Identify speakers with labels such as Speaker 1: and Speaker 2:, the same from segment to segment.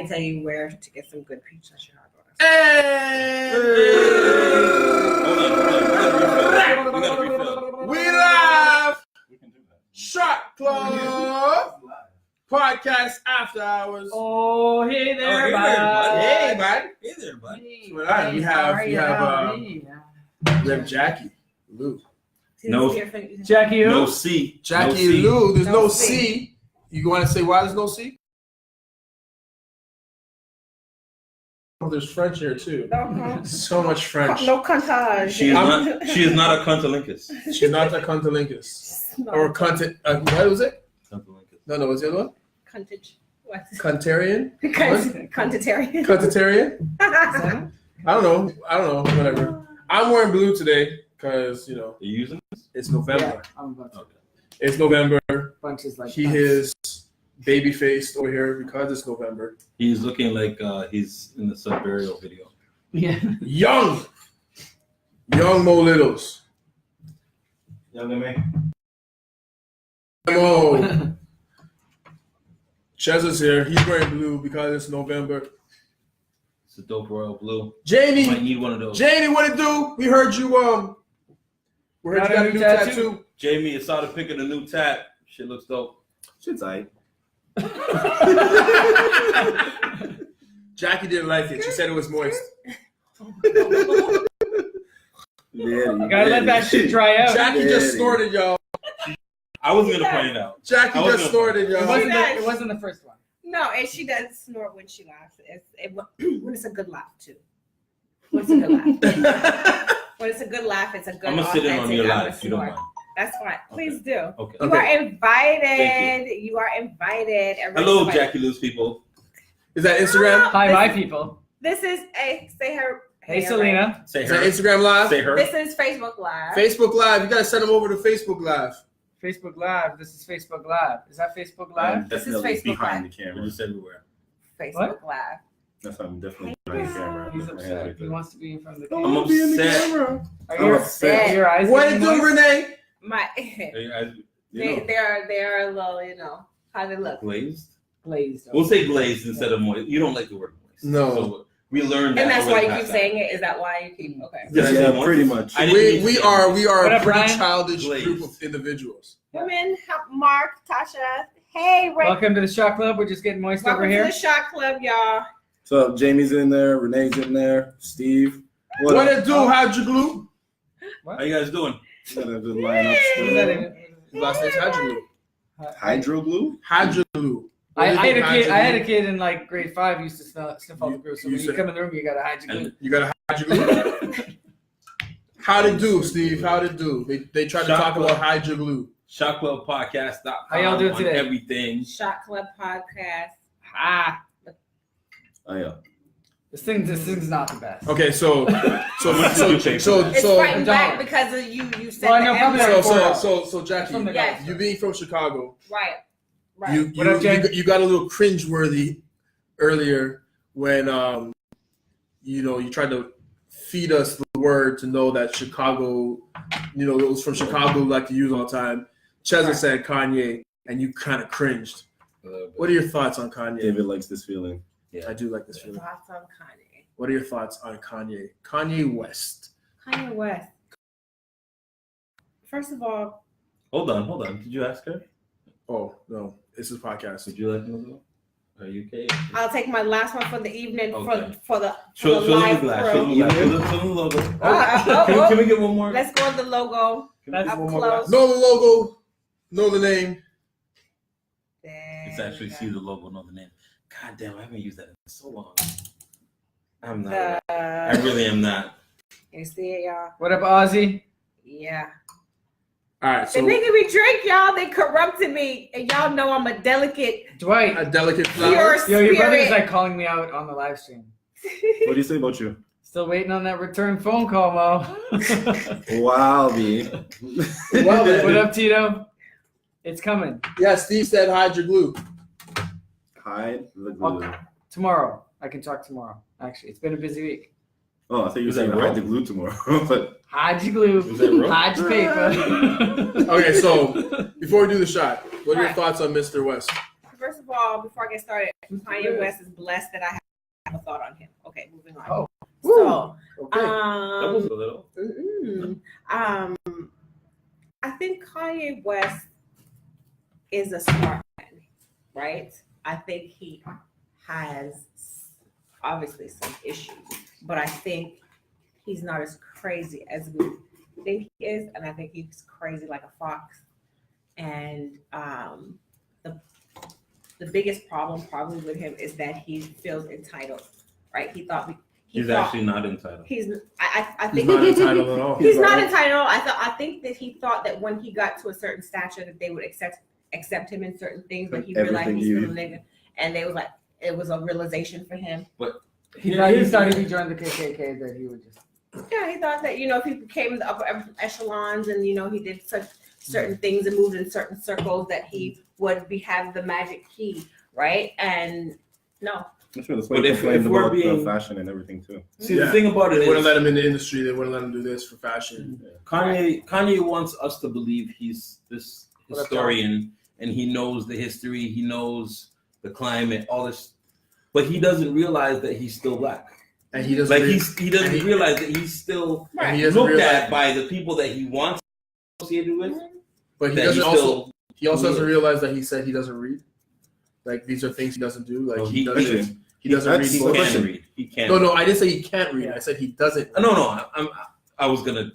Speaker 1: can tell you where to get some good pizza in Chicago.
Speaker 2: Hey! We live! Shot Club Podcast After Hours.
Speaker 3: Oh, hey there, bud.
Speaker 2: Hey, bud.
Speaker 4: Hey there, bud.
Speaker 2: We have Jackie, Lou.
Speaker 4: No,
Speaker 3: Jackie, who?
Speaker 4: no C.
Speaker 2: Jackie
Speaker 4: no C.
Speaker 2: Lou. There's
Speaker 1: No
Speaker 2: no
Speaker 1: C.
Speaker 2: C. You want to say why there's no C? Oh, there's French here too. So much French.
Speaker 1: No contage.
Speaker 4: She is not a cuntilingus.
Speaker 2: She's not a cuntilingus. Or cunt. What was it?
Speaker 4: Cuntilingus.
Speaker 2: No. What's the other one?
Speaker 1: Cuntage. What?
Speaker 2: Cuntarian?
Speaker 1: Cuntitarian.
Speaker 2: Cuntitarian? I don't know. Whatever. I'm wearing blue today because, you know,
Speaker 4: Are you using this?
Speaker 2: it's November.
Speaker 3: Yeah, I'm about to.
Speaker 4: Okay.
Speaker 2: It's November.
Speaker 3: Bunches like
Speaker 2: He
Speaker 3: that.
Speaker 2: is baby faced over here because it's November.
Speaker 4: He's looking like he's in the Subburial video.
Speaker 3: Yeah.
Speaker 2: Young Mo Littles.
Speaker 4: Younger me.
Speaker 2: Mo. Ches is here. He's wearing blue because it's November.
Speaker 4: It's a dope royal blue. Might
Speaker 2: Jamie,
Speaker 4: need one of those.
Speaker 2: what it do? We heard you we heard you got a new tattoo.
Speaker 4: Jamie, I saw the pic of the new tat. Shit looks dope.
Speaker 5: Shit's aight.
Speaker 2: Jackie didn't like it. She said it was moist.
Speaker 3: You gotta let that shit dry out.
Speaker 2: Jackie just snorted, y'all.
Speaker 4: I wasn't gonna point it out.
Speaker 2: Jackie just snorted,
Speaker 3: It
Speaker 2: y'all.
Speaker 3: wasn't the first one.
Speaker 1: No, and she does snort when she laughs. When it's a good laugh too. When it's a good laugh. When it's a good laugh, it's a good.
Speaker 4: I'm gonna sit in on your
Speaker 1: authentic
Speaker 4: life if you don't
Speaker 1: snort.
Speaker 4: mind.
Speaker 1: That's fine. Please do.
Speaker 4: Okay.
Speaker 1: You are invited. You are invited.
Speaker 4: Hello, Jackie Lou's people.
Speaker 2: Is that Instagram?
Speaker 3: Hi, my people.
Speaker 1: This is say her.
Speaker 3: Hey, Selena.
Speaker 4: Say
Speaker 2: Is
Speaker 4: her.
Speaker 2: that Instagram Live?
Speaker 4: Say her.
Speaker 1: This is Facebook Live.
Speaker 2: Facebook Live. You gotta send them over to Facebook Live.
Speaker 3: Facebook Live. This is Facebook Live. Is that Facebook Live?
Speaker 1: This is
Speaker 5: Definitely
Speaker 1: Facebook
Speaker 5: behind
Speaker 1: Live.
Speaker 5: the camera.
Speaker 4: We're just everywhere.
Speaker 1: Facebook Live.
Speaker 5: That's why I'm definitely behind the camera.
Speaker 3: He's upset. He wants to be in front of the
Speaker 4: I'm
Speaker 3: camera.
Speaker 4: upset.
Speaker 3: Are
Speaker 5: I'm upset.
Speaker 3: your eyes
Speaker 2: What it
Speaker 3: getting
Speaker 2: do,
Speaker 3: moist?
Speaker 2: Renee?
Speaker 1: My, they're a little, you know, how they look.
Speaker 4: Glazed.
Speaker 3: Glazed.
Speaker 4: We'll say glazed instead of moist. You don't like the word moist.
Speaker 2: No.
Speaker 4: So we learned that.
Speaker 1: And that's
Speaker 4: over
Speaker 1: why
Speaker 4: the
Speaker 1: you keep
Speaker 4: past
Speaker 1: saying it. Is that why you keep? Okay.
Speaker 4: Did I say
Speaker 5: Yeah,
Speaker 4: moist?
Speaker 5: pretty much.
Speaker 4: I didn't mean to
Speaker 2: We
Speaker 4: say
Speaker 2: are
Speaker 4: moist.
Speaker 3: What
Speaker 2: a
Speaker 3: up,
Speaker 2: pretty
Speaker 3: Brian?
Speaker 2: childish
Speaker 4: Glazed.
Speaker 2: group of individuals.
Speaker 1: Women, Mark, Tasha. Hey, Ray.
Speaker 3: Welcome to the Shot Club. We're just getting moist
Speaker 1: Welcome
Speaker 3: over
Speaker 1: to
Speaker 3: here.
Speaker 1: the Shot Club, y'all.
Speaker 5: So Jamie's in there, Renee's in there, Steve.
Speaker 2: What
Speaker 5: up?
Speaker 2: it do? How'd you glue?
Speaker 4: How you guys doing?
Speaker 5: Gotta just line up
Speaker 3: What is that
Speaker 5: still.
Speaker 3: even?
Speaker 2: His last name's Hydro Glue.
Speaker 5: Hydro glue?
Speaker 2: Hydro Glue.
Speaker 3: I had a kid. I had a
Speaker 2: Hydro
Speaker 3: kid in like grade 5 who used to sniff out the glue. So
Speaker 2: you
Speaker 3: when you
Speaker 2: said-
Speaker 3: come in the room, you gotta hide your glue.
Speaker 2: glue. You got a Hydro Glue? How'd it do, Steve? How'd it do? They tried to
Speaker 4: Shot
Speaker 2: talk
Speaker 4: Club.
Speaker 2: about Hydro Glue.
Speaker 4: ShotClubPodcast.com.
Speaker 3: How y'all doing
Speaker 4: on
Speaker 3: today?
Speaker 4: Everything.
Speaker 1: Shot Club podcast.
Speaker 5: Oh yeah.
Speaker 3: This thing's not the best.
Speaker 2: Okay, so
Speaker 1: It's fighting back because of you said
Speaker 3: Well, I
Speaker 1: the
Speaker 3: know
Speaker 1: M
Speaker 3: probably
Speaker 1: word.
Speaker 2: so Jackie,
Speaker 3: From the
Speaker 1: Yes.
Speaker 3: guy.
Speaker 2: you being from Chicago,
Speaker 1: Right.
Speaker 2: you
Speaker 3: What up, Jay?
Speaker 2: you got a little cringeworthy earlier when you tried to feed us the word to know that Chicago, it was from Chicago we like to use all the time. Cheza
Speaker 1: Right.
Speaker 2: said Kanye, and you kind of cringed. What are your thoughts on Kanye?
Speaker 5: David likes this feeling.
Speaker 2: I do like this feeling.
Speaker 1: Thoughts on Kanye?
Speaker 2: What are your thoughts on Kanye? Kanye West.
Speaker 1: Kanye West. First of all,
Speaker 4: Hold on. Did you ask her?
Speaker 2: Oh no, this is a podcast.
Speaker 4: Would you like to know? Are you okay?
Speaker 1: I'll take my last one for the evening
Speaker 4: Okay.
Speaker 1: for the
Speaker 4: Show the
Speaker 1: live
Speaker 4: glass.
Speaker 1: crew.
Speaker 4: Show the logo.
Speaker 1: Oh,
Speaker 4: Can we get one more?
Speaker 1: Let's go with the logo.
Speaker 3: That's
Speaker 1: Up
Speaker 3: one more
Speaker 1: close.
Speaker 2: Know the logo, know the name.
Speaker 4: It's actually see the logo, know the name. God damn, I haven't used that in so long. I'm not. I really am not.
Speaker 1: You see it, y'all?
Speaker 3: What up, Ozzy?
Speaker 1: Yeah.
Speaker 2: All right,
Speaker 1: They
Speaker 2: so
Speaker 1: making me drink, y'all. They corrupted me, and y'all know I'm a delicate,
Speaker 3: Dwight.
Speaker 2: a delicate
Speaker 1: pure
Speaker 2: flower.
Speaker 3: Yo, your brother's
Speaker 1: spirit.
Speaker 3: like calling me out on the live stream.
Speaker 5: What do you say about you?
Speaker 3: Still waiting on that return phone call, Mo.
Speaker 5: Wow, B.
Speaker 3: What up, Tito? It's coming.
Speaker 2: Yeah, Steve said hide your glue.
Speaker 5: Hide the glue.
Speaker 3: Okay. Tomorrow. I can talk tomorrow. Actually, it's been a busy week.
Speaker 5: Oh, I thought you were
Speaker 4: Is that
Speaker 5: saying
Speaker 4: real?
Speaker 5: hide the glue tomorrow. But
Speaker 3: Hide your glue.
Speaker 4: Is that real?
Speaker 3: Hide your paper.
Speaker 2: Okay, so before we do the shot, what are your
Speaker 1: Right.
Speaker 2: thoughts on Mr. West?
Speaker 1: First of all, before I get started, Kanye West is blessed that I have a thought on him. Okay, moving on.
Speaker 3: Oh,
Speaker 1: So,
Speaker 3: okay.
Speaker 4: That was a little.
Speaker 1: I think Kanye West is a smart man, right? I think he has obviously some issues, but I think he's not as crazy as we think he is, and I think he's crazy like a fox. And the biggest problem probably with him is that he feels entitled, right? He's
Speaker 4: Actually not entitled.
Speaker 1: I
Speaker 2: He's
Speaker 1: think
Speaker 2: not entitled at all.
Speaker 1: he's not entitled. I think that he thought that when he got to a certain stature that they would accept him in certain things, but he realized
Speaker 5: Everything
Speaker 1: he's
Speaker 5: you-
Speaker 1: still a nigga, and they was like it was a realization for him.
Speaker 3: He started to join the KKK that he would just.
Speaker 1: Yeah, he thought that if he became in the upper echelons and he did such certain things and moved in certain circles that he would have the magic key, right? And no.
Speaker 5: That's where the
Speaker 4: But if
Speaker 5: complained
Speaker 4: we're
Speaker 5: about the
Speaker 4: being-
Speaker 5: fashion and everything too.
Speaker 4: See, the thing about it
Speaker 2: They wouldn't
Speaker 4: is,
Speaker 2: let him in the industry. They wouldn't let him do this for fashion.
Speaker 4: Kanye wants us to believe he's this
Speaker 3: What up,
Speaker 4: historian and he knows the history, he knows the climate, all this, but he doesn't realize that he's still black.
Speaker 2: And he doesn't.
Speaker 4: Like
Speaker 2: re-
Speaker 4: he doesn't
Speaker 2: and he-
Speaker 4: realize that he's still
Speaker 2: and he doesn't
Speaker 4: looked
Speaker 2: realize,
Speaker 4: at by the people that he wants associated with.
Speaker 2: but he
Speaker 4: that
Speaker 2: doesn't
Speaker 4: he's
Speaker 2: also.
Speaker 4: still
Speaker 2: He also doesn't
Speaker 4: weird.
Speaker 2: realize that he said he doesn't read. Like these are things he doesn't do. Like
Speaker 4: No,
Speaker 2: he
Speaker 4: he
Speaker 2: doesn't.
Speaker 5: doesn't.
Speaker 2: He doesn't read
Speaker 5: That's-
Speaker 4: he
Speaker 2: books.
Speaker 4: can read. He can.
Speaker 2: No, I didn't say he can't read. I said he doesn't.
Speaker 4: I was gonna.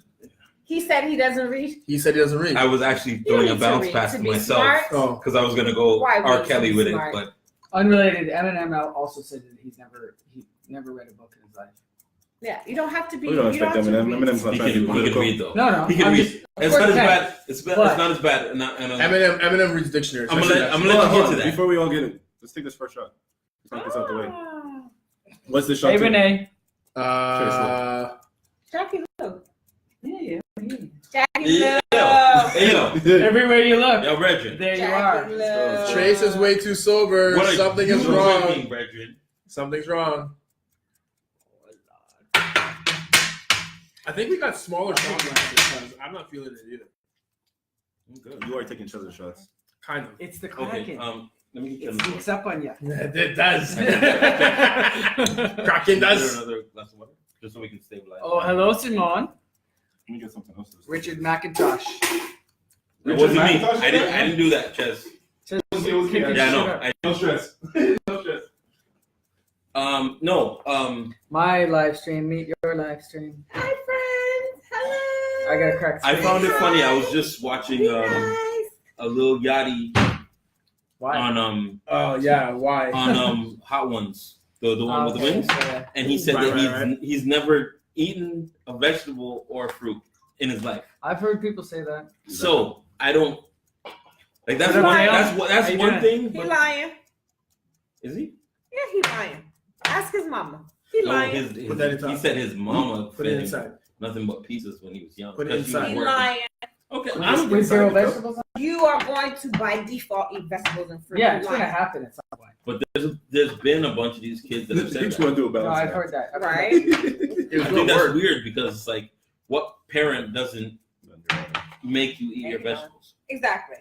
Speaker 1: He said he doesn't read.
Speaker 2: He said he doesn't read.
Speaker 4: I was actually
Speaker 1: You
Speaker 4: throwing
Speaker 1: need
Speaker 4: a
Speaker 1: to
Speaker 4: bounce
Speaker 1: read
Speaker 4: pass
Speaker 1: to
Speaker 4: to
Speaker 1: be
Speaker 4: myself
Speaker 1: smart.
Speaker 2: Oh,
Speaker 4: because I was gonna go
Speaker 1: Why
Speaker 4: R.
Speaker 1: would
Speaker 4: Kelly
Speaker 1: you be
Speaker 4: with it,
Speaker 1: smart?
Speaker 4: but
Speaker 3: Unrelated, Eminem also said that he never read a book in his life.
Speaker 1: Yeah, you don't have to be.
Speaker 5: We don't
Speaker 1: you don't
Speaker 5: expect
Speaker 1: have to
Speaker 5: Eminem.
Speaker 1: read.
Speaker 5: Eminem's not
Speaker 4: he
Speaker 5: trying to
Speaker 4: can,
Speaker 5: be
Speaker 4: he can
Speaker 5: political.
Speaker 4: read though.
Speaker 3: No,
Speaker 4: He can
Speaker 3: I'm
Speaker 4: read.
Speaker 3: just-
Speaker 4: It's
Speaker 3: of course
Speaker 4: not as
Speaker 3: he can.
Speaker 4: bad. It's
Speaker 3: But-
Speaker 4: not as bad. And
Speaker 2: Eminem reads dictionaries.
Speaker 4: I'm
Speaker 2: I
Speaker 4: gonna
Speaker 2: said
Speaker 4: let
Speaker 2: that.
Speaker 4: you
Speaker 5: Hold
Speaker 4: get
Speaker 5: on,
Speaker 4: to that.
Speaker 5: before we all get it, let's take this first shot. Let's knock this out the way.
Speaker 1: Ah,
Speaker 5: What's the shot?
Speaker 3: Hey,
Speaker 5: to?
Speaker 3: Renee.
Speaker 1: Jackie Lou.
Speaker 3: Yeah.
Speaker 1: Jackie
Speaker 4: Yeah.
Speaker 1: Lou.
Speaker 4: Hey yo,
Speaker 3: Everywhere you look,
Speaker 4: yo, Brethren.
Speaker 3: there you
Speaker 1: Jackie
Speaker 3: are.
Speaker 1: Lou.
Speaker 2: Trace is way too sober.
Speaker 4: What are
Speaker 2: Something
Speaker 4: you
Speaker 2: is wrong.
Speaker 4: drinking, Brethren?
Speaker 2: Something's wrong. I think we got smaller shot glasses because I'm not feeling it either.
Speaker 4: I'm good.
Speaker 5: You are taking each other's shots.
Speaker 2: Kind of.
Speaker 3: It's the
Speaker 4: Okay.
Speaker 3: Kraken.
Speaker 4: Let me get
Speaker 3: It
Speaker 4: another.
Speaker 3: sneaks up on you.
Speaker 2: It does. Kraken
Speaker 4: Can
Speaker 2: does.
Speaker 4: another glass of water, just so we can stabilize.
Speaker 3: Oh, hello, Simone.
Speaker 5: Let me get something else.
Speaker 3: Richard McIntosh.
Speaker 4: It wasn't me.
Speaker 5: McIntosh
Speaker 4: I didn't do that, Chess.
Speaker 3: Just
Speaker 5: me.
Speaker 3: kick your
Speaker 4: Yeah, I
Speaker 3: shit
Speaker 4: know.
Speaker 3: up.
Speaker 5: No stress. No stress.
Speaker 4: No.
Speaker 3: My live stream, meet your live stream.
Speaker 1: Hi, friends. Hello.
Speaker 3: I gotta crack.
Speaker 4: I
Speaker 3: screen.
Speaker 4: found it funny. I was just watching
Speaker 1: Be nice.
Speaker 4: a little Yachty
Speaker 3: Why?
Speaker 4: on
Speaker 2: Oh yeah. Why?
Speaker 4: Hot Ones, the one with the
Speaker 3: Okay,
Speaker 4: wings,
Speaker 3: yeah.
Speaker 4: and he said
Speaker 2: Right,
Speaker 4: that
Speaker 2: right.
Speaker 4: he's never eaten a vegetable or fruit in his life.
Speaker 3: I've heard people say that.
Speaker 4: So I don't like that's
Speaker 3: What
Speaker 4: one
Speaker 3: about Dale?
Speaker 4: that's
Speaker 3: How you
Speaker 4: one
Speaker 3: doing?
Speaker 4: thing.
Speaker 1: He
Speaker 4: But
Speaker 1: lying.
Speaker 4: is he?
Speaker 1: Yeah, he lying. Ask his mama. He
Speaker 4: No,
Speaker 1: lying.
Speaker 2: Put that
Speaker 4: he
Speaker 2: inside.
Speaker 4: said his mama
Speaker 2: Put it
Speaker 4: fed him
Speaker 2: inside.
Speaker 4: nothing but pizzas when he was young.
Speaker 2: Put it
Speaker 4: 'cause she was
Speaker 2: inside.
Speaker 1: He
Speaker 4: working.
Speaker 1: lying.
Speaker 4: Okay,
Speaker 3: With zero vegetables?
Speaker 1: You are going to by default eat vegetables and fruit.
Speaker 3: Yeah,
Speaker 1: You
Speaker 3: it's gonna
Speaker 1: lying.
Speaker 3: happen at some point.
Speaker 4: but there's been a bunch of these kids that have said
Speaker 5: Each
Speaker 4: that.
Speaker 5: one do a
Speaker 3: No,
Speaker 5: balance.
Speaker 3: I've heard that. I've heard
Speaker 1: Right?
Speaker 2: It
Speaker 4: I
Speaker 2: was
Speaker 4: think
Speaker 2: good
Speaker 4: that's
Speaker 2: word.
Speaker 4: weird because it's like, what parent doesn't make you eat your
Speaker 1: There you go.
Speaker 4: vegetables?
Speaker 1: Exactly.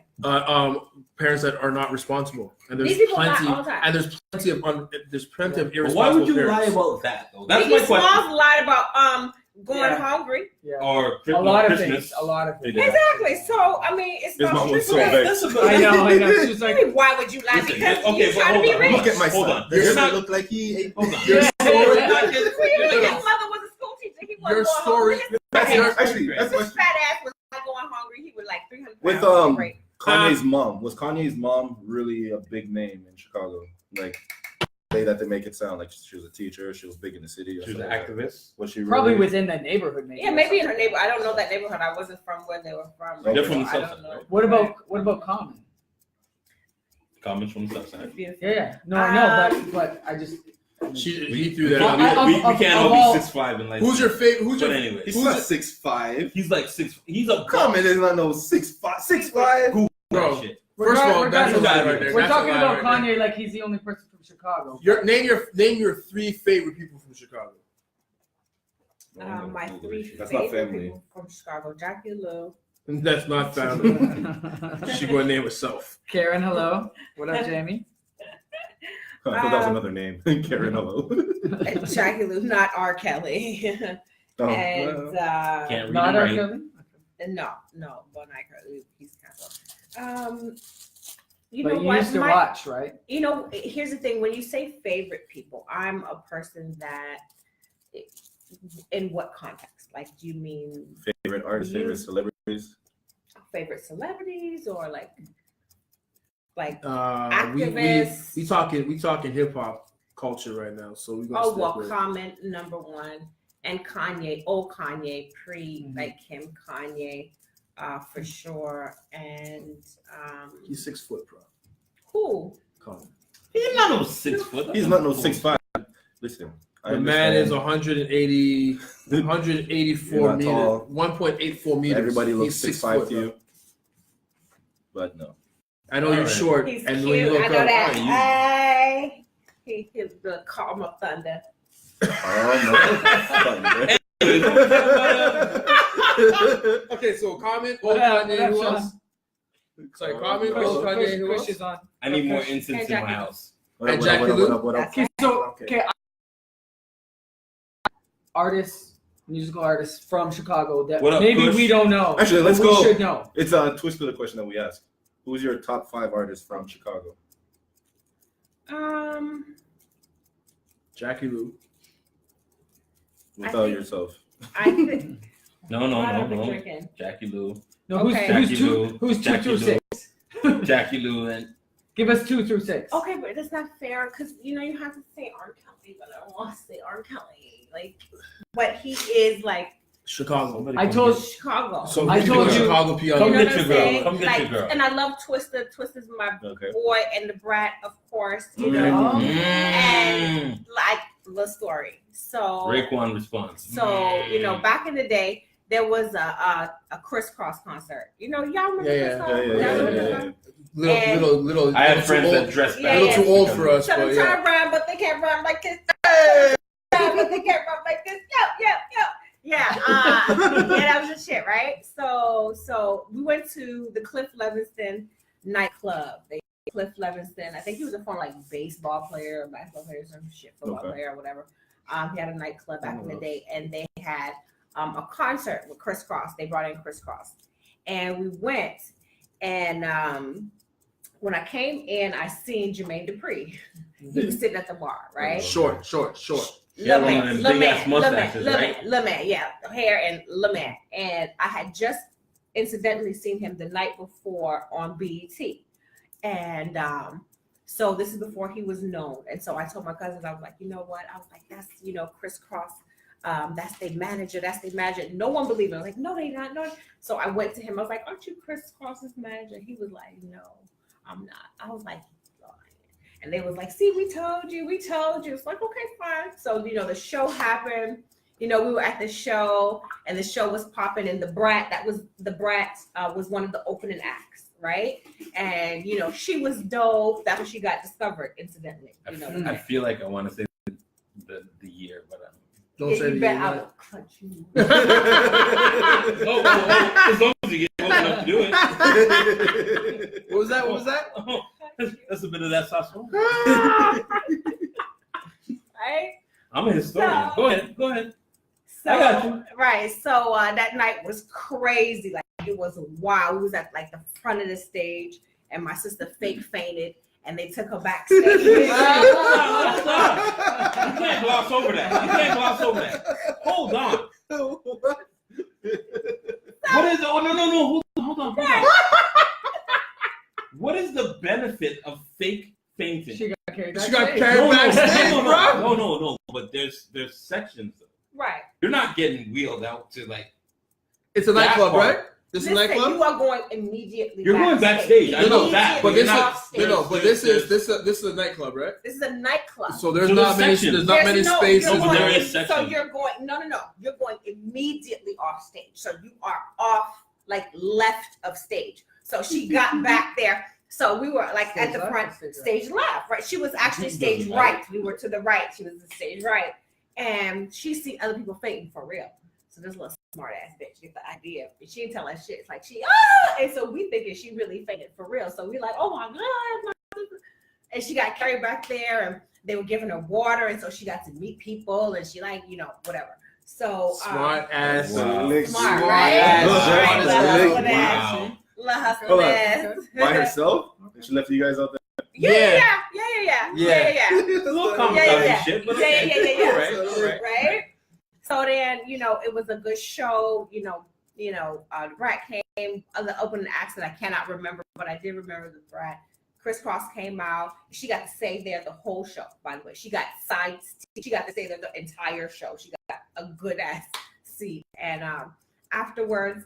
Speaker 2: Parents that are not responsible, and there's
Speaker 1: These people lie
Speaker 2: plenty,
Speaker 1: all the time.
Speaker 2: and there's plenty of
Speaker 4: But
Speaker 2: irresponsible
Speaker 4: why would you lie
Speaker 2: parents.
Speaker 4: about that though? That's
Speaker 1: Biggie
Speaker 4: my question.
Speaker 1: Smalls lied about going
Speaker 3: Yeah.
Speaker 1: hungry.
Speaker 3: that. Yeah.
Speaker 4: Or
Speaker 3: A lot of
Speaker 4: Christmas.
Speaker 3: things. A lot of things.
Speaker 4: Yeah.
Speaker 1: Exactly. So I mean, it's
Speaker 5: His
Speaker 1: about
Speaker 5: mom was so
Speaker 1: truthfulness.
Speaker 5: vexed.
Speaker 4: That's a
Speaker 3: I know. She's
Speaker 1: I
Speaker 3: like,
Speaker 1: mean, why would you lie?
Speaker 4: Listen,
Speaker 1: Because
Speaker 4: okay,
Speaker 1: you're
Speaker 4: but
Speaker 1: trying to
Speaker 4: hold
Speaker 1: be
Speaker 4: on.
Speaker 1: rich.
Speaker 5: Look at my
Speaker 4: Hold
Speaker 5: son.
Speaker 4: on.
Speaker 5: Does
Speaker 4: You're
Speaker 5: it
Speaker 4: not-
Speaker 5: look like he ate?
Speaker 4: Hold on.
Speaker 2: Your story,
Speaker 1: His mother was a school teacher. He wasn't
Speaker 2: your
Speaker 1: going
Speaker 2: story,
Speaker 1: hungry.
Speaker 5: That's
Speaker 2: your,
Speaker 5: actually that's
Speaker 1: His
Speaker 5: my
Speaker 1: fat ass was not going hungry. He was like 300
Speaker 5: With,
Speaker 1: pounds. Great.
Speaker 5: Kanye's mom. Was Kanye's mom really a big name in Chicago? Like way that they make it sound like she was a teacher, she was big in the city. Or
Speaker 4: She was an
Speaker 5: something like that.
Speaker 4: activist.
Speaker 5: Was she really?
Speaker 3: probably within that neighborhood, maybe.
Speaker 1: Yeah, maybe in her neighborhood. I don't know that neighborhood. I wasn't from where they were from.
Speaker 5: They're
Speaker 4: from the
Speaker 1: I
Speaker 4: south
Speaker 1: don't
Speaker 4: side,
Speaker 1: know.
Speaker 4: right?
Speaker 3: What about Common?
Speaker 4: Comments from the south side.
Speaker 3: Yeah. No, but I just.
Speaker 2: he threw that
Speaker 3: Well,
Speaker 2: out.
Speaker 4: We can't all
Speaker 3: all-
Speaker 4: be 6'5" and like.
Speaker 2: Who's your favorite? Who's
Speaker 4: But
Speaker 2: your?
Speaker 4: anyway,
Speaker 5: He's
Speaker 2: Who's
Speaker 5: not
Speaker 2: it?
Speaker 5: 6'5".
Speaker 4: he's like 6. He's a
Speaker 5: Common is not no 6'5". 6'5".
Speaker 2: Bro,
Speaker 4: Shit.
Speaker 2: first of all,
Speaker 3: We're
Speaker 2: that's a
Speaker 3: talking-
Speaker 2: lie right there.
Speaker 3: We're
Speaker 2: That's a
Speaker 3: talking
Speaker 2: lie
Speaker 3: about
Speaker 2: right there.
Speaker 3: Kanye like he's the only person from Chicago.
Speaker 2: Name your 3 favorite people from Chicago.
Speaker 1: My 3
Speaker 5: That's not
Speaker 1: favorite
Speaker 5: family.
Speaker 1: people from Chicago: Jackie Lou.
Speaker 2: That's not family. She gonna name herself.
Speaker 3: Karen, hello. What up, Jamie?
Speaker 5: I thought that was another name. Karen, hello.
Speaker 1: Jackie Lou, not R. Kelly.
Speaker 5: Oh,
Speaker 1: And
Speaker 4: Can't read
Speaker 3: Not
Speaker 4: and
Speaker 3: R.
Speaker 4: write.
Speaker 3: Kelly?
Speaker 1: no, but he's canceled. You
Speaker 3: But
Speaker 1: know
Speaker 3: you
Speaker 1: what?
Speaker 3: used to watch, right?
Speaker 1: You know, here's the thing. When you say favorite people, I'm a person that, in what context? Like, do you mean
Speaker 5: favorite artists, favorite celebrities.
Speaker 1: favorite celebrities or like
Speaker 2: activists? We talking hip hop culture right now, so we gonna
Speaker 1: oh
Speaker 2: stick
Speaker 1: well,
Speaker 2: with
Speaker 1: Common #1 and Kanye, old Kanye, pre like him, Kanye, for sure, and
Speaker 2: he's 6 foot, bro.
Speaker 1: who?
Speaker 2: Come on.
Speaker 4: He's not no 6 foot.
Speaker 5: He's not no 6'5". Listen, I
Speaker 2: The man is
Speaker 5: understand.
Speaker 2: 184
Speaker 5: You're not
Speaker 2: meters,
Speaker 5: tall.
Speaker 2: 1.84 meters.
Speaker 5: Everybody looks
Speaker 2: He's 6
Speaker 5: 6'5"
Speaker 2: foot,
Speaker 5: to
Speaker 2: bro.
Speaker 5: you, but no.
Speaker 2: I know you're
Speaker 4: Alright.
Speaker 2: short,
Speaker 1: He's
Speaker 2: and
Speaker 1: cute.
Speaker 2: when you look
Speaker 1: I know
Speaker 2: up,
Speaker 1: that.
Speaker 4: you-
Speaker 1: Hey, he is the calm of thunder.
Speaker 5: Oh no.
Speaker 2: okay, so Common,
Speaker 3: What
Speaker 2: old
Speaker 3: up,
Speaker 2: Kanye, who
Speaker 3: what up,
Speaker 2: else? Sorry, Common,
Speaker 5: Chris-
Speaker 2: old Kanye, who
Speaker 3: Chris
Speaker 2: else?
Speaker 3: is on.
Speaker 4: I need more
Speaker 1: And
Speaker 4: incense in
Speaker 1: Jackie.
Speaker 4: my house.
Speaker 5: What up,
Speaker 2: And
Speaker 5: what up,
Speaker 2: Jackie
Speaker 5: what up, what up?
Speaker 1: That's
Speaker 3: Okay, artists, musical artists from Chicago that
Speaker 4: What up,
Speaker 3: maybe
Speaker 4: Kush?
Speaker 3: we don't know.
Speaker 5: Actually, let's
Speaker 3: but we
Speaker 5: go.
Speaker 3: should know.
Speaker 5: It's a twist to the question that we asked. Who's your top 5 artists from Chicago?
Speaker 2: Jackie Lou.
Speaker 5: Without
Speaker 1: think-
Speaker 5: yourself.
Speaker 1: I think.
Speaker 4: No,
Speaker 1: I've been
Speaker 4: no.
Speaker 1: drinking.
Speaker 4: Jackie Lou.
Speaker 3: No,
Speaker 1: Okay.
Speaker 4: Jackie
Speaker 3: who's
Speaker 4: Lou.
Speaker 3: two
Speaker 4: Jackie
Speaker 3: through
Speaker 4: Lou.
Speaker 3: 6?
Speaker 4: Jackie Lou and
Speaker 3: Give us 2 through 6.
Speaker 1: Okay, but that's not fair because you have to say R. Kelly, but I don't want to say R. Kelly. Like, but he is like
Speaker 2: Chicago.
Speaker 3: I told
Speaker 1: Chicago.
Speaker 2: So
Speaker 3: I
Speaker 2: I
Speaker 3: told
Speaker 2: told
Speaker 3: you-
Speaker 2: Chicago PR.
Speaker 1: You
Speaker 4: Come
Speaker 1: know
Speaker 4: get
Speaker 1: what
Speaker 4: your
Speaker 1: I'm
Speaker 4: girl.
Speaker 1: saying?
Speaker 4: Come get
Speaker 1: Like,
Speaker 4: your girl.
Speaker 1: and I love Twister. Twister's my
Speaker 5: Okay.
Speaker 1: boy and the brat, of course. You know,
Speaker 3: Oh.
Speaker 1: and like the story. So,
Speaker 4: Raekwon response.
Speaker 1: back in the day, there was a crisscross concert. Y'all remember
Speaker 2: Yeah,
Speaker 1: this
Speaker 2: yeah.
Speaker 1: song?
Speaker 5: Yeah,
Speaker 1: Y'all
Speaker 5: yeah,
Speaker 1: remember
Speaker 5: yeah,
Speaker 1: this
Speaker 5: yeah,
Speaker 1: song?
Speaker 5: yeah.
Speaker 2: Little.
Speaker 4: I had
Speaker 2: little
Speaker 4: friends
Speaker 2: too
Speaker 4: that
Speaker 2: old,
Speaker 4: dressed
Speaker 1: Yeah,
Speaker 4: back.
Speaker 2: little too old for us,
Speaker 1: So
Speaker 2: but
Speaker 1: they
Speaker 2: yeah.
Speaker 1: turn around, but they can't run like this. But they can't run like this. Yo. Yeah. And that was the shit, right? So we went to the Cliff Levingston nightclub. Cliff Levingston, I think he was a former baseball player or basketball player or some shit, football
Speaker 5: Okay.
Speaker 1: player or whatever. He had a nightclub back in the day, and they had a concert with Criss Cross. They brought in Criss Cross, and we went. And when I came in, I seen Jermaine Dupri. He was sitting at the bar, right?
Speaker 2: Short.
Speaker 4: Yeah, one of them big-ass mustaches, right?
Speaker 1: Lemon, yeah, hair and lemon. And I had just incidentally seen him the night before on BET. And so this is before he was known. And so I told my cousins, I was like, you know what? I was like, that's, Criss Cross. That's their manager. No one believed it. I was like, no, they not. No. So I went to him. I was like, aren't you Criss Cross's manager? He was like, no, I'm not. I was like, and they was like, see, we told you. It's like, okay, fine. So, the show happened. We were at the show and the show was popping, and the brat was one of the opening acts, right? And, she was dope. That's when she got discovered, incidentally.
Speaker 4: I feel like I want to say the year, but
Speaker 2: Don't say
Speaker 1: you
Speaker 2: the
Speaker 1: bet I
Speaker 2: year.
Speaker 1: will clutch you.
Speaker 4: as long as you get close enough to do it.
Speaker 2: What was that?
Speaker 4: That's a bit of that sausage.
Speaker 1: Right?
Speaker 4: I'm a historian.
Speaker 1: So-
Speaker 4: Go ahead.
Speaker 1: So,
Speaker 4: I got you.
Speaker 1: Right. So that night was crazy. Like, it was wild. We was at the front of the stage, and my sister fake fainted, and they took her backstage.
Speaker 4: Hold on. You can't gloss over that. Hold on. What is? Oh no! Hold on. What is the benefit of fake fainting?
Speaker 3: She got carried
Speaker 2: She got
Speaker 3: backstage.
Speaker 2: carried backstage, bro.
Speaker 4: No. But there's sections.
Speaker 1: Right.
Speaker 4: You're not getting wheeled out to
Speaker 2: It's a nightclub,
Speaker 4: That part.
Speaker 2: right? This is a
Speaker 1: Listen,
Speaker 2: nightclub.
Speaker 1: you are going immediately.
Speaker 4: You're going backstage. I know that,
Speaker 2: But
Speaker 1: Immediately
Speaker 2: this
Speaker 1: off
Speaker 2: is
Speaker 1: stage.
Speaker 2: but this is a nightclub, right?
Speaker 1: This is a nightclub.
Speaker 2: So there's
Speaker 4: So
Speaker 2: not
Speaker 4: there's
Speaker 2: many
Speaker 4: sections.
Speaker 2: there's not many spaces.
Speaker 1: You're
Speaker 4: Over there
Speaker 1: going,
Speaker 4: is
Speaker 1: so
Speaker 4: section.
Speaker 1: you're going. No. You're going immediately off stage. So you are off, left of stage. So she got back there. So we were at
Speaker 3: Stage
Speaker 1: the
Speaker 3: left
Speaker 1: front,
Speaker 3: or stage right?
Speaker 1: stage left, right? She was actually stage
Speaker 4: Doesn't
Speaker 1: right.
Speaker 4: matter.
Speaker 1: We were to the right. She was the stage right. And she see other people fainting for real. So this little smart ass bitch get the idea. She didn't tell us shit. It's like and so we thinking she really fainted for real. So we like, oh my God, my sister. and she got carried back there, and they were giving her water, and so she got to meet people, and she whatever. So
Speaker 2: smart ass.
Speaker 4: Wow.
Speaker 1: smart,
Speaker 2: Smart
Speaker 1: right?
Speaker 2: ass.
Speaker 1: Right,
Speaker 2: Smart ass.
Speaker 1: love ass.
Speaker 4: Wow.
Speaker 1: Love
Speaker 5: Hold on.
Speaker 1: ass.
Speaker 5: By herself? And she left you guys out there?
Speaker 1: Yeah.
Speaker 4: Yeah.
Speaker 1: A
Speaker 4: little complicated shit, but okay.
Speaker 1: Yeah.
Speaker 4: All right.
Speaker 1: Right? So then, it was a good show. The brat came, the opening acts that I cannot remember, but I did remember the brat. Criss Cross came out. She got to stay there the whole show, by the way. She got she got to stay there the entire show. She got a good ass seat. And afterwards,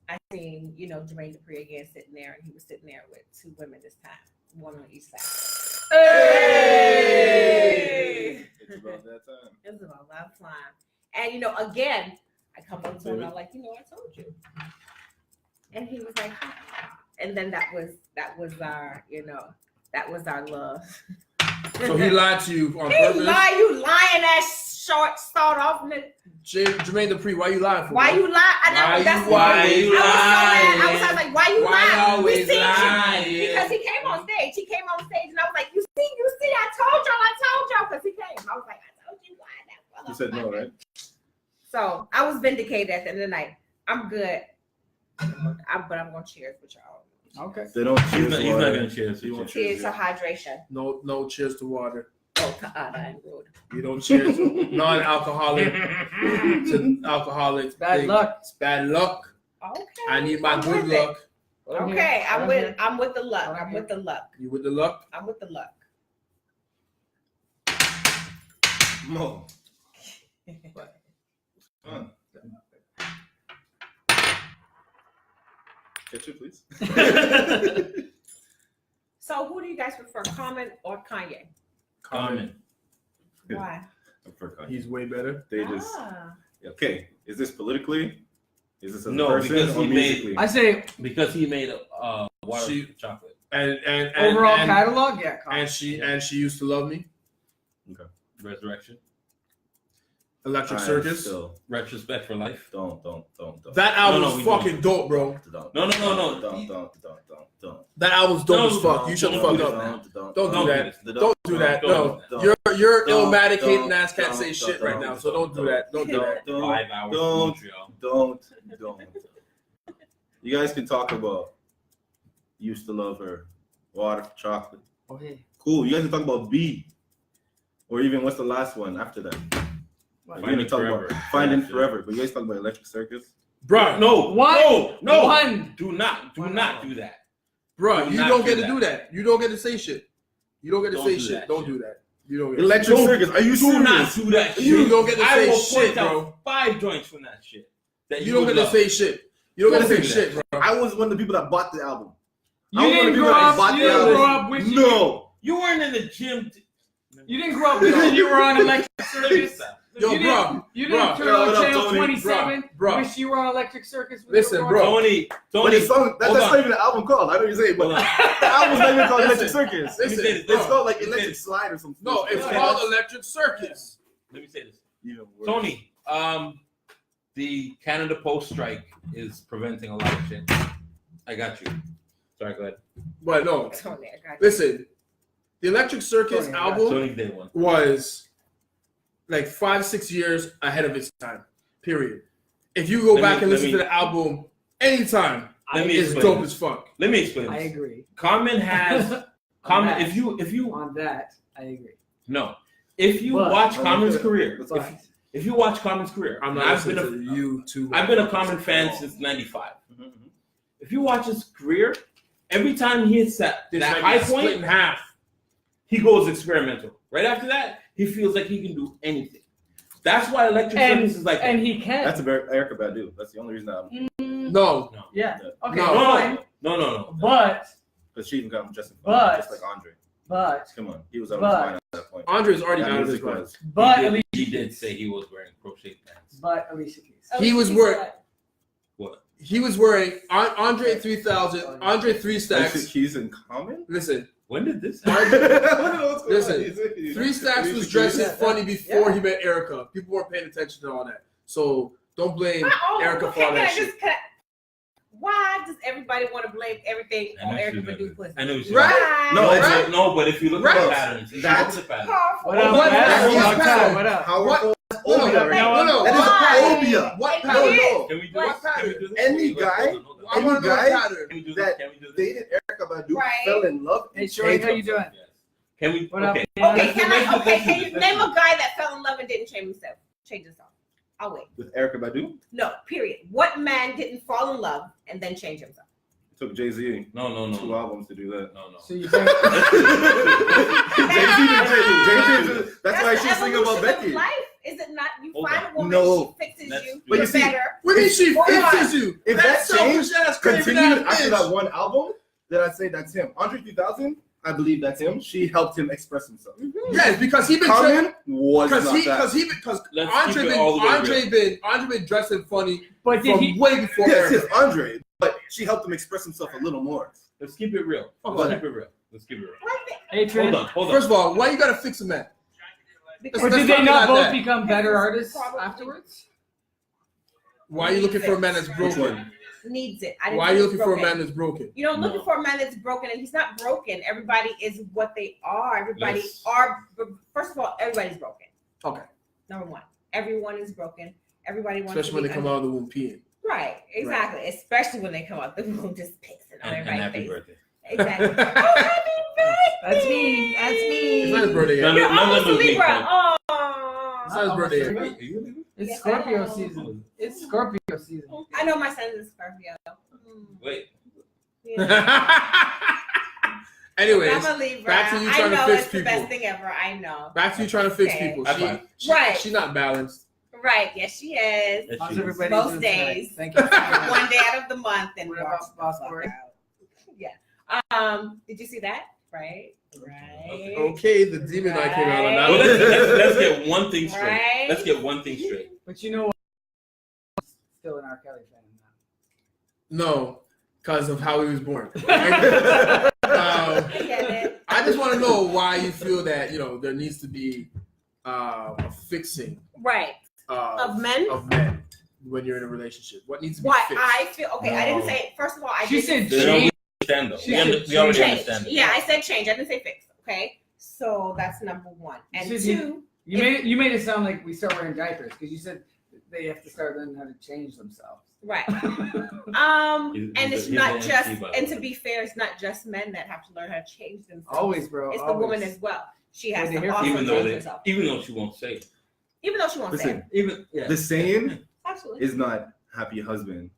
Speaker 1: I seen, Jermaine Dupri again sitting there, and he was sitting there with two women this time, one on each side. Hey!
Speaker 5: It's about that time.
Speaker 1: It's about that time. And again, I come up to him and I'm like, I told you. And he was like, and then that was our, that was our love.
Speaker 2: So he lied to you on
Speaker 1: He
Speaker 2: purpose.
Speaker 1: lied, you lying ass short start off nigga.
Speaker 2: Jermaine Dupri, why you lying for?
Speaker 1: Why you lie? I was like, why you lying?
Speaker 4: always
Speaker 1: We seen you.
Speaker 4: lying?
Speaker 1: Because he came on stage. And I was like, you see, I told y'all, because he came. I was like, I told you why that.
Speaker 5: You said no, right?
Speaker 1: So I was vindicated at the end of the night. I'm good. But I'm gonna cheers with y'all.
Speaker 3: Okay.
Speaker 5: They don't
Speaker 4: He's
Speaker 5: cheers.
Speaker 4: not gonna cheers.
Speaker 5: He won't
Speaker 1: Cheers to hydration.
Speaker 2: No cheers to water.
Speaker 1: Oh, to and road.
Speaker 2: You don't cheers non-alcoholic to alcoholic.
Speaker 3: It's bad luck.
Speaker 2: It's bad luck.
Speaker 1: Okay.
Speaker 2: I need my
Speaker 1: I'm
Speaker 2: good
Speaker 1: with it.
Speaker 2: luck.
Speaker 1: Okay, I'm with the luck. I'm with the luck.
Speaker 2: You with the luck?
Speaker 1: I'm with the luck.
Speaker 5: Mo. Catch it, please.
Speaker 1: So who do you guys prefer, Common or Kanye?
Speaker 4: Common.
Speaker 1: Why?
Speaker 2: He's way better.
Speaker 5: They just okay. Is this politically? Is this as a
Speaker 4: No,
Speaker 5: person
Speaker 4: because
Speaker 5: or
Speaker 4: he
Speaker 5: musically?
Speaker 3: I say
Speaker 4: Because he made water
Speaker 2: She-
Speaker 4: chocolate.
Speaker 2: And
Speaker 3: overall
Speaker 2: and,
Speaker 3: catalog, yeah. Colin.
Speaker 2: and she used to love me.
Speaker 4: Resurrection.
Speaker 2: Electric
Speaker 5: I
Speaker 2: Circus.
Speaker 5: still
Speaker 4: Retrospect for life.
Speaker 5: don't.
Speaker 2: That album
Speaker 4: No,
Speaker 2: was
Speaker 4: we
Speaker 2: fucking dope, bro.
Speaker 5: Don't.
Speaker 4: No.
Speaker 5: Don't.
Speaker 2: That album's dope
Speaker 4: No,
Speaker 2: as fuck. You shut the fuck up. Don't do that. Don't do that. No, your Illmatic hating ass can't say shit right now. So don't do that. Don't do that.
Speaker 4: 5 hours from
Speaker 5: Don't.
Speaker 4: Montreal.
Speaker 5: Don't. You guys can talk about used to love her, water, chocolate.
Speaker 3: Oh, hey.
Speaker 5: Cool. You guys can talk about B, or even what's the last one after that?
Speaker 3: What?
Speaker 5: We're gonna talk about Finding Forever, but you guys talk about Electric Circus.
Speaker 2: Bro,
Speaker 4: No,
Speaker 3: One.
Speaker 4: no.
Speaker 3: One.
Speaker 4: Do not do that.
Speaker 2: bro,
Speaker 4: Do
Speaker 2: you
Speaker 4: not
Speaker 2: don't get
Speaker 4: do
Speaker 2: to
Speaker 4: that.
Speaker 2: do that. You don't get to say shit. You don't get to
Speaker 4: Don't
Speaker 2: say
Speaker 4: do
Speaker 2: shit.
Speaker 4: that
Speaker 2: Don't
Speaker 4: shit.
Speaker 2: do that. You don't get to
Speaker 5: Electric Circus. Are you
Speaker 4: Do not
Speaker 5: serious?
Speaker 4: do that shit.
Speaker 2: You don't get to
Speaker 4: I
Speaker 2: say
Speaker 4: will
Speaker 2: shit,
Speaker 4: point out
Speaker 2: bro.
Speaker 4: 5 joints from that shit. That
Speaker 2: You don't
Speaker 4: would
Speaker 2: get to
Speaker 4: love.
Speaker 2: say shit. You don't get to
Speaker 4: Don't
Speaker 2: say
Speaker 4: do that.
Speaker 2: shit, bro.
Speaker 5: I was one of the people that bought the album.
Speaker 3: You
Speaker 5: I was one of
Speaker 3: didn't
Speaker 5: the
Speaker 3: grow
Speaker 5: people that
Speaker 3: up.
Speaker 5: bought
Speaker 3: You
Speaker 5: the
Speaker 3: didn't
Speaker 5: album.
Speaker 3: grow up wishing.
Speaker 5: No.
Speaker 4: You weren't in the gym.
Speaker 3: You didn't grow up wishing you were on Electric Circus.
Speaker 2: Yo,
Speaker 3: you
Speaker 2: bro,
Speaker 3: didn't, you
Speaker 2: bro.
Speaker 3: didn't turn
Speaker 5: Yo,
Speaker 3: on
Speaker 5: what up,
Speaker 3: channel
Speaker 5: Tony?
Speaker 3: 27.
Speaker 2: Bro.
Speaker 3: Wish you were on Electric Circus. when
Speaker 2: Listen,
Speaker 3: you were
Speaker 2: bro.
Speaker 3: growing up.
Speaker 4: Tony,
Speaker 5: But the song, that's
Speaker 4: hold
Speaker 5: not
Speaker 4: on.
Speaker 5: even the album called. I know what you're saying, but
Speaker 4: Hold on.
Speaker 5: the album's not even called Electric
Speaker 2: Listen.
Speaker 5: Circus.
Speaker 4: Let me say this.
Speaker 2: Listen,
Speaker 5: It's called like
Speaker 4: Let me say
Speaker 5: Electric
Speaker 4: this.
Speaker 5: Slide or something.
Speaker 2: No, it's
Speaker 4: Okay.
Speaker 2: called Electric Circus.
Speaker 4: Let me say this.
Speaker 5: Even worse.
Speaker 4: Tony, the Canada Post strike is preventing a lot of shit. I got you. Sorry, go ahead.
Speaker 2: But no,
Speaker 1: Tony, I got you.
Speaker 2: listen. The Electric Circus
Speaker 3: Tony, I got
Speaker 2: album
Speaker 4: Tony did one.
Speaker 2: was like 5-6 years ahead of its time. Period. If you go
Speaker 4: Let
Speaker 2: back
Speaker 4: me-
Speaker 2: and
Speaker 4: let
Speaker 2: listen
Speaker 4: me-
Speaker 2: to the album anytime,
Speaker 4: Let me
Speaker 2: it's
Speaker 4: explain
Speaker 2: dope
Speaker 4: this.
Speaker 2: as fuck.
Speaker 4: Let me explain
Speaker 3: I
Speaker 4: this.
Speaker 3: agree.
Speaker 4: Common has Common.
Speaker 3: that.
Speaker 4: If you
Speaker 3: On that, I agree.
Speaker 4: no, if you
Speaker 3: But-
Speaker 4: watch
Speaker 5: Oh,
Speaker 4: Common's
Speaker 5: okay.
Speaker 4: career,
Speaker 3: But
Speaker 4: if you watch Common's career,
Speaker 2: I'm
Speaker 4: and
Speaker 2: not
Speaker 4: I've been
Speaker 2: listening to you too.
Speaker 4: I've been a Common fan since '95.
Speaker 5: Mhm.
Speaker 4: If you watch his career, every time he hits that
Speaker 2: This
Speaker 4: that
Speaker 2: might
Speaker 4: high
Speaker 2: be split in
Speaker 4: point,
Speaker 2: half.
Speaker 4: he goes experimental. Right after that, he feels like he can do anything. That's why Electric
Speaker 3: And-
Speaker 4: Circus is like
Speaker 3: And
Speaker 4: that.
Speaker 3: he can.
Speaker 5: That's a very Erica Badu. That's the only reason I'm
Speaker 2: No,
Speaker 3: Yeah. Okay.
Speaker 2: No.
Speaker 3: Fine.
Speaker 4: No.
Speaker 3: But
Speaker 5: because she even got Justin,
Speaker 3: But-
Speaker 5: just like Andre.
Speaker 3: but
Speaker 5: Come on, he was out of
Speaker 3: But-
Speaker 5: his mind at that point.
Speaker 2: Andre's already
Speaker 5: That
Speaker 2: out of his
Speaker 5: music
Speaker 2: mind.
Speaker 5: was.
Speaker 3: but
Speaker 4: he
Speaker 3: Alicia
Speaker 4: did
Speaker 3: Keys.
Speaker 4: say he was wearing crochet pants.
Speaker 3: But Alicia Keys.
Speaker 2: He was wearing.
Speaker 4: What?
Speaker 2: He was wearing Andre 3000, Andre 3
Speaker 5: Alicia
Speaker 2: Stacks.
Speaker 5: Keys in common.
Speaker 2: Listen,
Speaker 4: When did this?
Speaker 2: Listen, 3 Stacks was dressing
Speaker 3: Yeah,
Speaker 2: funny before
Speaker 3: yeah.
Speaker 2: he met Erica. People weren't paying attention to all that. So don't blame
Speaker 1: Oh,
Speaker 2: Erica for all
Speaker 1: can
Speaker 2: that
Speaker 1: I
Speaker 2: shit.
Speaker 1: just cut? Why does everybody want to blame everything
Speaker 4: I know
Speaker 1: on Erykah
Speaker 4: she's
Speaker 1: Badu's
Speaker 4: right.
Speaker 1: pussy?
Speaker 4: I know she's
Speaker 2: Right?
Speaker 5: No, it's
Speaker 4: no, but if you look
Speaker 2: Right.
Speaker 4: at the patterns, if you look at the patterns.
Speaker 3: What up,
Speaker 2: What-
Speaker 3: man?
Speaker 2: what-
Speaker 3: Long time. What up?
Speaker 5: Powerful.
Speaker 2: No,
Speaker 5: Phobia
Speaker 3: no,
Speaker 5: right now.
Speaker 2: no,
Speaker 5: That is
Speaker 1: why?
Speaker 5: a phobia.
Speaker 2: What
Speaker 1: It
Speaker 2: pattern?
Speaker 1: is.
Speaker 4: Can we do
Speaker 1: What
Speaker 4: this? Can we do this?
Speaker 5: Any
Speaker 4: Hold on,
Speaker 5: guy-
Speaker 4: hold on.
Speaker 2: I want to know
Speaker 5: guy
Speaker 2: the pattern.
Speaker 4: Can we do this?
Speaker 5: that
Speaker 4: Can we do this?
Speaker 5: dated Erykah Badu,
Speaker 1: Right.
Speaker 5: fell in love.
Speaker 3: Hey, Shorty, how you doing?
Speaker 4: Yes. Can we?
Speaker 3: What up?
Speaker 4: Okay.
Speaker 3: man?
Speaker 1: Okay,
Speaker 4: Let's
Speaker 1: can
Speaker 4: do
Speaker 1: I?
Speaker 4: this,
Speaker 1: Okay,
Speaker 4: let's do
Speaker 1: can you
Speaker 4: this,
Speaker 1: name
Speaker 4: let's
Speaker 1: a guy that fell in love and didn't change himself? Change himself. I'll wait.
Speaker 5: With Erykah Badu,
Speaker 1: No, period. What man didn't fall in love and then change himself?
Speaker 5: it took Jay-Z
Speaker 4: No.
Speaker 5: 2 albums to do that.
Speaker 4: No.
Speaker 3: So you think?
Speaker 5: Jay-Z, that's why
Speaker 1: the
Speaker 5: she's singing about
Speaker 1: evolution of
Speaker 5: Becky.
Speaker 1: life. Is it not? You
Speaker 4: Hold
Speaker 1: find
Speaker 4: on.
Speaker 1: a woman,
Speaker 5: No.
Speaker 1: she fixes
Speaker 4: Let's
Speaker 1: you.
Speaker 4: do
Speaker 5: But
Speaker 1: You're
Speaker 5: you see-
Speaker 1: better.
Speaker 2: What did she
Speaker 1: Hold on.
Speaker 2: fixes you?
Speaker 5: If
Speaker 2: That's
Speaker 5: that change
Speaker 2: selfish ass crazy
Speaker 5: continued
Speaker 2: ass
Speaker 5: after
Speaker 2: bitch.
Speaker 5: that one album, then I'd say that's him. Andre 3000, I believe that's him. She helped him express himself.
Speaker 2: Yes, because he been
Speaker 5: Common was not that.
Speaker 2: because
Speaker 4: Let's
Speaker 2: Andre
Speaker 4: keep it all the way
Speaker 2: Andre been dressing funny
Speaker 3: But did
Speaker 2: from
Speaker 3: he?
Speaker 2: way before
Speaker 5: Yes,
Speaker 2: Erykah.
Speaker 5: it's Andre, but she helped him express himself a little more.
Speaker 4: Let's keep it real.
Speaker 2: What?
Speaker 4: Let's keep it real. Let's keep it real.
Speaker 3: Hey, Trent.
Speaker 4: Hold on.
Speaker 2: First of all, why you gotta fix a man?
Speaker 1: Because
Speaker 3: Or
Speaker 2: Let's
Speaker 3: did they
Speaker 2: talk
Speaker 3: not
Speaker 2: about
Speaker 3: both
Speaker 2: that.
Speaker 3: become better artists
Speaker 1: Probably.
Speaker 3: afterwards?
Speaker 2: Why are you looking for a man that's
Speaker 5: Which
Speaker 2: broken?
Speaker 5: one?
Speaker 1: needs it. I didn't
Speaker 2: Why are
Speaker 1: say
Speaker 2: you
Speaker 1: he's
Speaker 2: looking for a
Speaker 1: broken.
Speaker 2: man that's broken?
Speaker 1: You don't
Speaker 4: No.
Speaker 1: looking for a man that's broken, and he's not broken. Everybody is what they are. Everybody
Speaker 4: Let's-
Speaker 1: are. First of all, everybody's broken.
Speaker 2: Okay.
Speaker 1: Number one, everyone is broken. Everybody wants
Speaker 2: Especially when
Speaker 1: to
Speaker 2: they
Speaker 1: be
Speaker 2: come out of the womb peeing.
Speaker 1: Right, exactly. Especially when they come out the womb just pissing on
Speaker 4: And
Speaker 1: everybody's
Speaker 4: happy
Speaker 1: face.
Speaker 4: birthday.
Speaker 1: Exactly. Oh, happy birthday!
Speaker 3: That's me. That's me.
Speaker 2: It's not his birthday
Speaker 4: No,
Speaker 2: yet.
Speaker 4: no.
Speaker 1: You're almost a
Speaker 4: None of
Speaker 1: Libra.
Speaker 4: those
Speaker 1: Oh.
Speaker 2: It's not his birthday yet.
Speaker 4: Are you leaving?
Speaker 3: It's
Speaker 1: Yes,
Speaker 3: Scorpio
Speaker 1: I know.
Speaker 3: season. It's Scorpio season.
Speaker 1: I know my son is Scorpio.
Speaker 4: Wait.
Speaker 1: Yeah.
Speaker 2: Anyways,
Speaker 1: I'm a Libra.
Speaker 2: back to you
Speaker 1: I
Speaker 2: trying to
Speaker 1: know
Speaker 2: fix
Speaker 1: it's the
Speaker 2: people.
Speaker 1: best thing ever. I know.
Speaker 2: back to you trying to fix
Speaker 1: Okay.
Speaker 2: people.
Speaker 4: High five.
Speaker 1: Right.
Speaker 2: She's not balanced.
Speaker 1: Right. Yes, she is.
Speaker 4: Yes,
Speaker 3: How's
Speaker 4: she is.
Speaker 3: everybody
Speaker 1: Most
Speaker 3: doing tonight?
Speaker 1: days.
Speaker 3: Thank you.
Speaker 1: One day out of the month and
Speaker 3: What
Speaker 1: walks
Speaker 3: about Boss
Speaker 1: the fuck
Speaker 3: Boy?
Speaker 1: out. Yeah. Did you see that? Right. Right.
Speaker 2: Okay, the demon eye came out on that
Speaker 4: Well,
Speaker 2: one.
Speaker 4: let's get one thing straight.
Speaker 1: Right.
Speaker 4: Let's get one thing straight.
Speaker 3: But you know what? Still an R. Kelly fan now.
Speaker 2: No, because of how he was born.
Speaker 1: I get it.
Speaker 2: I just want to know why you feel that there needs to be a fixing
Speaker 1: Right. Of men?
Speaker 2: of men when you're in a relationship. What needs to be
Speaker 1: Why
Speaker 2: fixed?
Speaker 1: I feel okay. I didn't
Speaker 2: No.
Speaker 1: say. First of all, I
Speaker 3: She
Speaker 1: didn't
Speaker 3: said
Speaker 4: They don't
Speaker 3: change.
Speaker 4: understand though.
Speaker 3: She
Speaker 4: We,
Speaker 3: said
Speaker 4: we already
Speaker 1: change.
Speaker 4: understand.
Speaker 1: Yeah, I said change. I didn't say fix. Okay. So that's number one. And
Speaker 3: She said
Speaker 1: two,
Speaker 3: You made it sound like we start wearing diapers because you said they have to start learning how to change themselves.
Speaker 1: right.
Speaker 4: He's
Speaker 1: And it's
Speaker 4: a-
Speaker 1: not
Speaker 4: he's an
Speaker 1: just,
Speaker 4: MC, by the
Speaker 1: and
Speaker 4: way.
Speaker 1: to be fair, it's not just men that have to learn how to change themselves.
Speaker 3: Always, bro.
Speaker 1: It's the
Speaker 3: always.
Speaker 1: woman as well. She has
Speaker 3: Good to
Speaker 1: to
Speaker 3: hear.
Speaker 1: also
Speaker 4: Even
Speaker 1: change
Speaker 4: though
Speaker 1: herself.
Speaker 4: even though she won't say it.
Speaker 1: Even though she won't say
Speaker 5: Listen,
Speaker 1: it.
Speaker 4: Even yeah.
Speaker 5: the saying
Speaker 1: Absolutely.
Speaker 5: is not happy husband,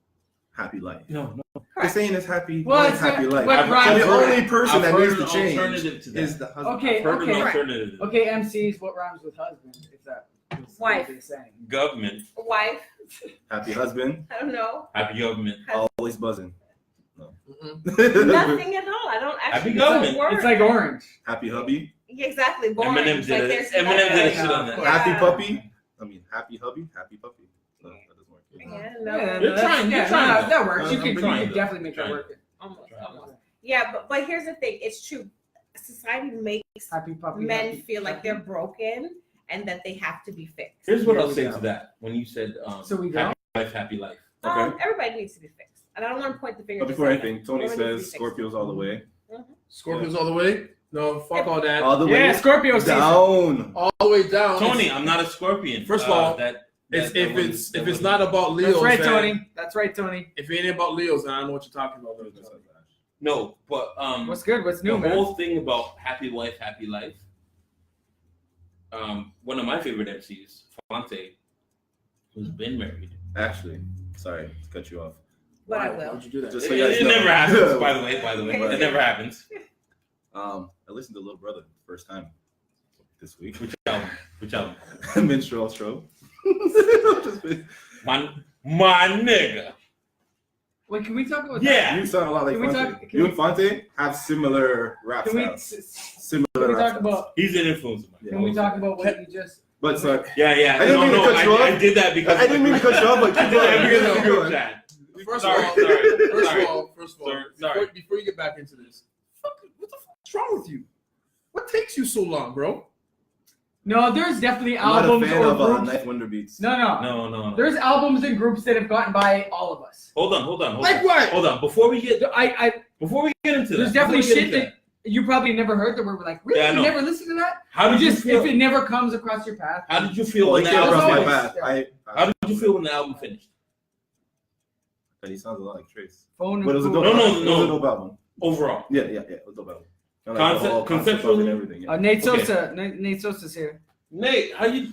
Speaker 5: happy life.
Speaker 4: No.
Speaker 5: The saying is happy
Speaker 3: Well,
Speaker 5: wife,
Speaker 3: it's
Speaker 5: happy
Speaker 3: not-
Speaker 5: life.
Speaker 3: but
Speaker 5: So
Speaker 3: Ryan-
Speaker 5: the only person
Speaker 4: I've
Speaker 5: that
Speaker 4: heard
Speaker 5: needs
Speaker 4: an
Speaker 5: to change
Speaker 4: alternative to that.
Speaker 5: is the husband.
Speaker 3: Okay,
Speaker 4: I've heard an
Speaker 3: okay.
Speaker 4: alternative.
Speaker 3: Okay, MCs, what rhymes with husband? If that was
Speaker 1: Wife.
Speaker 3: what they're saying.
Speaker 4: Government,
Speaker 1: Wife.
Speaker 5: Happy husband,
Speaker 1: I don't know.
Speaker 4: happy government.
Speaker 5: always buzzing.
Speaker 2: Mm-mm.
Speaker 1: Nothing at all. I don't actually know
Speaker 4: government.
Speaker 1: the word.
Speaker 3: It's like orange.
Speaker 5: Happy hubby,
Speaker 1: Exactly. Boring.
Speaker 4: Eminem
Speaker 1: It's
Speaker 4: did it.
Speaker 1: there's
Speaker 4: Eminem did a
Speaker 1: nothing.
Speaker 4: shit on that.
Speaker 1: Yeah.
Speaker 5: happy puppy. I mean, happy hubby, happy puppy. No, that doesn't work.
Speaker 1: Yeah, no.
Speaker 3: Yeah,
Speaker 4: You're trying,
Speaker 3: yeah,
Speaker 4: you're trying,
Speaker 3: no,
Speaker 4: though.
Speaker 3: that works. You
Speaker 4: I'm
Speaker 3: can
Speaker 4: trying, though.
Speaker 3: definitely make that
Speaker 4: Trying.
Speaker 3: work.
Speaker 1: Almost.
Speaker 3: Almost.
Speaker 1: Yeah, but here's the thing. It's true. Society makes
Speaker 3: Happy puppy.
Speaker 1: men
Speaker 3: happy
Speaker 1: feel like
Speaker 3: puppy.
Speaker 1: they're broken and that they have to be fixed.
Speaker 4: Here's what
Speaker 3: Yeah,
Speaker 4: I'll
Speaker 3: we
Speaker 4: say
Speaker 3: go.
Speaker 4: to that. When you said
Speaker 3: So we
Speaker 4: happy life, happy life.
Speaker 5: Okay.
Speaker 1: Everybody needs to be fixed. And I don't want to point the finger.
Speaker 5: But
Speaker 1: just
Speaker 5: before
Speaker 1: at
Speaker 5: anything,
Speaker 1: them.
Speaker 5: Tony
Speaker 1: Everyone needs
Speaker 5: says
Speaker 1: to be fixed.
Speaker 5: Scorpios all the way.
Speaker 2: Scorpions all the way? No, fuck all that.
Speaker 5: All the
Speaker 3: Yeah,
Speaker 5: way
Speaker 3: Scorpio season.
Speaker 5: down.
Speaker 2: All the way down.
Speaker 4: Tony, I'm not a scorpion.
Speaker 2: First of all,
Speaker 4: if
Speaker 2: If it's not about Leos,
Speaker 3: That's right,
Speaker 2: then-
Speaker 3: Tony. That's right, Tony.
Speaker 2: If it ain't about Leos, then I don't know what you're talking about.
Speaker 4: no, but
Speaker 3: What's good? What's new,
Speaker 4: the
Speaker 3: man?
Speaker 4: whole thing about happy wife, happy life. One of my favorite MCs, Fonte, who's been married.
Speaker 5: Actually, sorry to cut you off.
Speaker 1: But I
Speaker 2: Why
Speaker 1: will.
Speaker 2: would you do that?
Speaker 5: Just
Speaker 4: It,
Speaker 5: so you guys
Speaker 4: it
Speaker 5: know.
Speaker 4: never happens. By the way,
Speaker 1: Okay.
Speaker 4: it never happens.
Speaker 5: I listened to Little Brother the first time this week.
Speaker 4: Which album? Which album?
Speaker 5: Minstrel Show.
Speaker 4: My nigga.
Speaker 3: Wait, can we talk about
Speaker 4: Yeah.
Speaker 5: You sound a lot like
Speaker 3: Can we
Speaker 5: Fonte.
Speaker 3: talk- can
Speaker 5: You
Speaker 3: we-
Speaker 5: and Fonte have similar rap
Speaker 3: that? Can we
Speaker 5: styles. Similar
Speaker 3: can we
Speaker 5: rap
Speaker 3: talk
Speaker 5: styles.
Speaker 3: about
Speaker 4: He's an influence of mine.
Speaker 5: Yeah.
Speaker 3: can we talk about what you just
Speaker 5: But sorry,
Speaker 4: Yeah.
Speaker 5: I didn't mean to cut you off.
Speaker 4: I did that because
Speaker 5: I didn't mean to cut you off, but
Speaker 4: I
Speaker 5: keep
Speaker 4: did that
Speaker 5: going.
Speaker 4: because of the
Speaker 5: Keep
Speaker 4: group
Speaker 5: going.
Speaker 4: chat.
Speaker 2: First
Speaker 4: Sorry,
Speaker 2: of all,
Speaker 4: sorry,
Speaker 2: first
Speaker 4: sorry.
Speaker 2: of all,
Speaker 4: Sorry.
Speaker 2: before you get back into this, what the fuck's wrong with you? What takes you so long, bro?
Speaker 3: No, there's definitely
Speaker 5: I'm not a
Speaker 3: albums
Speaker 5: fan
Speaker 3: or
Speaker 5: of
Speaker 3: groups.
Speaker 5: Knife Wonder Beats.
Speaker 3: No. There's albums and groups that have gotten by all of us.
Speaker 4: Hold on.
Speaker 2: Like what?
Speaker 4: Hold on. Before we get into
Speaker 3: There's
Speaker 4: that,
Speaker 3: definitely shit that you probably never heard that we're like, really?
Speaker 4: Yeah, I
Speaker 3: You
Speaker 4: know.
Speaker 3: never listened to that?
Speaker 4: How did you feel?
Speaker 3: If it never comes across your path?
Speaker 4: How did you feel
Speaker 5: Oh,
Speaker 4: when
Speaker 5: he
Speaker 4: the
Speaker 5: came across
Speaker 4: album
Speaker 5: my
Speaker 4: finished?
Speaker 5: path.
Speaker 4: How did you feel when the album finished?
Speaker 5: He sounds a lot like Trace.
Speaker 3: Phone
Speaker 5: But it was a
Speaker 3: and
Speaker 5: dope
Speaker 3: cool.
Speaker 5: album. It was a dope album.
Speaker 4: Overall.
Speaker 5: Yeah. It was a dope album. I like the whole concept of it
Speaker 4: Conceptually?
Speaker 5: and everything. Yeah.
Speaker 3: Nate
Speaker 4: Okay.
Speaker 3: Sosa. Nate Sosa's here.
Speaker 4: Nate, how you?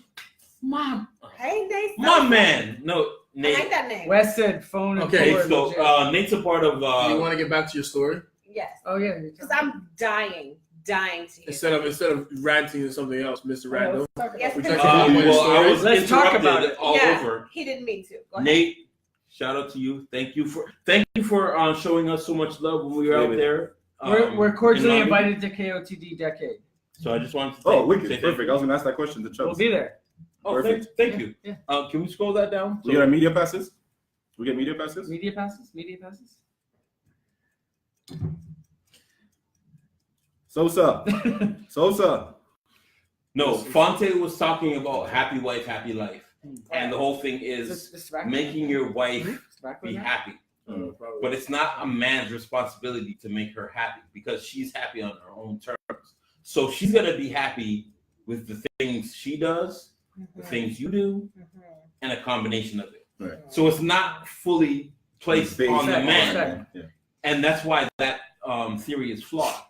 Speaker 4: Mom.
Speaker 1: Hey, Nate.
Speaker 4: My man. No,
Speaker 1: I like
Speaker 4: Nate.
Speaker 1: that name.
Speaker 3: Wes said phone and
Speaker 2: Okay,
Speaker 3: cool.
Speaker 4: So Nate's a part of.
Speaker 2: you want to get back to your story
Speaker 1: Yes.
Speaker 3: Oh yeah.
Speaker 1: Because I'm dying to hear.
Speaker 2: instead of ranting or something else, Mr. Randall.
Speaker 1: Yes,
Speaker 2: We
Speaker 1: please.
Speaker 2: talking about your
Speaker 4: well, I
Speaker 2: story?
Speaker 4: was
Speaker 3: Let's talk
Speaker 4: interrupted
Speaker 3: about it.
Speaker 4: all
Speaker 1: Yeah.
Speaker 4: over.
Speaker 1: He didn't mean to. Go ahead.
Speaker 4: Nate, shout out to you. Thank you for showing us so much love when we were out
Speaker 5: Maybe.
Speaker 4: there.
Speaker 3: We're cordially
Speaker 4: in London.
Speaker 3: invited to KOTD Decade.
Speaker 4: So I just wanted to.
Speaker 5: Oh,
Speaker 4: say
Speaker 5: wicked.
Speaker 4: thank
Speaker 5: Perfect.
Speaker 4: you.
Speaker 5: I was gonna ask that question to
Speaker 3: We'll
Speaker 5: Chubbs.
Speaker 3: be there.
Speaker 4: Oh,
Speaker 5: Perfect.
Speaker 4: thank you.
Speaker 3: Yeah.
Speaker 4: Can we scroll that down?
Speaker 5: We get our media passes. We get media passes.
Speaker 3: Media passes.
Speaker 5: Sosa.
Speaker 4: No, Fonte was talking about happy wife, happy life, and the whole thing is making your wife be happy. But it's not a man's responsibility to make her happy because she's happy on her own terms. So she's gonna be happy with the things she does, the things you do, and a combination of it.
Speaker 5: Right.
Speaker 4: So it's not fully placed on the man,
Speaker 3: Exactly.
Speaker 5: Yeah.
Speaker 4: and that's why that theory is flawed,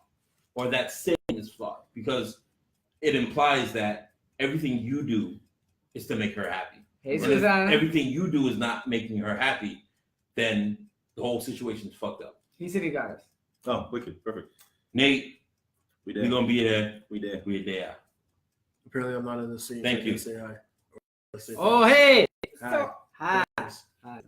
Speaker 4: or that saying is flawed, because it implies that everything you do is to make her happy.
Speaker 3: Hey,
Speaker 4: And if
Speaker 3: Susanna.
Speaker 4: everything you do is not making her happy, then the whole situation is fucked up.
Speaker 3: He said he got us.
Speaker 5: Oh, wicked. Perfect.
Speaker 4: Nate,
Speaker 5: We
Speaker 4: we're
Speaker 5: did.
Speaker 4: gonna be there.
Speaker 5: We did.
Speaker 4: We're there.
Speaker 2: Apparently, I'm not in the scene.
Speaker 4: Thank
Speaker 2: so I
Speaker 4: you.
Speaker 2: can Say hi. Say
Speaker 3: Oh hey.
Speaker 1: So,
Speaker 3: Hi.
Speaker 2: hi.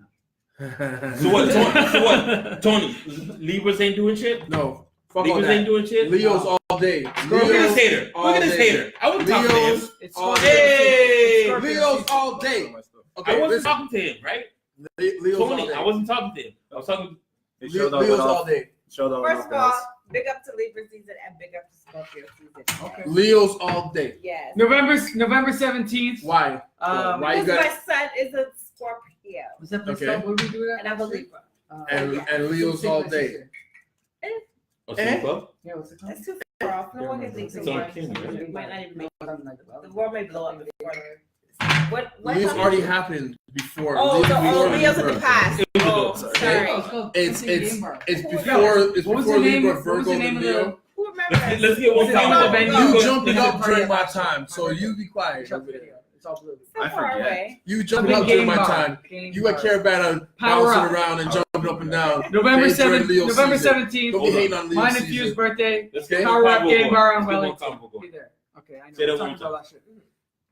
Speaker 4: So what, Tony? Tony, Libras ain't doing shit?
Speaker 2: No, fuck all
Speaker 4: Libras ain't
Speaker 2: that.
Speaker 4: doing shit?
Speaker 2: Leo's all day.
Speaker 4: Look at this
Speaker 2: Leo's
Speaker 4: hater.
Speaker 2: all
Speaker 4: Look at this
Speaker 2: day.
Speaker 4: hater. I wasn't talking to him.
Speaker 2: Leo's
Speaker 3: It's
Speaker 2: all
Speaker 3: Scorpio
Speaker 2: day.
Speaker 4: Hey!
Speaker 2: Leo's all day.
Speaker 4: I
Speaker 2: Okay,
Speaker 4: wasn't
Speaker 2: listen.
Speaker 4: talking to him, right?
Speaker 2: Leo's all
Speaker 4: Tony,
Speaker 2: day.
Speaker 4: I wasn't talking to him. I was talking
Speaker 5: Hey,
Speaker 2: Leo's all day.
Speaker 1: first of all, big up to Libra season and big up to Scorpio season.
Speaker 3: Okay.
Speaker 2: Leo's all day.
Speaker 1: Yes.
Speaker 3: November 17th.
Speaker 2: Why? Why you
Speaker 1: Because
Speaker 2: got
Speaker 1: my son is a Scorpio
Speaker 3: Was that the
Speaker 2: Okay.
Speaker 3: stuff? What did we do that?
Speaker 1: and I'm a Libra.
Speaker 2: and Leo's all day?
Speaker 4: a club.
Speaker 3: Yeah, what's it called?
Speaker 1: That's too far off. No one can think
Speaker 4: It's
Speaker 1: so
Speaker 4: on
Speaker 1: much.
Speaker 4: King, right?
Speaker 1: It might not even make
Speaker 3: Something like that.
Speaker 1: the world may blow up before. What
Speaker 2: Leo's
Speaker 1: happened?
Speaker 2: already happened before.
Speaker 1: Oh, so
Speaker 2: already
Speaker 1: Leo's in the
Speaker 2: birthed.
Speaker 1: past.
Speaker 4: It was a
Speaker 1: Oh,
Speaker 4: good.
Speaker 1: sorry.
Speaker 3: Oh, it's called
Speaker 2: It's
Speaker 3: something
Speaker 2: it's
Speaker 3: Game Bar.
Speaker 2: it's
Speaker 1: What
Speaker 2: before it's
Speaker 3: was the
Speaker 2: before
Speaker 3: name-
Speaker 2: Libra,
Speaker 3: what was
Speaker 2: Virgo,
Speaker 3: the name
Speaker 2: and
Speaker 3: of the-
Speaker 2: Leo.
Speaker 1: Who remembers?
Speaker 4: Let's get one
Speaker 3: What's the name of the venue?
Speaker 2: You
Speaker 3: Go-
Speaker 2: jumped it
Speaker 3: go-
Speaker 2: up during my
Speaker 3: go-
Speaker 2: time, so you be quiet.
Speaker 3: Shut the video. It's all blue.
Speaker 1: So
Speaker 5: I
Speaker 1: far
Speaker 5: forget.
Speaker 1: away.
Speaker 2: You jumped
Speaker 3: Something
Speaker 2: up during
Speaker 3: Game
Speaker 2: my
Speaker 3: Bar.
Speaker 2: time.
Speaker 3: Game
Speaker 2: You and
Speaker 3: Bar.
Speaker 2: Caravana
Speaker 3: Power
Speaker 2: bouncing
Speaker 3: up.
Speaker 2: around and jumping up and down.
Speaker 3: November
Speaker 2: They enjoy
Speaker 3: 7th.
Speaker 2: Leo
Speaker 3: November
Speaker 2: season.
Speaker 3: 17th.
Speaker 2: Don't be hating on Leo
Speaker 3: Mine and
Speaker 2: season.
Speaker 3: Few's birthday.
Speaker 4: Let's
Speaker 2: Okay.
Speaker 4: get
Speaker 3: Power Up
Speaker 4: combo
Speaker 3: Game
Speaker 4: going.
Speaker 3: Bar on
Speaker 4: Let's get one
Speaker 3: Wellington.
Speaker 4: combo going.
Speaker 3: Be there. Okay, I know.
Speaker 4: Say that
Speaker 3: We're
Speaker 4: one
Speaker 3: talking about that shit.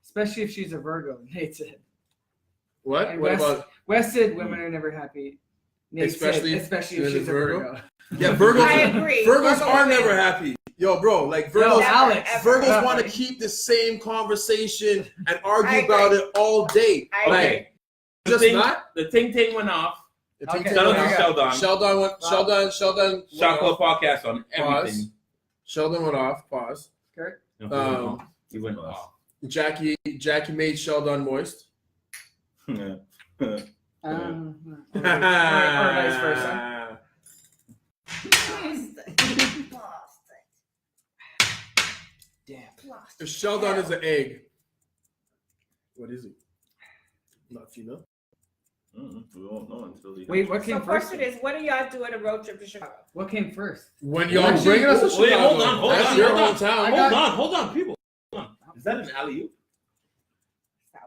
Speaker 3: Especially if she's a Virgo. Nate said.
Speaker 2: What?
Speaker 3: And
Speaker 2: What
Speaker 3: Wes,
Speaker 2: about?
Speaker 3: Wes said women are never happy. Nate
Speaker 2: Especially
Speaker 3: said, especially
Speaker 2: if
Speaker 3: if she's a
Speaker 2: it's Virgo?
Speaker 3: Virgo.
Speaker 2: Yeah, Virgos.
Speaker 1: I agree.
Speaker 2: Virgos
Speaker 1: Virgo
Speaker 2: are
Speaker 1: wins.
Speaker 2: never happy. Yo, bro, like
Speaker 3: Yo,
Speaker 2: Virgos.
Speaker 3: Alex.
Speaker 2: Virgos want to keep the same conversation and
Speaker 1: I
Speaker 2: argue
Speaker 1: agree.
Speaker 2: about it all day.
Speaker 1: I
Speaker 2: Like,
Speaker 4: Okay. The
Speaker 2: just
Speaker 4: thing,
Speaker 2: not.
Speaker 4: the ting went off.
Speaker 2: The
Speaker 3: Okay.
Speaker 2: ting
Speaker 4: Shout out
Speaker 2: went
Speaker 4: to
Speaker 2: off.
Speaker 4: Sheldon.
Speaker 2: Sheldon went. Sheldon.
Speaker 4: Shot
Speaker 2: went
Speaker 4: Club
Speaker 2: off.
Speaker 4: podcast on everything.
Speaker 2: Pause. Sheldon went off. Pause.
Speaker 3: Kurt?
Speaker 4: No, he went off.
Speaker 2: Jackie made Sheldon moist.
Speaker 5: Yeah.
Speaker 3: Or vice versa. Damn.
Speaker 2: If Sheldon is an egg, what is he? Not female.
Speaker 5: We won't know until he.
Speaker 3: Wait, what
Speaker 1: So
Speaker 3: came first?
Speaker 1: question is, what do y'all do on a road trip to Chicago?
Speaker 3: What came first?
Speaker 2: When y'all
Speaker 3: Actually,
Speaker 2: bringing us to
Speaker 4: wait,
Speaker 2: Chicago,
Speaker 4: hold
Speaker 2: that's
Speaker 4: on,
Speaker 2: your
Speaker 4: hold on.
Speaker 2: hometown.
Speaker 4: Hold on, people. Hold on. Is that an alley-oop?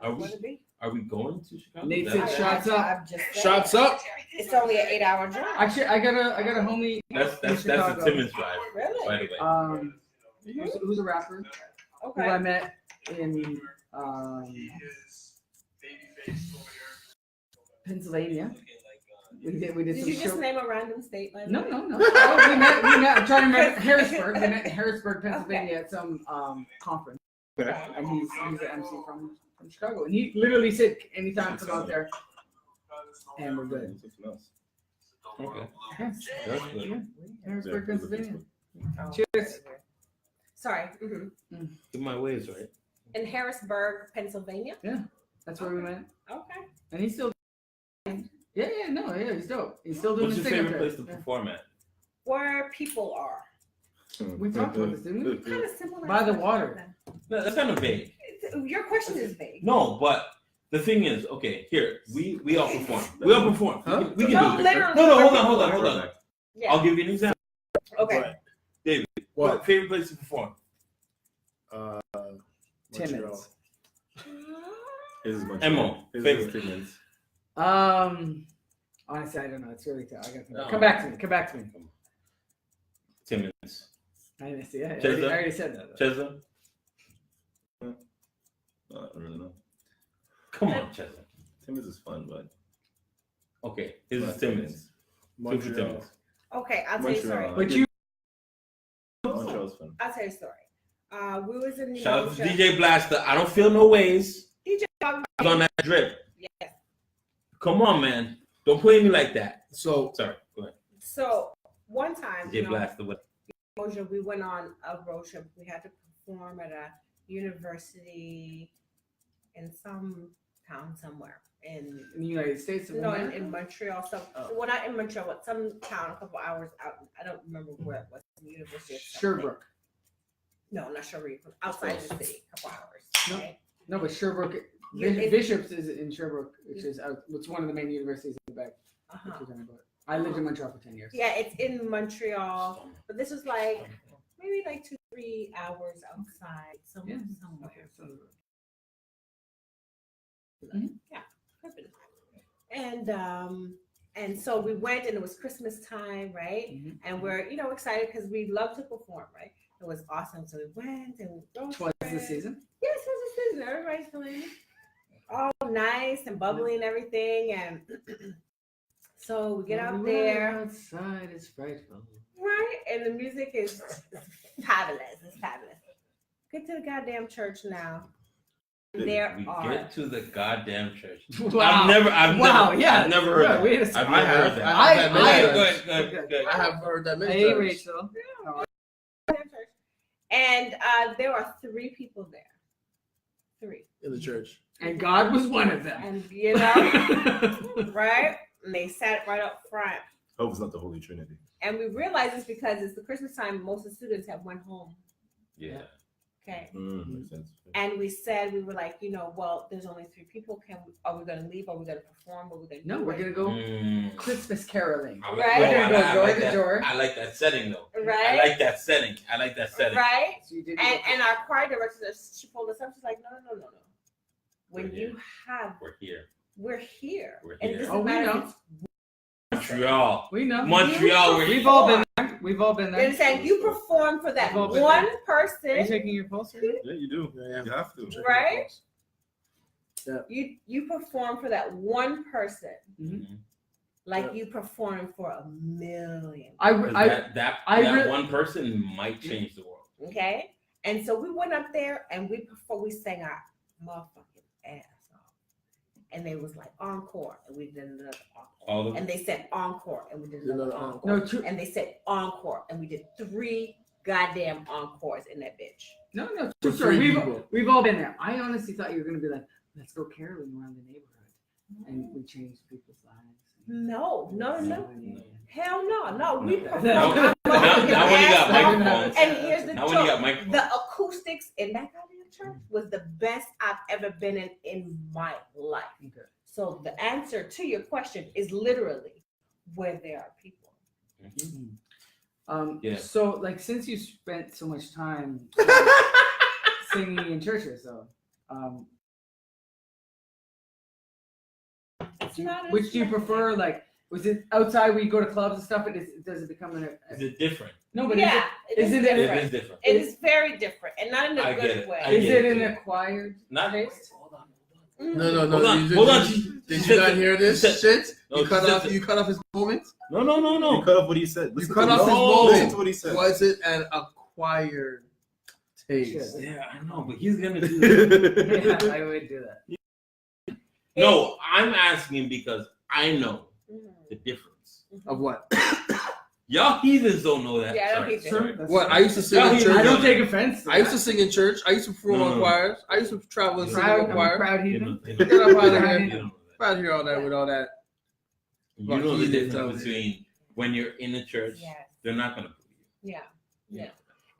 Speaker 4: Are we-
Speaker 1: What it be?
Speaker 4: Are we going to Chicago?
Speaker 3: Nate
Speaker 4: Is
Speaker 3: said
Speaker 4: that-
Speaker 3: shots up.
Speaker 1: I'm just saying.
Speaker 2: Shots up.
Speaker 1: It's only an 8-hour drive.
Speaker 3: Actually, I got a homie.
Speaker 4: That's
Speaker 3: in
Speaker 4: a
Speaker 3: Chicago.
Speaker 4: Timmons drive,
Speaker 1: Really?
Speaker 4: by the way.
Speaker 3: Who's a rapper who I
Speaker 1: Okay.
Speaker 3: met in Pennsylvania. We did
Speaker 1: Did
Speaker 3: some
Speaker 1: you just
Speaker 3: show.
Speaker 1: name a random state? Like
Speaker 3: No. Oh, we met. I'm trying to remember Harrisburg. We met in Harrisburg, Pennsylvania at some conference. And he's an MC from Chicago. And he literally said anytime come out there and we're good.
Speaker 4: Okay.
Speaker 3: Yeah.
Speaker 4: That's good.
Speaker 3: Yeah. Harrisburg, Pennsylvania.
Speaker 1: Oh,
Speaker 3: Cheers.
Speaker 1: Sorry. Mhm.
Speaker 4: In my ways, right?
Speaker 1: In Harrisburg, Pennsylvania.
Speaker 3: That's where we went.
Speaker 1: Okay.
Speaker 3: And he's still. Yeah, he's dope. He's still doing
Speaker 4: What's
Speaker 3: his
Speaker 4: your
Speaker 3: thing.
Speaker 4: favorite place to perform at?
Speaker 1: Where people are.
Speaker 3: We talked about this, didn't we?
Speaker 1: Kind of similar.
Speaker 3: By the water.
Speaker 4: No, that's kind of vague.
Speaker 1: Your question is vague.
Speaker 4: No, but the thing is, okay, here we all perform. We all perform.
Speaker 2: Huh?
Speaker 4: We can
Speaker 1: No,
Speaker 4: do it.
Speaker 1: literally.
Speaker 4: No, hold on.
Speaker 1: Yeah.
Speaker 4: I'll give you an example.
Speaker 1: Okay.
Speaker 4: David,
Speaker 2: What?
Speaker 4: favorite place to perform?
Speaker 2: Montreal.
Speaker 3: Timmins.
Speaker 5: His is much.
Speaker 4: Emo,
Speaker 5: His
Speaker 4: favorite.
Speaker 5: is Timmins.
Speaker 3: Honestly, I don't know. It's really tough. I got to
Speaker 4: No.
Speaker 3: come back to me.
Speaker 4: Timmins.
Speaker 3: I didn't see. I
Speaker 4: Chesa?
Speaker 3: already said that.
Speaker 4: Chesa?
Speaker 5: I don't really know.
Speaker 4: Come on, Chesa.
Speaker 5: Timmins is fun, but
Speaker 4: Okay, his is Timmins. Two for
Speaker 2: Montreal.
Speaker 4: Timmins.
Speaker 1: Okay, I'll tell you a story.
Speaker 5: Montreal.
Speaker 3: But you.
Speaker 5: Montreal's fun.
Speaker 1: I'll tell you a story. We was in New
Speaker 4: Shout out to
Speaker 1: Hampshire.
Speaker 4: DJ Blaster. I don't feel no ways.
Speaker 1: DJ
Speaker 4: On that drip.
Speaker 1: Yes.
Speaker 4: Come on, man. Don't play me like that.
Speaker 2: So
Speaker 4: Sorry, go ahead.
Speaker 1: So one time,
Speaker 4: DJ Blaster. What?
Speaker 1: we went on a road trip. We had to perform at a university in some town somewhere in
Speaker 3: In the United States of
Speaker 1: no
Speaker 3: America?
Speaker 1: in Montreal. So
Speaker 3: Oh.
Speaker 1: well, not in Montreal, but some town a couple hours out. I don't remember where it was. Some university. Of something.
Speaker 3: Sherbrooke.
Speaker 1: No, not Sherbrooke. Outside the city, a couple hours.
Speaker 3: No.
Speaker 1: Right?
Speaker 3: No, but Sherbrooke.
Speaker 1: It-
Speaker 3: Bishop's is in Sherbrooke, which is it's one of the main universities in Quebec.
Speaker 1: Uh-huh.
Speaker 3: Which we're talking about. I lived in Montreal for 10 years.
Speaker 1: Yeah, it's in Montreal, but this was like maybe like 2-3 hours outside somewhere.
Speaker 3: Yeah.
Speaker 1: Somewhere.
Speaker 3: Okay, so
Speaker 1: And so we went, and it was Christmas time, right?
Speaker 3: Mhm.
Speaker 1: And we're excited because we love to perform, right? It was awesome. So we went and we road
Speaker 3: twas the
Speaker 1: trip.
Speaker 3: season.
Speaker 1: Yes, it was the season. Everybody's feeling all nice and bubbly and everything, and so we get out there,
Speaker 3: Outside is frightful.
Speaker 1: right? And the music is fabulous. It's fabulous. Get to the goddamn church now. There
Speaker 4: We
Speaker 1: are.
Speaker 4: get to the goddamn church.
Speaker 3: Wow.
Speaker 4: I've never heard
Speaker 3: Yeah,
Speaker 4: that.
Speaker 3: wait a
Speaker 4: I've
Speaker 3: second.
Speaker 4: never
Speaker 2: I have.
Speaker 4: heard that.
Speaker 2: I have
Speaker 3: I-
Speaker 2: that many
Speaker 4: Go
Speaker 2: times.
Speaker 4: ahead, go ahead.
Speaker 2: I have heard that many
Speaker 3: Hey,
Speaker 2: times.
Speaker 3: Rachel.
Speaker 1: And there are 3 people there. 3.
Speaker 2: In the church.
Speaker 3: And God was one of them.
Speaker 1: And right? And they sat right up front.
Speaker 5: Hope it's not the Holy Trinity.
Speaker 1: And we realized this because it's the Christmas time. Most of the students have went home.
Speaker 4: Yeah.
Speaker 1: Okay.
Speaker 5: Makes sense.
Speaker 1: And we said, we were like, well, there's only 3 people. Are we going to leave? Are we going to perform? What are we going to
Speaker 3: No,
Speaker 1: do?
Speaker 3: we're going to go
Speaker 4: Mm.
Speaker 3: Christmas caroling.
Speaker 4: I
Speaker 1: Right.
Speaker 3: We're going to go door
Speaker 4: like
Speaker 3: to
Speaker 4: that.
Speaker 3: door.
Speaker 4: I like that setting though.
Speaker 1: Right?
Speaker 4: I like that setting.
Speaker 1: Right?
Speaker 3: So you did
Speaker 1: And our choir director, she pulled us up. She's like, no. When
Speaker 4: We're here.
Speaker 1: you have,
Speaker 4: We're here.
Speaker 1: we're here.
Speaker 4: We're
Speaker 1: And
Speaker 4: here.
Speaker 1: it doesn't
Speaker 3: Oh, we
Speaker 1: matter
Speaker 3: know.
Speaker 1: if it's
Speaker 4: Montreal.
Speaker 3: We know.
Speaker 4: Montreal. We're
Speaker 3: We've all been
Speaker 1: perform.
Speaker 3: there. We've all been
Speaker 1: You
Speaker 3: there.
Speaker 1: understand? You perform for that
Speaker 3: We've all been
Speaker 1: one
Speaker 3: Are you
Speaker 1: person,
Speaker 3: taking your pulse? Right?
Speaker 5: Yeah, you do.
Speaker 2: Yeah.
Speaker 5: You have to.
Speaker 1: right?
Speaker 2: Yeah.
Speaker 1: You perform for that one person,
Speaker 3: Mhm.
Speaker 1: like
Speaker 2: Yeah.
Speaker 1: you perform for a million.
Speaker 4: That
Speaker 3: I really-
Speaker 4: one person might change the world.
Speaker 1: Okay, and so we went up there and we sang our motherfucking ass off, and they was like encore, and we did another
Speaker 4: All
Speaker 1: encore,
Speaker 4: of
Speaker 1: and they said encore, and we did another
Speaker 2: Another
Speaker 1: encore,
Speaker 3: No, true.
Speaker 1: and they said encore, and we did 3 goddamn encores in that bitch.
Speaker 3: No,
Speaker 2: For
Speaker 3: true story.
Speaker 2: 3 people.
Speaker 3: We've all been there. I honestly thought you were going to be like, let's go caroling around the neighborhood. And we changed people's lives.
Speaker 1: No.
Speaker 3: Yeah.
Speaker 1: Hell no. We
Speaker 3: No.
Speaker 1: performed
Speaker 4: Now
Speaker 1: our
Speaker 4: when you got
Speaker 1: ass off.
Speaker 4: microphones.
Speaker 1: And here's the
Speaker 4: Now when you got
Speaker 1: joke.
Speaker 4: microphones.
Speaker 1: The acoustics in that goddamn church was the best I've ever been in my life.
Speaker 3: Okay.
Speaker 1: So the answer to your question is literally where there are people.
Speaker 4: Yeah.
Speaker 3: So, like, since you spent so much time singing in churches, though,
Speaker 1: It's not
Speaker 3: which do you prefer? Like, was it outside where you go to clubs and stuff? Does it become
Speaker 4: Is it different?
Speaker 3: no? But
Speaker 1: Yeah,
Speaker 3: is it
Speaker 4: It
Speaker 1: different.
Speaker 4: is different.
Speaker 1: It is very different, and not in a
Speaker 4: I get
Speaker 1: good
Speaker 4: it.
Speaker 1: way.
Speaker 4: I
Speaker 3: is
Speaker 4: get
Speaker 3: it
Speaker 4: it,
Speaker 3: an
Speaker 4: too.
Speaker 3: acquired
Speaker 4: Not.
Speaker 3: taste?
Speaker 4: Hold on.
Speaker 2: No.
Speaker 4: Hold on,
Speaker 2: Did
Speaker 4: hold on.
Speaker 2: Did you not hear this
Speaker 4: She said-
Speaker 2: shit?
Speaker 4: No,
Speaker 2: You
Speaker 4: she
Speaker 2: cut
Speaker 4: said
Speaker 2: off.
Speaker 4: that-
Speaker 2: You cut off his moment.
Speaker 5: You
Speaker 4: No.
Speaker 5: cut off what he said.
Speaker 2: You
Speaker 5: Listen
Speaker 2: cut
Speaker 5: to
Speaker 2: off his
Speaker 5: Listen
Speaker 2: moment.
Speaker 5: to what he said.
Speaker 2: Was it an acquired taste?
Speaker 3: Shit.
Speaker 4: Yeah, I know, but he's gonna do that.
Speaker 3: Yeah, I would do that.
Speaker 4: No, I'm asking because I know
Speaker 1: Mhm.
Speaker 4: the difference.
Speaker 2: Of what?
Speaker 4: Y'all heathens don't know that.
Speaker 1: Yeah, I don't
Speaker 4: Sorry,
Speaker 1: heathen.
Speaker 4: sorry.
Speaker 2: What I used to sing in
Speaker 4: Yeah,
Speaker 2: church.
Speaker 3: I don't take offense. To
Speaker 2: I used to
Speaker 3: that.
Speaker 2: sing in church. I used to perform on
Speaker 4: No.
Speaker 2: choirs. I used to travel and sing
Speaker 3: Proud,
Speaker 2: in
Speaker 3: I'm a
Speaker 2: choir.
Speaker 3: proud
Speaker 4: You
Speaker 3: heathen.
Speaker 4: know,
Speaker 2: Get up out of
Speaker 3: Proud
Speaker 2: here.
Speaker 3: heathen.
Speaker 2: Proud to hear all that with all that.
Speaker 4: you know the
Speaker 2: Heathen,
Speaker 4: difference
Speaker 2: tell me.
Speaker 4: between when you're in a church,
Speaker 1: Yes.
Speaker 4: they're not gonna boo you.
Speaker 1: Yeah.
Speaker 4: Yeah.
Speaker 1: Yeah.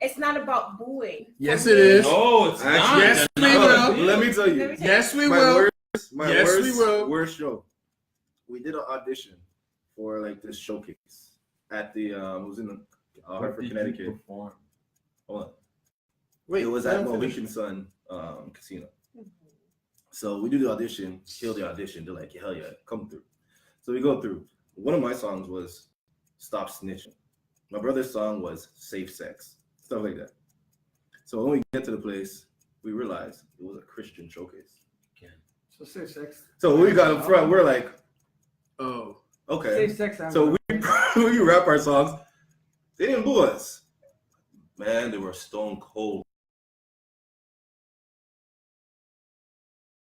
Speaker 1: It's not about booing.
Speaker 2: Yes,
Speaker 1: For
Speaker 2: it
Speaker 1: me,
Speaker 2: is.
Speaker 4: No, it's
Speaker 5: Actually,
Speaker 4: not.
Speaker 2: yes,
Speaker 4: They're
Speaker 2: we
Speaker 4: not.
Speaker 2: will.
Speaker 5: Let me tell
Speaker 1: Let
Speaker 5: you.
Speaker 1: me tell
Speaker 2: Yes, we
Speaker 5: My
Speaker 2: will.
Speaker 5: worst, my
Speaker 2: Yes,
Speaker 5: worst,
Speaker 2: we will.
Speaker 5: worst show. We did an audition for like this showcase at the it was in Hartford, Connecticut. Hold on.
Speaker 2: Wait,
Speaker 5: It was
Speaker 2: let
Speaker 5: at
Speaker 2: him
Speaker 5: Mo
Speaker 2: finish.
Speaker 5: Weekend Sun casino.
Speaker 1: Mhm.
Speaker 5: So we do the audition, kill the audition. They're like, hell yeah, come through. So we go through. One of my songs was Stop Snitching. My brother's song was Safe Sex, stuff like that. So when we get to the place, we realize it was a Christian showcase.
Speaker 3: So safe sex.
Speaker 5: So when we got up front, we're like,
Speaker 2: Oh,
Speaker 5: okay.
Speaker 3: Safe sex.
Speaker 5: So we rap our songs. They didn't boo us. Man, they were stone cold.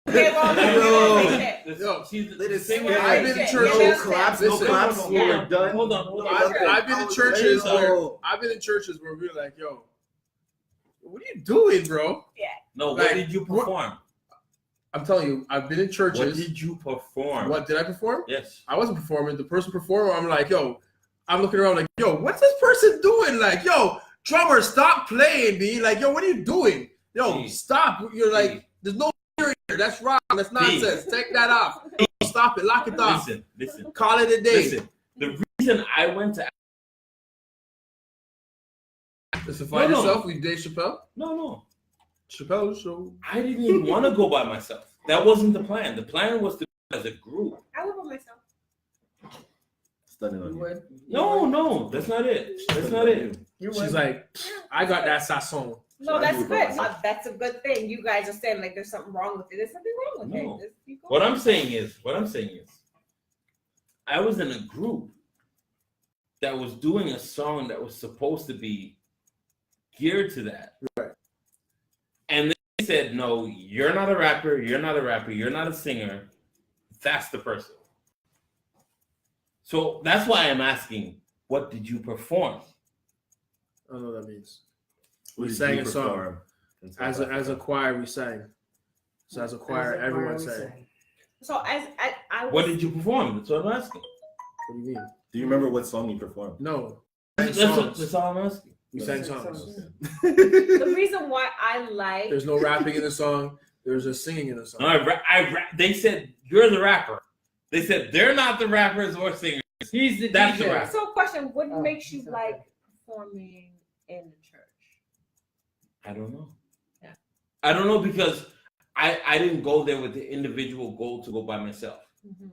Speaker 1: Okay, well,
Speaker 5: Yo.
Speaker 2: Yo,
Speaker 4: See, the
Speaker 5: They didn't
Speaker 4: thing
Speaker 5: sing
Speaker 4: is-
Speaker 5: it.
Speaker 2: I've been in
Speaker 1: Yeah,
Speaker 2: churches.
Speaker 1: yeah,
Speaker 5: No claps, no
Speaker 2: Listen,
Speaker 5: claps.
Speaker 4: no,
Speaker 5: We
Speaker 1: no.
Speaker 5: were done.
Speaker 4: Hold on.
Speaker 2: I've been in churches
Speaker 5: Yo.
Speaker 2: where I've been in churches where we're like, yo, what are you doing, bro?
Speaker 4: No,
Speaker 2: Like,
Speaker 4: what did you perform?
Speaker 2: I'm telling you, I've been in
Speaker 4: What
Speaker 2: churches.
Speaker 4: did you perform?
Speaker 2: What did I perform?
Speaker 4: Yes.
Speaker 2: I wasn't performing. The person performing, I'm like, yo, I'm looking around like, yo, what's this person doing? Like, yo, drummer, stop playing, B. Like, yo, what are you doing? Yo,
Speaker 4: B.
Speaker 2: stop. You're like, there's no here. That's wrong. That's nonsense. Take that off. Yo, stop it. Lock it off.
Speaker 4: Listen.
Speaker 2: Call it a day.
Speaker 4: Listen. The reason I went to
Speaker 2: Listen, find
Speaker 4: No.
Speaker 2: yourself with Dave Chappelle.
Speaker 4: no,
Speaker 2: Chappelle show.
Speaker 4: I didn't even want to go by myself. That wasn't the plan. The plan was to go as a group.
Speaker 1: I would put myself.
Speaker 5: Stunning on
Speaker 3: You
Speaker 5: you.
Speaker 3: would.
Speaker 4: No, that's not it. That's not it.
Speaker 3: You would.
Speaker 2: She's like, I got that sasson.
Speaker 1: No,
Speaker 5: So I
Speaker 1: that's
Speaker 5: do it by
Speaker 1: good.
Speaker 5: myself.
Speaker 1: That's a good thing. You guys are saying like there's something wrong with it. There's something wrong with
Speaker 4: No.
Speaker 1: it. Just keep going.
Speaker 4: What I'm saying is, I was in a group that was doing a song that was supposed to be geared to that.
Speaker 2: Right.
Speaker 4: And they said, no, you're not a rapper, you're not a singer. That's the person. So that's why I'm asking, what did you perform?
Speaker 2: I don't know what that means.
Speaker 5: What
Speaker 2: We
Speaker 5: did
Speaker 2: sang
Speaker 5: you
Speaker 2: a song.
Speaker 5: perform?
Speaker 2: As a choir, we sang. So as a choir, everyone sang.
Speaker 1: So as I was,
Speaker 4: What did you perform? That's what I'm asking.
Speaker 2: What do you mean?
Speaker 5: Do you remember what song you performed?
Speaker 2: No.
Speaker 4: That's all I'm asking.
Speaker 2: We sang songs.
Speaker 1: the reason why I like
Speaker 2: There's no rapping in the song. There's just singing in the song.
Speaker 4: No, they said you're the rapper. They said they're not the rappers or singers.
Speaker 3: He's the
Speaker 4: That's the
Speaker 3: DJ.
Speaker 4: rap.
Speaker 1: So, question: what
Speaker 3: Oh,
Speaker 1: makes you
Speaker 3: it's okay.
Speaker 1: like performing in the church?
Speaker 4: I don't know.
Speaker 1: Yeah.
Speaker 4: I don't know because I didn't go there with the individual goal to go by myself.
Speaker 1: Mm-hmm.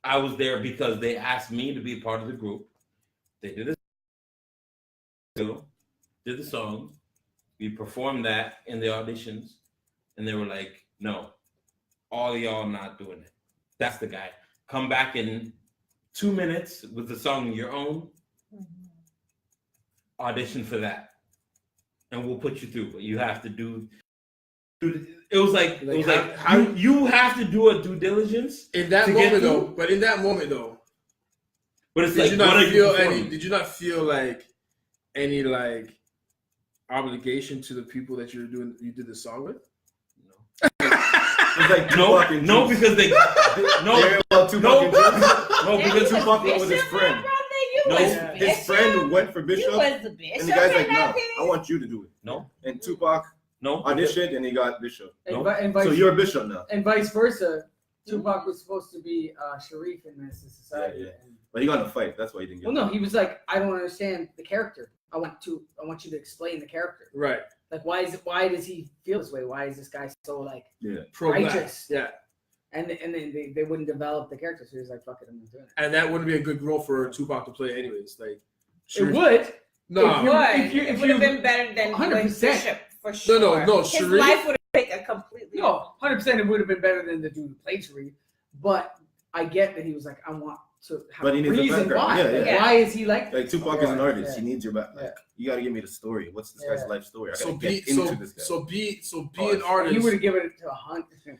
Speaker 4: I was there because they asked me to be part of the group. They did the song. We performed that in the auditions, and they were like, "No, all y'all not doing it. That's the guy. Come back in 2 minutes with the song your own. Audition for that, and we'll put you through. But you have to do." It was like you have to do a due diligence
Speaker 2: In that
Speaker 4: to get
Speaker 2: moment,
Speaker 4: through.
Speaker 2: though. But in that moment, though,
Speaker 4: But it's
Speaker 2: did
Speaker 4: like,
Speaker 2: you
Speaker 4: what
Speaker 2: not
Speaker 4: are you
Speaker 2: feel
Speaker 4: performing?
Speaker 2: any? Did you not feel like any like obligation to the people that you did the song with?
Speaker 5: It's like Tupac and
Speaker 4: No,
Speaker 5: Juice.
Speaker 4: because they
Speaker 5: They're about Tupac and Juice.
Speaker 4: no, because
Speaker 5: Tupac went with his friend.
Speaker 4: No,
Speaker 5: His friend went for Bishop,
Speaker 1: You was the bishop.
Speaker 5: and the guy's like,
Speaker 1: in
Speaker 5: "No,
Speaker 1: that
Speaker 5: I want you to do it."
Speaker 4: no,
Speaker 5: And Tupac
Speaker 4: no.
Speaker 5: auditioned, and he got Bishop.
Speaker 4: No.
Speaker 3: And
Speaker 5: So
Speaker 3: vice,
Speaker 5: you're a Bishop now,
Speaker 3: and vice versa. Tupac was supposed to be Sharif in this society.
Speaker 5: Yeah, yeah. but he got in a fight. That's why he didn't get.
Speaker 3: Well, no, he was like, I don't understand the character. I want you to explain the character.
Speaker 2: Right.
Speaker 3: Like, why does he feel this way? Why is this guy so like
Speaker 2: Pro-black.
Speaker 3: righteous?
Speaker 2: Yeah.
Speaker 3: And then they wouldn't develop the character, so he was like, fuck it, I'm not doing it.
Speaker 2: And that wouldn't be a good role for Tupac to play, anyways. Like,
Speaker 3: It would.
Speaker 2: No.
Speaker 1: It would have been better than
Speaker 3: 100%.
Speaker 1: Bishop for sure.
Speaker 2: No,
Speaker 1: His
Speaker 2: Sharif.
Speaker 1: life would have taken a completely.
Speaker 3: No, 100% it would have been better than the dude who played Sharif. But I get that he was like, I want to have
Speaker 5: But he
Speaker 3: a
Speaker 5: needs a
Speaker 3: reason
Speaker 5: background.
Speaker 3: why.
Speaker 5: Yeah,
Speaker 3: Like,
Speaker 1: yeah.
Speaker 3: why is he like
Speaker 5: Like Tupac is an artist.
Speaker 3: Yeah.
Speaker 5: He needs your back. Like,
Speaker 3: Yeah.
Speaker 5: you got to give me the story. What's this guy's
Speaker 3: Yeah.
Speaker 5: life story? I got
Speaker 2: So
Speaker 5: to
Speaker 2: be
Speaker 5: get into this guy.
Speaker 2: so be
Speaker 5: Oh,
Speaker 2: an artist.
Speaker 3: You would have given it to 100.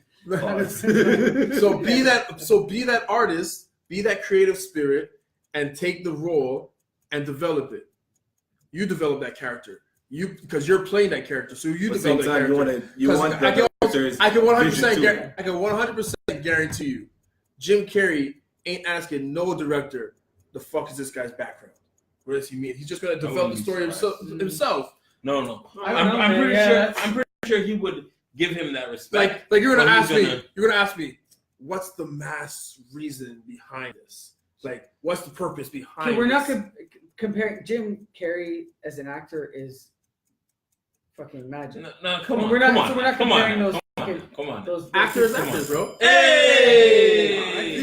Speaker 2: So be that artist, be that creative spirit, and take the role and develop it. You develop that character. Because you're playing that character, so you
Speaker 5: But
Speaker 2: develop that
Speaker 5: same time,
Speaker 2: character.
Speaker 5: you want the character's
Speaker 2: I can 100%
Speaker 5: vision to
Speaker 2: I can 100% guarantee you, Jim Carrey ain't asking no director, the fuck is this guy's background? What does he mean? He's just gonna develop the story himself.
Speaker 4: No.
Speaker 3: I'm
Speaker 4: I'm pretty sure he would give him that respect.
Speaker 2: Like you're gonna
Speaker 4: Or
Speaker 2: ask
Speaker 4: he's
Speaker 2: me.
Speaker 4: gonna-
Speaker 2: You're gonna ask me, what's the mass reason behind this? Like, what's the purpose behind?
Speaker 3: Okay, we're not
Speaker 2: this?
Speaker 3: comparing Jim Carrey as an actor is fucking magic.
Speaker 4: No, come on.
Speaker 3: We're not.
Speaker 4: Come on.
Speaker 3: So we're not
Speaker 4: Come on.
Speaker 3: comparing those.
Speaker 4: Come on.
Speaker 3: Those
Speaker 2: Actors,
Speaker 4: Come on.
Speaker 2: actors, bro.
Speaker 4: Hey!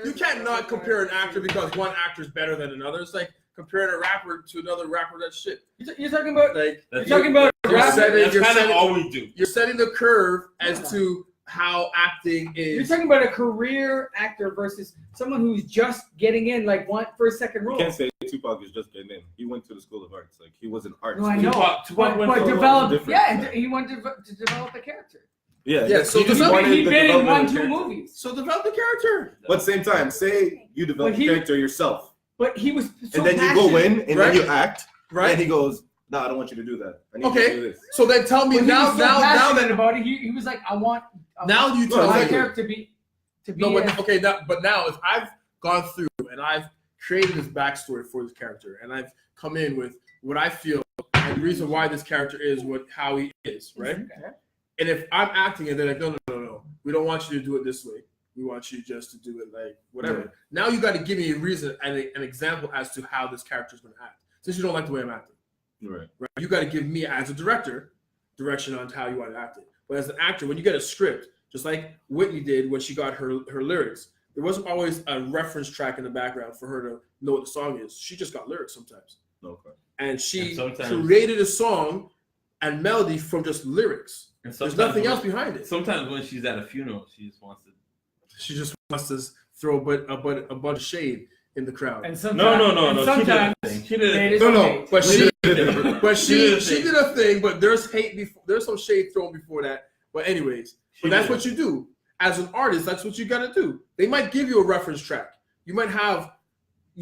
Speaker 2: You can't not compare an actor because one actor is better than another. It's like comparing a rapper to another rapper. That's shit.
Speaker 3: You're talking about.
Speaker 2: Like
Speaker 3: You're talking about.
Speaker 2: you're setting-
Speaker 4: That's
Speaker 2: you're
Speaker 4: kind of
Speaker 2: setting-
Speaker 4: all we do.
Speaker 2: You're setting the curve as to how acting
Speaker 3: You're
Speaker 2: is.
Speaker 3: talking about a career actor versus someone who's just getting in, like first, second
Speaker 5: You
Speaker 3: role.
Speaker 5: can't say Tupac is just getting in. He went to the School of Arts. Like he was an artist.
Speaker 3: No, I know.
Speaker 4: Tupac went
Speaker 3: But
Speaker 4: for
Speaker 3: develop.
Speaker 5: different-
Speaker 3: Yeah, and he wanted to develop the character.
Speaker 5: Yeah.
Speaker 2: So
Speaker 5: he just
Speaker 2: develop-
Speaker 5: wanted
Speaker 3: He'd
Speaker 5: the
Speaker 3: been in
Speaker 5: development of
Speaker 3: 1-2
Speaker 5: the character.
Speaker 3: movies.
Speaker 2: So develop the character.
Speaker 5: But same time, say you develop
Speaker 3: But
Speaker 5: the
Speaker 3: he-
Speaker 5: character yourself,
Speaker 3: But he was so
Speaker 5: and then you go in and
Speaker 2: Right.
Speaker 5: then you act,
Speaker 2: Right.
Speaker 5: and he goes, "No, I don't want you to do that. I need you
Speaker 2: Okay.
Speaker 5: to do this."
Speaker 2: So then tell me
Speaker 3: But he
Speaker 2: now
Speaker 3: was so
Speaker 2: that
Speaker 3: passionate about it. He was like, I want
Speaker 2: now you tell
Speaker 3: my
Speaker 2: me.
Speaker 3: character to be
Speaker 2: No, but now if I've gone through and I've created this backstory for this character and I've come in with what I feel and the reason why this character is how he is, right? And if I'm acting and they're like, no, we don't want you to do it this way. We want you just to do it like whatever.
Speaker 5: Yeah.
Speaker 2: Now you got to give me a reason and an example as to how this character is going to act. Since you don't like the way I'm acting,
Speaker 5: Right.
Speaker 2: right? You got to give me as a director direction on how you want to act it. But as an actor, when you get a script, just like Whitney did when she got her lyrics, there wasn't always a reference track in the background for her to know what the song is. She just got lyrics sometimes.
Speaker 5: Okay.
Speaker 2: And she
Speaker 4: And sometimes-
Speaker 2: created a song and melody from just lyrics.
Speaker 4: And
Speaker 2: There's
Speaker 4: sometimes
Speaker 2: nothing
Speaker 4: when-
Speaker 2: else behind it.
Speaker 4: Sometimes when she's at a funeral, she just wants to.
Speaker 2: She just wants to throw a bunch of shade in the crowd.
Speaker 3: And sometimes,
Speaker 4: No.
Speaker 3: and
Speaker 4: She did
Speaker 3: sometimes
Speaker 4: a thing. She did a
Speaker 3: it
Speaker 4: thing.
Speaker 3: is
Speaker 2: No,
Speaker 3: okay.
Speaker 2: but she
Speaker 4: did a
Speaker 2: she
Speaker 4: thing.
Speaker 2: did a thing, but there's hate before. There's some shade thrown before that. But anyways, but that's what you do as an artist. That's what you got to do. They might give you a reference track. You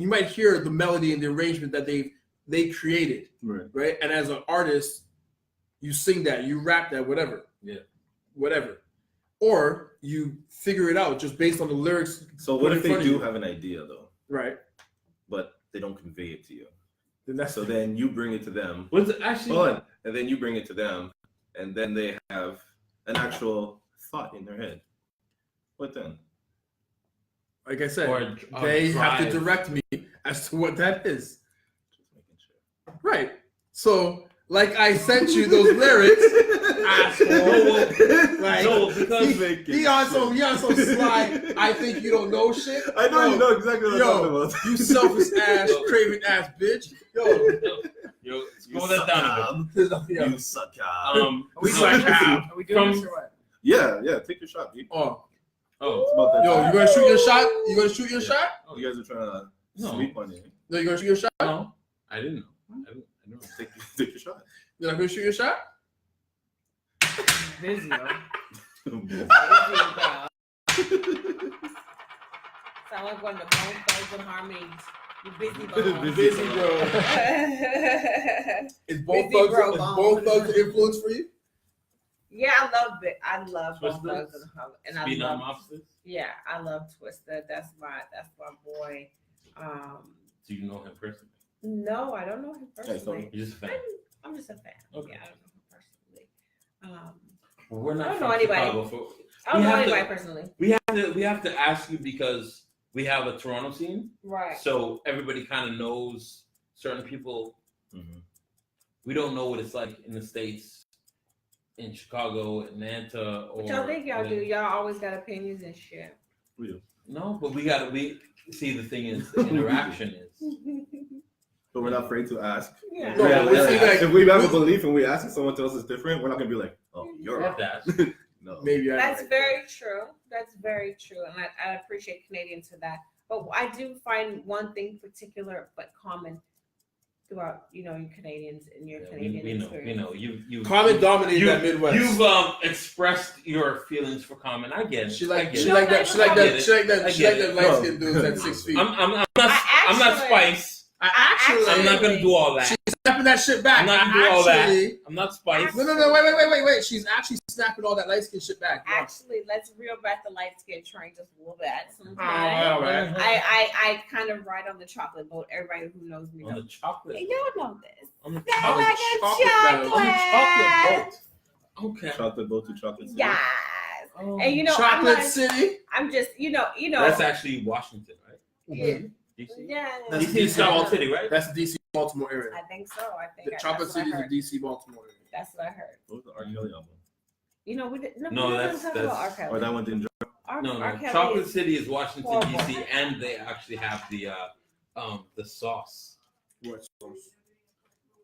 Speaker 2: might hear the melody and the arrangement that they created,
Speaker 5: Right.
Speaker 2: right? And as an artist, you sing that, you rap that, whatever.
Speaker 4: Yeah.
Speaker 2: Whatever. Or you figure it out just based on the lyrics.
Speaker 5: So
Speaker 2: put
Speaker 5: what
Speaker 2: in
Speaker 5: if they
Speaker 2: front of
Speaker 5: do
Speaker 2: you.
Speaker 5: have an idea though,
Speaker 2: Right.
Speaker 5: but they don't convey it to you?
Speaker 2: Then that's
Speaker 5: So then you bring it to them.
Speaker 4: Was it actually?
Speaker 5: Hold on. And then you bring it to them, and then they have an actual thought in their head. What then?
Speaker 2: like I said,
Speaker 4: Or
Speaker 2: they have to
Speaker 4: drive.
Speaker 2: direct me as to what that is.
Speaker 5: Just making sure.
Speaker 2: Right. So, like I sent you those lyrics, asshole. Like
Speaker 4: No, because
Speaker 2: he on some sly. I think you don't know shit.
Speaker 5: I know
Speaker 2: Yo,
Speaker 5: you know exactly what I'm talking about.
Speaker 2: You selfish ass, craving ass bitch. Yo,
Speaker 4: Yo,
Speaker 5: You
Speaker 4: slow that
Speaker 5: suck,
Speaker 4: down a
Speaker 5: Cobb.
Speaker 2: yeah.
Speaker 5: You suck, Cobb.
Speaker 4: bit.
Speaker 3: Are we
Speaker 2: It's
Speaker 3: doing
Speaker 2: like
Speaker 3: this?
Speaker 2: how-
Speaker 3: Are we doing this
Speaker 4: from-
Speaker 3: or what?
Speaker 5: Yeah, take your shot, dude.
Speaker 2: Oh,
Speaker 4: Oh,
Speaker 5: It's about that
Speaker 2: yo,
Speaker 5: time.
Speaker 2: you gonna shoot your shot? You gonna shoot your
Speaker 5: Yeah.
Speaker 2: shot?
Speaker 5: You guys are trying to
Speaker 4: No.
Speaker 5: sleep on it.
Speaker 2: No, you gonna shoot your shot?
Speaker 4: no, I didn't know. I didn't know.
Speaker 5: Take your shot.
Speaker 2: You're not gonna shoot your shot?
Speaker 3: Busy, yo.
Speaker 1: Sound like one of the Bone Thugs and Harmonies. You busy bone.
Speaker 2: Busy, bro. Is Bone
Speaker 1: Busy, bro,
Speaker 2: Thugs
Speaker 1: bone.
Speaker 2: an influence for you?
Speaker 1: Yeah, I love it. I love Bone
Speaker 4: Twisted?
Speaker 1: Thugs and Harmonies, and I
Speaker 4: Speed on
Speaker 1: love.
Speaker 4: mobsters.
Speaker 1: Yeah, I love Twisted. That's my boy.
Speaker 4: Do you know him personally?
Speaker 1: No, I don't know him
Speaker 5: so-
Speaker 1: personally.
Speaker 4: You're just a fan.
Speaker 1: I'm just a fan.
Speaker 4: Okay.
Speaker 1: Yeah, I don't know him personally.
Speaker 4: Well, we're not
Speaker 1: I don't
Speaker 4: from
Speaker 1: know anybody.
Speaker 4: Chicago, so
Speaker 1: I don't
Speaker 4: We
Speaker 1: know
Speaker 4: have to-
Speaker 1: anybody personally.
Speaker 4: we have to ask you because we have a Toronto scene,
Speaker 1: Right.
Speaker 4: so everybody kind of knows certain people.
Speaker 5: Mhm.
Speaker 4: We don't know what it's like in the States, in Chicago, Atlanta, or
Speaker 1: What y'all think y'all do? Y'all always got opinions and shit.
Speaker 5: We do.
Speaker 4: No, but we see the thing is the interaction is.
Speaker 5: But we're not afraid to ask.
Speaker 1: Yeah.
Speaker 2: No,
Speaker 5: Yeah,
Speaker 2: we see that-
Speaker 5: if we have a belief and we ask and someone tells us different, we're not gonna be like, "Oh, you're
Speaker 1: Yeah.
Speaker 5: right."
Speaker 4: That
Speaker 5: No.
Speaker 2: Maybe I.
Speaker 1: That's very true. That's very true, and I appreciate Canadians for that. But I do find one thing particular but common throughout, you Canadians and your Canadian
Speaker 4: we know,
Speaker 1: experience.
Speaker 4: you
Speaker 2: Common dominated
Speaker 4: you-
Speaker 2: that Midwest.
Speaker 4: You've expressed your feelings for Common. I get it.
Speaker 2: She like
Speaker 4: I get
Speaker 2: she
Speaker 4: it.
Speaker 2: like that. She like that. She like
Speaker 4: I
Speaker 2: that. She
Speaker 4: get
Speaker 2: like
Speaker 4: it.
Speaker 2: that light skinned dudes at 6 feet.
Speaker 4: I'm not
Speaker 1: I
Speaker 4: I'm not
Speaker 1: actually-
Speaker 4: Spice. I'm not gonna do all that.
Speaker 2: She's snapping that shit back.
Speaker 4: I'm not gonna do all that. I'm not Spice.
Speaker 2: No, wait. She's actually snapping all that light skin shit back.
Speaker 1: Actually, let's reel back the light skin train just a little bit.
Speaker 2: All right.
Speaker 1: I kind of ride on the chocolate boat. Everybody who knows me
Speaker 4: On
Speaker 1: knows.
Speaker 4: the chocolate.
Speaker 1: Y'all know this.
Speaker 4: On the
Speaker 1: Chocolate.
Speaker 4: chocolate boat. Okay.
Speaker 5: Chocolate boat to chocolate city.
Speaker 1: Yes.
Speaker 4: Oh.
Speaker 1: And you know,
Speaker 2: Chocolate City.
Speaker 1: I'm just, you know.
Speaker 4: That's actually Washington, right?
Speaker 1: Yeah.
Speaker 4: DC.
Speaker 1: Yeah.
Speaker 2: That's
Speaker 4: DC is Chocolate City, right?
Speaker 2: That's the DC Baltimore area.
Speaker 1: I think so.
Speaker 2: The Chocolate
Speaker 1: that's what I
Speaker 2: City is
Speaker 1: heard.
Speaker 2: the DC Baltimore area.
Speaker 1: That's what I heard.
Speaker 5: What was the R. Kelly album?
Speaker 1: You know, we didn't.
Speaker 4: No,
Speaker 1: we didn't
Speaker 4: that's-
Speaker 1: talk
Speaker 4: that's-
Speaker 1: about R. Kelly.
Speaker 5: Or that one didn't drop.
Speaker 4: No.
Speaker 1: R. Kelly
Speaker 4: Chocolate
Speaker 1: is
Speaker 4: City is Washington
Speaker 1: horrible.
Speaker 4: DC, and they actually have the sauce,
Speaker 2: What sauce?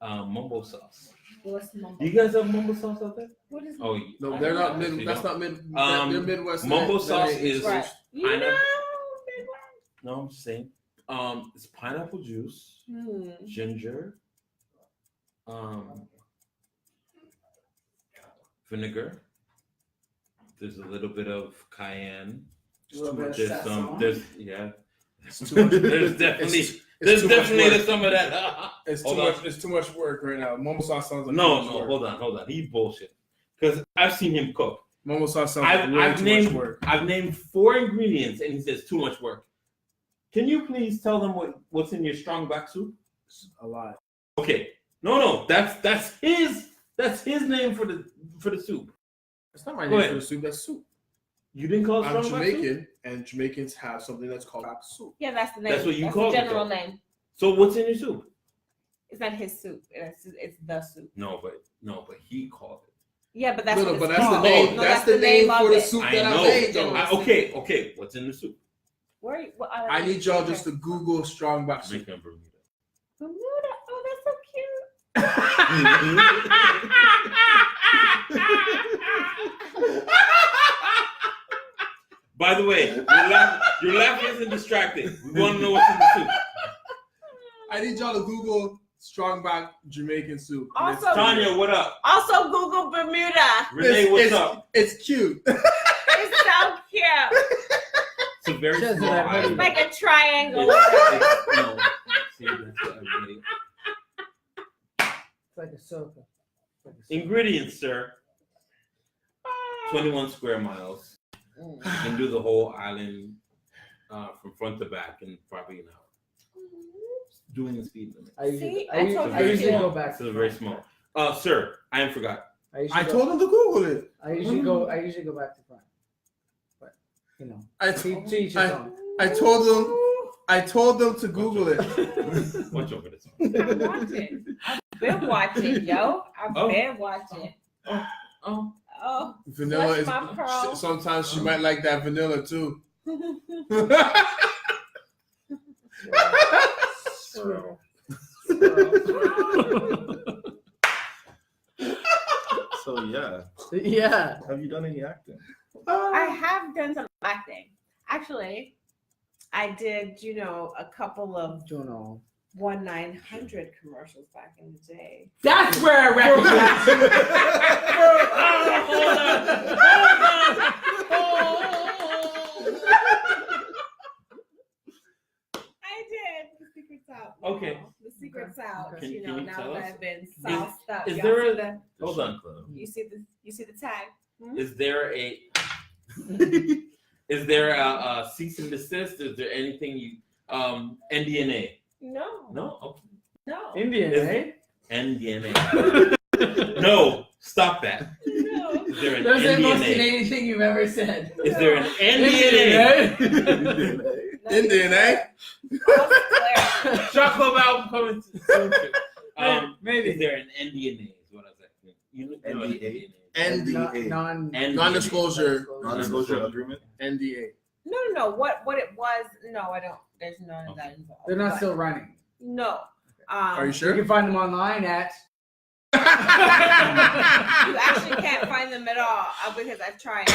Speaker 4: mumbo sauce.
Speaker 1: What's mumbo?
Speaker 4: Do you guys have mumbo sauce out there?
Speaker 1: What is
Speaker 4: Oh,
Speaker 2: No, they're not
Speaker 4: You
Speaker 2: mid. That's
Speaker 4: don't?
Speaker 2: not mid.
Speaker 4: Um,
Speaker 2: They're Midwest.
Speaker 4: mumbo
Speaker 2: That
Speaker 4: sauce
Speaker 2: ain't
Speaker 4: is-
Speaker 2: East
Speaker 1: right?
Speaker 2: Coast.
Speaker 1: You know,
Speaker 4: Pineapple.
Speaker 1: big one.
Speaker 4: No, I'm just saying. It's pineapple juice, ginger, vinegar. There's a little bit of cayenne.
Speaker 3: A little bit of
Speaker 4: There's
Speaker 3: sazon.
Speaker 4: There's
Speaker 2: It's too much.
Speaker 4: there's definitely
Speaker 2: It's
Speaker 4: there's
Speaker 2: too much
Speaker 4: definitely
Speaker 2: work.
Speaker 4: some of that.
Speaker 2: It's too
Speaker 4: Hold
Speaker 2: much.
Speaker 4: on.
Speaker 2: It's too much work right now. Mumbo sauce sounds like
Speaker 4: No,
Speaker 2: too much
Speaker 4: no,
Speaker 2: work.
Speaker 4: hold on. He bullshit. Because I've seen him cook.
Speaker 2: Mumbo sauce sounds like way
Speaker 4: I've
Speaker 2: too
Speaker 4: named
Speaker 2: much work.
Speaker 4: I've named 4 ingredients and he says too much work. Can you please tell them what's in your strong back soup?
Speaker 2: A lot.
Speaker 4: Okay. No, that's his name for the soup.
Speaker 2: It's not my
Speaker 4: Go
Speaker 2: name
Speaker 4: ahead.
Speaker 2: for the soup. That's soup.
Speaker 4: You didn't call it
Speaker 2: I'm
Speaker 4: strong back soup?
Speaker 2: Jamaican, and Jamaicans have something that's called back soup.
Speaker 1: Yeah, that's the name.
Speaker 4: That's what you
Speaker 1: that's
Speaker 4: call
Speaker 1: the
Speaker 4: it,
Speaker 1: general
Speaker 4: though.
Speaker 1: name.
Speaker 4: So what's in your soup?
Speaker 1: It's not his soup. It's the soup.
Speaker 4: No, but he called it.
Speaker 1: Yeah, but that's
Speaker 2: No,
Speaker 1: what
Speaker 2: but
Speaker 1: it's
Speaker 2: that's the
Speaker 1: called.
Speaker 2: name.
Speaker 1: No,
Speaker 2: That's the name
Speaker 1: of
Speaker 2: for the
Speaker 1: it.
Speaker 2: soup
Speaker 4: I
Speaker 2: that I
Speaker 4: know.
Speaker 2: made, though.
Speaker 4: Okay. What's in the soup?
Speaker 1: Where? What,
Speaker 2: I need y'all just to Google strong back soup.
Speaker 4: Jamaican Bermuda.
Speaker 1: Bermuda. Oh, that's so cute.
Speaker 4: By the way, your laugh isn't distracting. We want to know what's in the soup.
Speaker 2: I need y'all to Google strong back Jamaican soup. And
Speaker 1: Also-
Speaker 4: Tanya, what up?
Speaker 1: Also, Google Bermuda.
Speaker 4: Renee, what's up?
Speaker 2: It's cute.
Speaker 1: It's so cute.
Speaker 4: It's a very
Speaker 3: She has
Speaker 4: small
Speaker 3: that ready.
Speaker 4: island.
Speaker 1: Like a triangle.
Speaker 4: No, see, that's what I'm getting.
Speaker 3: It's like a circle.
Speaker 4: Ingredients, sir. 21 square miles. You can do the whole island from front to back in probably an hour. Doing the speed limit.
Speaker 3: I usually,
Speaker 1: See,
Speaker 3: I
Speaker 1: I
Speaker 3: usually,
Speaker 1: told
Speaker 3: I
Speaker 1: you.
Speaker 3: usually go back.
Speaker 4: So very small. Sir, I forgot.
Speaker 2: I told him to Google it.
Speaker 3: I usually go back to front. But you know, to each his own.
Speaker 2: I told them to Google it.
Speaker 4: Watch over this.
Speaker 1: I'm watching. I've been watching, yo. I've
Speaker 4: Oh.
Speaker 1: been watching.
Speaker 4: Oh.
Speaker 1: Oh.
Speaker 2: Vanilla
Speaker 1: Flush my pearl.
Speaker 2: is sometimes she might like that vanilla too.
Speaker 3: Swirl.
Speaker 5: So yeah,
Speaker 3: Yeah.
Speaker 5: have you done any acting?
Speaker 1: I have done some acting. Actually, I did, a couple of
Speaker 3: Juno.
Speaker 1: 1-900 commercials back in the day.
Speaker 3: That's where I recognize you.
Speaker 1: I did. The secret's out.
Speaker 4: Okay.
Speaker 1: The secret's out.
Speaker 3: Okay.
Speaker 4: Can you
Speaker 1: now
Speaker 4: tell
Speaker 1: that
Speaker 4: us?
Speaker 1: I've been sauced up.
Speaker 4: is
Speaker 1: Y'all
Speaker 4: there
Speaker 1: see
Speaker 4: a-
Speaker 1: the-
Speaker 4: Hold on.
Speaker 1: You see the tag?
Speaker 4: Is there a cease and desist? Is there anything you NDNA?
Speaker 1: No.
Speaker 4: No? Okay.
Speaker 1: No.
Speaker 3: Indian,
Speaker 4: Is-
Speaker 3: eh?
Speaker 4: NDNA. No, stop that.
Speaker 1: No.
Speaker 4: Is there an
Speaker 3: That's the most
Speaker 4: NDNA?
Speaker 3: Canadian thing you've ever said.
Speaker 4: Is there an NDNA?
Speaker 2: Indian, eh?
Speaker 1: Clear.
Speaker 4: Shot Club album coming soon.
Speaker 3: Maybe.
Speaker 4: Is there an NDNA? Is what I was asking. You know what
Speaker 5: NDA?
Speaker 2: NDA.
Speaker 4: NDNA.
Speaker 2: Non-disclosure.
Speaker 5: Non-disclosure agreement.
Speaker 2: NDA.
Speaker 1: No. What it was? No, I don't. There's none of that involved.
Speaker 3: They're not
Speaker 1: But
Speaker 3: still running.
Speaker 1: No.
Speaker 2: Are you
Speaker 3: You
Speaker 2: sure?
Speaker 3: can find them online at.
Speaker 1: You actually can't find them at all because I've tried.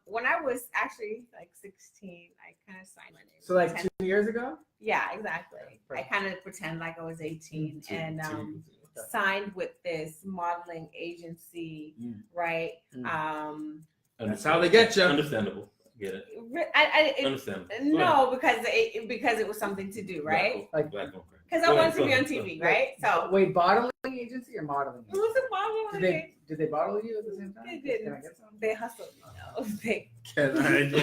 Speaker 1: When I was actually like 16, I kind of signed my name.
Speaker 3: So like 2 years ago.
Speaker 1: Yeah, exactly. I kind of pretend like I was 18 and signed with this modeling agency, right?
Speaker 2: That's how they get you.
Speaker 4: Understandable. Get it.
Speaker 1: I
Speaker 4: Understand?
Speaker 1: no, because it was something to do, right?
Speaker 3: Like-
Speaker 1: Because I wanted to be on TV, right? So
Speaker 3: Wait, bottling agency or modeling?
Speaker 1: it was a model.
Speaker 3: Did they bottle you at the same time?
Speaker 1: They didn't.
Speaker 3: Can I get some?
Speaker 1: They hustled me. No, they.
Speaker 2: Can I get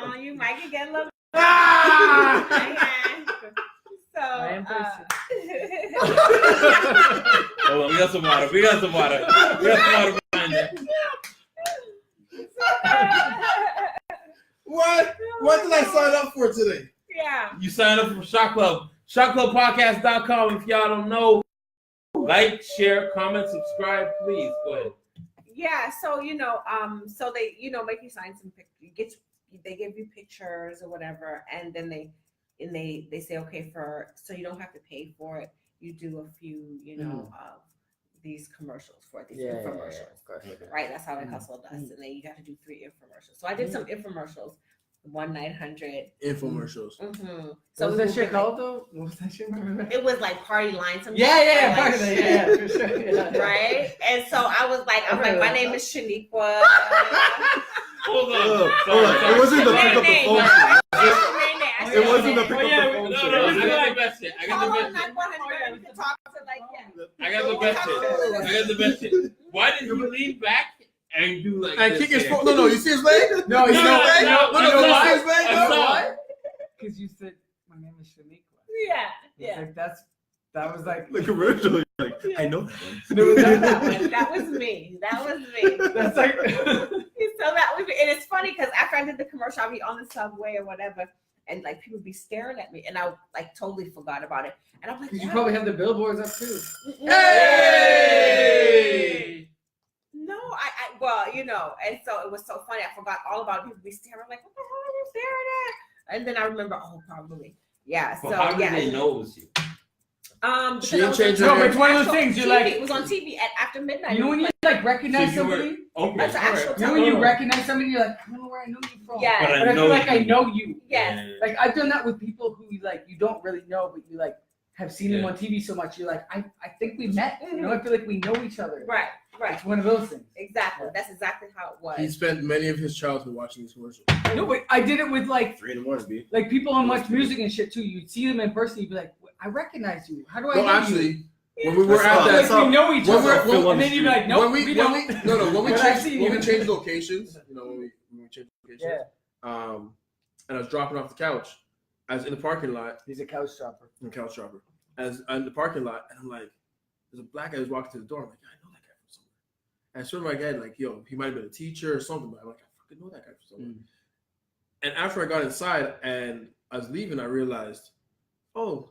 Speaker 1: Oh, you might can get a little.
Speaker 3: Ah!
Speaker 1: So.
Speaker 3: I am
Speaker 4: Hold on, we got some water. We got some water behind that.
Speaker 2: What did I sign up for today?
Speaker 1: Yeah.
Speaker 4: You sign up for Shot Club. ShotClubPodcast.com. If y'all don't know, like, share, comment, subscribe, please. Go ahead.
Speaker 1: Yeah. So so they make you sign some pictures. They give you pictures or whatever, and then they say, okay, so you don't have to pay for it. You do a few of these commercials for these infomercials. Right, that's how a hustle does. And then you got to do 3 infomercials. So I did some infomercials, 1-900
Speaker 2: Infomercials.
Speaker 1: Mm-hmm.
Speaker 3: So was that shit called though? What was that shit?
Speaker 1: It was like Party Line.
Speaker 3: Yeah,
Speaker 1: like,
Speaker 3: for sure. Yeah.
Speaker 1: Right, and so I was like, my name is Shaniqua.
Speaker 4: Hold on.
Speaker 5: It wasn't the pick up the phone. It wasn't the pick up the phone.
Speaker 4: No, I got the best shit. I got the best shit. Why did you lean back and do like
Speaker 2: And
Speaker 4: this
Speaker 2: kick his
Speaker 4: here?
Speaker 2: foot. No, you see his leg?
Speaker 3: No,
Speaker 2: you see his leg?
Speaker 4: no,
Speaker 2: No, you see his leg?
Speaker 4: I
Speaker 2: No.
Speaker 4: saw.
Speaker 3: Because you said my name is Shaniqua.
Speaker 1: Yeah.
Speaker 3: Like that was like
Speaker 5: The commercial. Like, I know that one.
Speaker 1: That was me.
Speaker 3: That's like
Speaker 1: So that was, and it's funny because after I did the commercial, I'd be on the subway or whatever, and like people be staring at me, and I like totally forgot about it. And I'm like,
Speaker 3: you probably have the billboards up too.
Speaker 2: Hey!
Speaker 1: No, well, and so it was so funny. I forgot all about it. People be staring. I'm like, what the hell are you staring at? And then I remember, probably. Yeah.
Speaker 4: Well,
Speaker 1: So
Speaker 4: how did
Speaker 1: yeah.
Speaker 4: they know it was you?
Speaker 1: Because
Speaker 2: She didn't
Speaker 1: I was
Speaker 2: change
Speaker 1: on
Speaker 2: her
Speaker 3: No, but
Speaker 2: hair.
Speaker 3: it's one of those
Speaker 1: actual
Speaker 3: things. You're
Speaker 1: TV.
Speaker 3: like,
Speaker 1: It was on TV after midnight.
Speaker 3: you know when you like recognize somebody.
Speaker 4: Okay.
Speaker 1: That's an actual
Speaker 3: You know when you
Speaker 1: time.
Speaker 3: recognize somebody, you're like, I don't know where I know you from.
Speaker 1: Yeah.
Speaker 3: But I feel like I know you.
Speaker 1: Yes.
Speaker 3: Like I've done that with people who like you don't really know, but you like have seen them
Speaker 4: Yeah.
Speaker 3: on TV so much. You're like, I think we met. You know, I feel like we know each other.
Speaker 1: Right.
Speaker 3: It's one of those things.
Speaker 1: Exactly. That's exactly how it was.
Speaker 2: He spent many of his childhood watching these commercials.
Speaker 3: No, but I did it with like
Speaker 5: 3 a.m, B.
Speaker 3: like people on Much Music and shit too. You'd see them in person, you'd be like, I recognize you. How do I
Speaker 2: No,
Speaker 3: know
Speaker 2: actually,
Speaker 3: you?
Speaker 2: when we were
Speaker 5: That's
Speaker 2: at
Speaker 5: all-
Speaker 2: that,
Speaker 5: that's all-
Speaker 3: We know each
Speaker 2: when
Speaker 3: other.
Speaker 2: we're-
Speaker 3: And then you'd be like, nope,
Speaker 2: when
Speaker 3: we
Speaker 2: we
Speaker 3: don't.
Speaker 2: when we
Speaker 3: But I've
Speaker 2: changed
Speaker 3: seen
Speaker 2: when
Speaker 3: you.
Speaker 2: we changed locations, when we changed locations,
Speaker 3: Yeah,
Speaker 2: and I was dropping off the couch. I was in the parking lot,
Speaker 3: he's a couch shopper.
Speaker 2: As in the parking lot, and I'm like, there's a black guy who's walking to the door. I'm like, I know that guy from somewhere. And I swear to my head, like, yo, he might have been a teacher or something, but I'm like, I fucking know that guy from somewhere. And after I got inside and I was leaving, I realized, oh,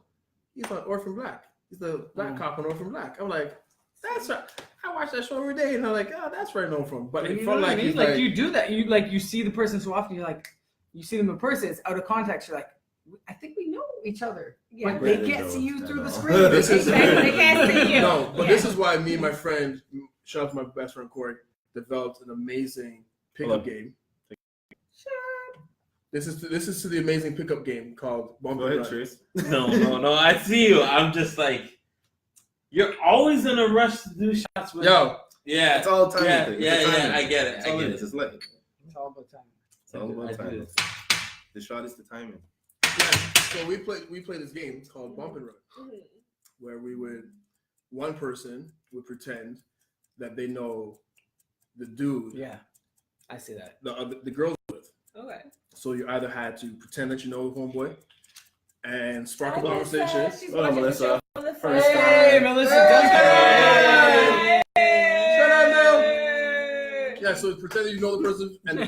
Speaker 2: he's on Orphan Black. He's the black cop on Orphan Black. I'm like, that's right. I watch that show every day, and I'm like, oh, that's where I know him from. But it felt like he's
Speaker 3: like you do that. You see the person so often. You're like, you see them in person. It's out of context. You're like, I think we know each other.
Speaker 1: Yeah.
Speaker 3: But they
Speaker 5: Brandon
Speaker 3: can't see you
Speaker 5: knows,
Speaker 3: through
Speaker 5: I
Speaker 3: the
Speaker 5: know.
Speaker 3: screen.
Speaker 2: This is-
Speaker 1: They can't see you.
Speaker 2: No, but
Speaker 1: Yeah.
Speaker 2: this is why me and my friend, shout out to my best friend Corey, developed an amazing pickup game.
Speaker 1: Sure.
Speaker 2: This is to the amazing pickup game called Bump
Speaker 5: Go
Speaker 2: and
Speaker 5: ahead,
Speaker 2: Ride.
Speaker 5: Trace.
Speaker 4: No. I see you. I'm just like, you're always in a rush to do shots with
Speaker 2: Yo,
Speaker 4: Yeah.
Speaker 5: It's all timing.
Speaker 4: Yeah,
Speaker 5: thing. It's
Speaker 4: yeah,
Speaker 5: a timing
Speaker 4: yeah, I
Speaker 5: thing.
Speaker 4: get it,
Speaker 5: That's
Speaker 4: I
Speaker 5: all
Speaker 4: get
Speaker 5: it is. It's like
Speaker 3: It's all about time.
Speaker 5: it's all about
Speaker 4: I do
Speaker 5: timing.
Speaker 4: this.
Speaker 5: The shot is the timing.
Speaker 2: yeah. So we played this game called Bump and Ride,
Speaker 1: Mhm.
Speaker 2: where one person would pretend that they know the dude
Speaker 3: Yeah, I see that.
Speaker 2: the girl's with.
Speaker 1: Okay.
Speaker 2: So you either had to pretend that you know homeboy and spark a
Speaker 1: Oh,
Speaker 2: conversation.
Speaker 1: She's
Speaker 5: Hold on,
Speaker 1: watching the
Speaker 5: Melissa.
Speaker 1: show for the
Speaker 2: First
Speaker 1: first
Speaker 2: time.
Speaker 3: Hey, Melissa
Speaker 2: Hey!
Speaker 3: Duncan.
Speaker 2: Shut up, Mel. Yeah, so pretend that you know the person, and the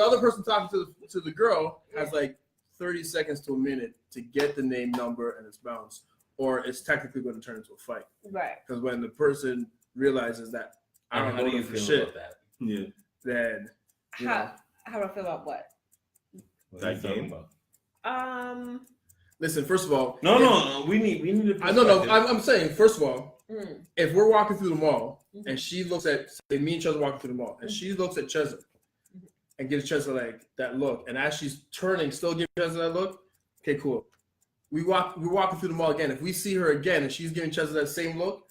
Speaker 2: other person talking to the girl has like 30 seconds to a minute to get the name, number, and its bounce, or it's technically going to turn into a fight.
Speaker 1: Right.
Speaker 2: Because when the person realizes that I don't
Speaker 4: How
Speaker 2: know
Speaker 4: do
Speaker 2: them
Speaker 4: you
Speaker 2: for
Speaker 4: feel
Speaker 2: shit,
Speaker 4: about that?
Speaker 5: Yeah.
Speaker 2: then you know.
Speaker 1: How do I feel about what?
Speaker 4: What
Speaker 5: That
Speaker 4: are you talking
Speaker 5: game?
Speaker 4: about?
Speaker 2: Listen. First of all,
Speaker 4: No. We need a
Speaker 2: I no.
Speaker 4: perspective.
Speaker 2: I'm saying first of all,
Speaker 1: Mm.
Speaker 2: if we're walking through the mall
Speaker 1: Mhm.
Speaker 2: and she looks at, say, me and Chesa walking through the mall, and she looks at Chesa and gives Chesa like that look, and as she's turning, still giving Chesa that look. Okay, cool. We're walking through the mall again. If we see her again and she's giving Chesa that same look,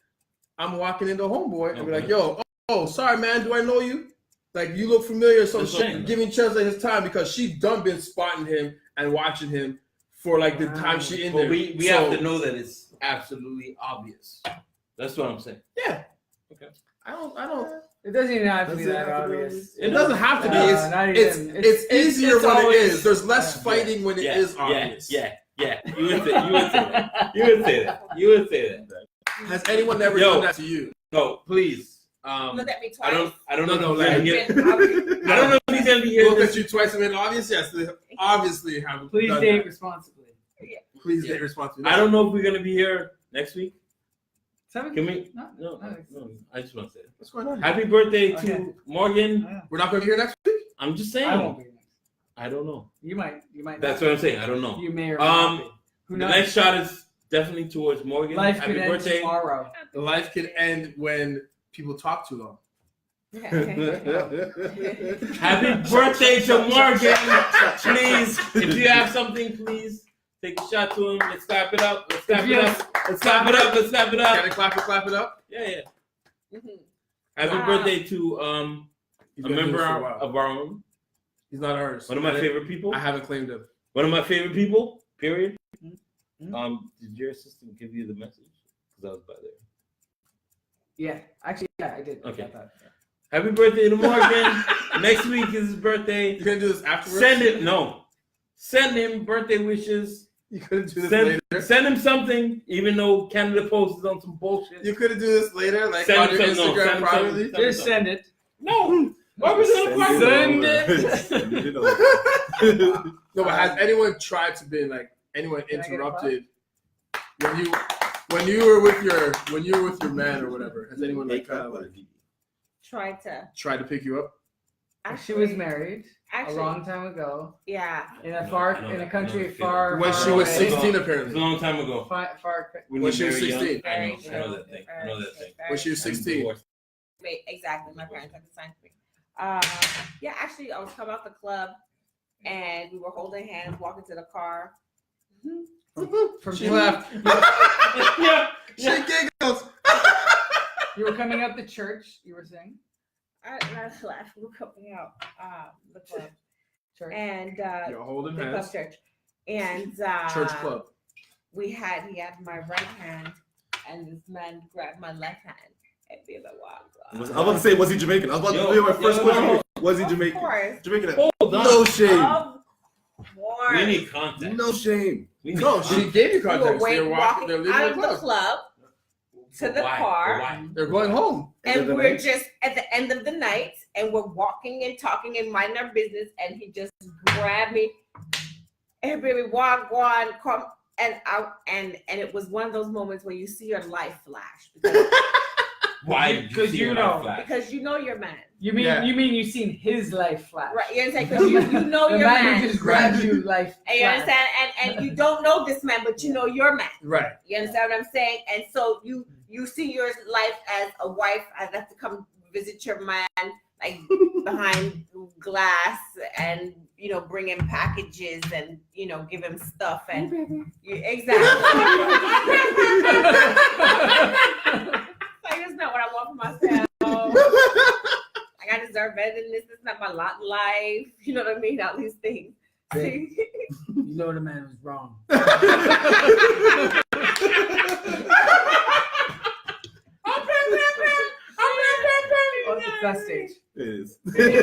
Speaker 2: I'm walking into homeboy and be like,
Speaker 4: Okay.
Speaker 2: yo, oh, sorry, man, do I know you? Like you look familiar, so
Speaker 4: That's
Speaker 2: she's
Speaker 4: right.
Speaker 2: giving Chelsea his time because she done been spotting him and watching him for like the time she in
Speaker 4: But
Speaker 2: there.
Speaker 4: we have to know that it's absolutely obvious. That's what I'm saying.
Speaker 2: Yeah.
Speaker 4: Okay.
Speaker 2: I don't.
Speaker 3: It doesn't even have to be
Speaker 5: Does it
Speaker 3: that
Speaker 5: have to be
Speaker 3: obvious.
Speaker 2: It doesn't have to be.
Speaker 3: not
Speaker 2: It's
Speaker 3: even.
Speaker 2: it's easier
Speaker 3: it's
Speaker 2: when
Speaker 3: always-
Speaker 2: it is. There's less
Speaker 3: Yeah.
Speaker 2: fighting when it is obvious.
Speaker 4: Yeah. You would say that. You would say that.
Speaker 2: Has anyone ever
Speaker 4: Yo.
Speaker 2: done that to you?
Speaker 4: No, please.
Speaker 1: Look at me twice.
Speaker 4: I don't know.
Speaker 2: No,
Speaker 4: if
Speaker 2: like-
Speaker 4: he's gonna get- I don't know if he's gonna be here.
Speaker 2: Look at you twice and been obvious. Yes, they obviously have.
Speaker 3: Please
Speaker 2: done
Speaker 3: date
Speaker 2: that.
Speaker 3: responsibly.
Speaker 2: Please
Speaker 4: Yeah.
Speaker 2: date responsibly.
Speaker 4: I don't know if we're gonna be here next week.
Speaker 3: Can
Speaker 4: Can we?
Speaker 3: No.
Speaker 4: No. I just want to say it.
Speaker 2: What's going on?
Speaker 4: Happy birthday
Speaker 3: Okay.
Speaker 4: to Morgan.
Speaker 2: We're not going to be here next week.
Speaker 4: I'm just
Speaker 3: I
Speaker 4: saying.
Speaker 3: won't be next.
Speaker 4: I don't know.
Speaker 3: You might.
Speaker 4: That's
Speaker 3: not.
Speaker 4: what I'm saying. I don't know.
Speaker 3: You may or may not be. Who
Speaker 4: The
Speaker 3: knows?
Speaker 4: next shot is definitely towards Morgan.
Speaker 3: Life
Speaker 4: Happy
Speaker 3: could end
Speaker 4: birthday.
Speaker 3: tomorrow.
Speaker 2: Life can end when people talk too long.
Speaker 4: Happy birthday to Morgan. Please, if you have something, please take a shot to him. Let's clap it up. Let's clap
Speaker 3: If
Speaker 4: it
Speaker 3: you
Speaker 4: up. Let's clap it up. Let's clap it
Speaker 2: Can I
Speaker 4: up.
Speaker 2: clap it up?
Speaker 4: Yeah.
Speaker 1: Mhm.
Speaker 4: Happy
Speaker 1: Wow.
Speaker 4: birthday to
Speaker 2: He's
Speaker 4: a
Speaker 2: been doing
Speaker 4: member
Speaker 2: this for a while.
Speaker 4: of our own.
Speaker 2: He's not ours.
Speaker 4: One of my favorite people.
Speaker 2: I haven't claimed him.
Speaker 4: One of my favorite people. Period.
Speaker 3: Mhm.
Speaker 4: Did your assistant give you the message? Because I was by there.
Speaker 3: Yeah. Actually, yeah, I did.
Speaker 4: Okay.
Speaker 3: I thought, yeah.
Speaker 4: Happy birthday to Morgan. Next week is his birthday.
Speaker 2: You gonna do this afterwards?
Speaker 4: Send him birthday wishes.
Speaker 2: You couldn't do this later.
Speaker 4: Send him something, even though Canada Post is on some bullshit.
Speaker 2: You couldn't do this later, like
Speaker 4: Send
Speaker 2: on
Speaker 4: him
Speaker 2: your
Speaker 4: something, no,
Speaker 2: Instagram
Speaker 4: send him
Speaker 2: privately.
Speaker 4: something.
Speaker 3: Just send it.
Speaker 4: No. Why was it on the
Speaker 3: Send
Speaker 4: private?
Speaker 3: it.
Speaker 2: No, but has anyone tried to be like anyone
Speaker 3: Can I get a
Speaker 2: interrupted when you were with your man or whatever? Has anyone like kind of like
Speaker 1: Tried to.
Speaker 2: tried to pick you up?
Speaker 3: She was married
Speaker 1: Actually,
Speaker 3: a long time ago
Speaker 1: Yeah.
Speaker 3: in a
Speaker 4: No,
Speaker 3: far
Speaker 4: I know
Speaker 3: in a
Speaker 4: that.
Speaker 3: country
Speaker 4: I know that
Speaker 3: far.
Speaker 2: When
Speaker 3: far
Speaker 2: she was
Speaker 3: away.
Speaker 2: 16,
Speaker 4: It was a
Speaker 2: apparently.
Speaker 4: long time ago.
Speaker 3: Far.
Speaker 4: When
Speaker 2: When
Speaker 4: you
Speaker 2: she was
Speaker 4: very young.
Speaker 2: 16.
Speaker 4: I know that thing. I know that thing.
Speaker 2: When she was
Speaker 4: I'm
Speaker 2: 16.
Speaker 4: divorced.
Speaker 1: Wait, exactly. My parents had to sign for me. Yeah, actually, I was coming off the club, and we were holding hands, walking to the car.
Speaker 3: From
Speaker 2: She laughed.
Speaker 4: Yeah.
Speaker 2: She giggles.
Speaker 3: You were coming up the church. You were saying
Speaker 1: I laughed. We were coming out the club,
Speaker 3: church.
Speaker 1: and
Speaker 2: You're holding
Speaker 1: the club
Speaker 2: hands.
Speaker 1: church, and
Speaker 2: Church club.
Speaker 1: he had my right hand, and this man grabbed my left hand and be like, "Wow."
Speaker 5: I was about to say, was he Jamaican? I was about to say my first question. Was he
Speaker 1: Of
Speaker 5: Jamaican?
Speaker 1: course.
Speaker 5: Jamaican.
Speaker 4: Hold on.
Speaker 5: No shame.
Speaker 1: Of course.
Speaker 4: We need context.
Speaker 5: No shame.
Speaker 4: We need
Speaker 2: No,
Speaker 4: context.
Speaker 2: she gave you
Speaker 1: We were
Speaker 2: context. They're walking. They're leaving
Speaker 1: out
Speaker 2: the
Speaker 1: of the
Speaker 2: club.
Speaker 1: club, to the
Speaker 4: Why?
Speaker 1: car.
Speaker 4: Why?
Speaker 2: They're going home.
Speaker 1: and
Speaker 5: End of the
Speaker 1: we're
Speaker 5: night?
Speaker 1: just at the end of the night, and we're walking and talking and minding our business, and he just grabbed me. Hey, baby, walk, come, and it was one of those moments where you see your life flash
Speaker 4: Why? did
Speaker 3: Because
Speaker 4: see
Speaker 3: you
Speaker 4: her
Speaker 3: know.
Speaker 4: like that?
Speaker 1: because you know your man,
Speaker 3: You mean
Speaker 2: Yeah.
Speaker 3: you've seen his life flash.
Speaker 1: right? You understand? Because you know
Speaker 3: The
Speaker 1: your
Speaker 3: man
Speaker 1: man,
Speaker 3: who just grabbed you life.
Speaker 1: and you
Speaker 3: flash.
Speaker 1: understand, and you don't know this man, but you know your man.
Speaker 2: Right.
Speaker 1: You understand what I'm saying? And so you see your life as a wife. I'd have to come visit your man, like behind glass, and bring him packages, and give him stuff, and exactly. Like, that's not what I want for myself. Like, I deserve better than this. This is not my lot in life. You know what I mean? All these things.
Speaker 3: Babe. You know the man was wrong. Oh, it's the best stage.
Speaker 5: It is.
Speaker 1: It's like,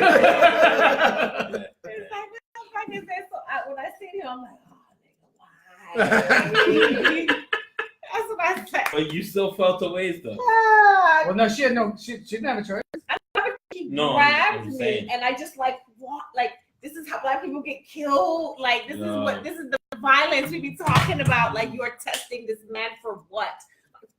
Speaker 1: what the fuck is that? So when I see him, I'm like, oh, nigga, why? That's what I said.
Speaker 4: But you still felt the ways though.
Speaker 3: Well, no, she didn't have a choice.
Speaker 1: He
Speaker 4: No,
Speaker 1: grabbed
Speaker 4: I'm
Speaker 1: me,
Speaker 4: saying.
Speaker 1: and I just like what? Like, this is how Black people get killed. Like, this
Speaker 4: No.
Speaker 1: is the violence we be talking about. Like, you are testing this man for what?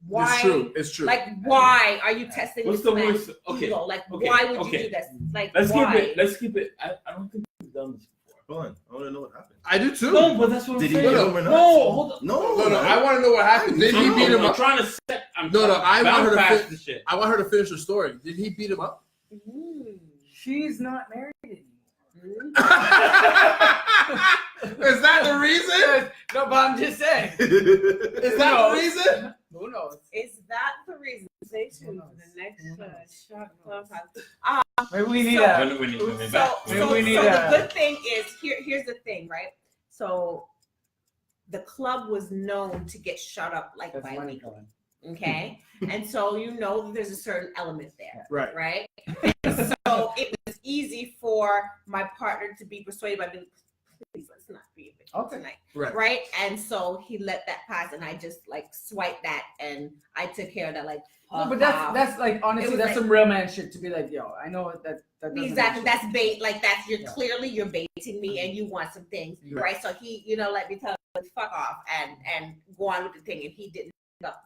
Speaker 1: Why?
Speaker 2: It's true. It's true.
Speaker 1: Like, why are you testing
Speaker 4: What's
Speaker 1: this
Speaker 4: the
Speaker 1: man's
Speaker 4: worst? Okay.
Speaker 1: ego? Like,
Speaker 4: Okay,
Speaker 1: why would you
Speaker 4: okay.
Speaker 1: do this? Like,
Speaker 4: Let's
Speaker 1: why?
Speaker 4: keep it. I don't think we've done this before.
Speaker 5: Hold on. I want to know what happened.
Speaker 2: I do too.
Speaker 4: No, but that's what I'm
Speaker 5: Did he
Speaker 4: saying.
Speaker 5: hit him or not?
Speaker 4: No, hold on.
Speaker 2: No. I want to know what happened. Did he beat him
Speaker 4: I'm
Speaker 2: up?
Speaker 4: trying to set. I'm
Speaker 2: No, I want her to
Speaker 4: past
Speaker 2: fit-
Speaker 4: the shit.
Speaker 2: I want her to finish her story. Did he beat him up?
Speaker 1: Mm.
Speaker 3: She's not married anymore.
Speaker 2: Is that the reason?
Speaker 3: No, but I'm just saying.
Speaker 2: Is that the reason?
Speaker 3: Who knows?
Speaker 1: Is that the reason? Stay tuned for the next shot clubhouse.
Speaker 3: Maybe we need
Speaker 1: So-
Speaker 3: a.
Speaker 4: When you come
Speaker 1: So,
Speaker 4: back.
Speaker 3: Maybe
Speaker 1: so,
Speaker 3: we need
Speaker 1: so the
Speaker 3: a-
Speaker 1: good thing is here's the thing, right? So the club was known to get shut up like
Speaker 3: That's money
Speaker 1: bi-weekly.
Speaker 3: coming.
Speaker 1: Okay. And so there's a certain element there,
Speaker 2: Right.
Speaker 1: right? And so it was easy for my partner to be persuaded by me, please let's not be a victim
Speaker 3: Okay.
Speaker 1: tonight.
Speaker 2: Right.
Speaker 1: Right. And so he let that pass and I just like swiped that and I took care of that like
Speaker 3: No, but that's like
Speaker 1: It
Speaker 3: honestly,
Speaker 1: was
Speaker 3: that's
Speaker 1: like-
Speaker 3: some real man shit to be like, yo, I know that doesn't
Speaker 1: exactly
Speaker 3: make
Speaker 1: that's bait, like that's
Speaker 3: Yeah.
Speaker 1: clearly you're baiting me and you want some things,
Speaker 2: Right.
Speaker 1: right? So he, let me tell him fuck off and go on with the thing and he didn't pick up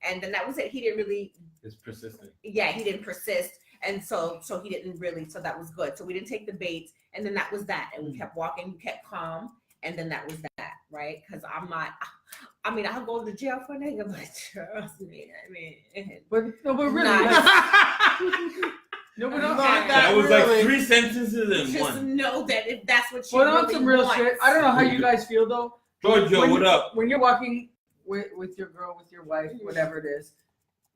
Speaker 1: and then that was it. He didn't really
Speaker 4: It's persistent.
Speaker 1: he didn't persist and so he didn't really, so that was good. So we didn't take the bait and then that was that and we kept walking, we kept calm and then that was that, right? Because I'll go to jail for a nigga, but trust me,
Speaker 3: But no, but really,
Speaker 1: Nah.
Speaker 3: like, no, but
Speaker 2: Not
Speaker 3: on,
Speaker 4: That was like
Speaker 2: really.
Speaker 4: 3 sentences in
Speaker 1: just
Speaker 4: one.
Speaker 1: know that if that's what you
Speaker 3: but on
Speaker 1: really
Speaker 3: some real
Speaker 1: want.
Speaker 3: shit. I don't know how you guys feel though.
Speaker 4: Giorgio,
Speaker 3: When
Speaker 4: what
Speaker 3: you-
Speaker 4: up?
Speaker 3: When you're walking with your girl, with your wife, whatever it is,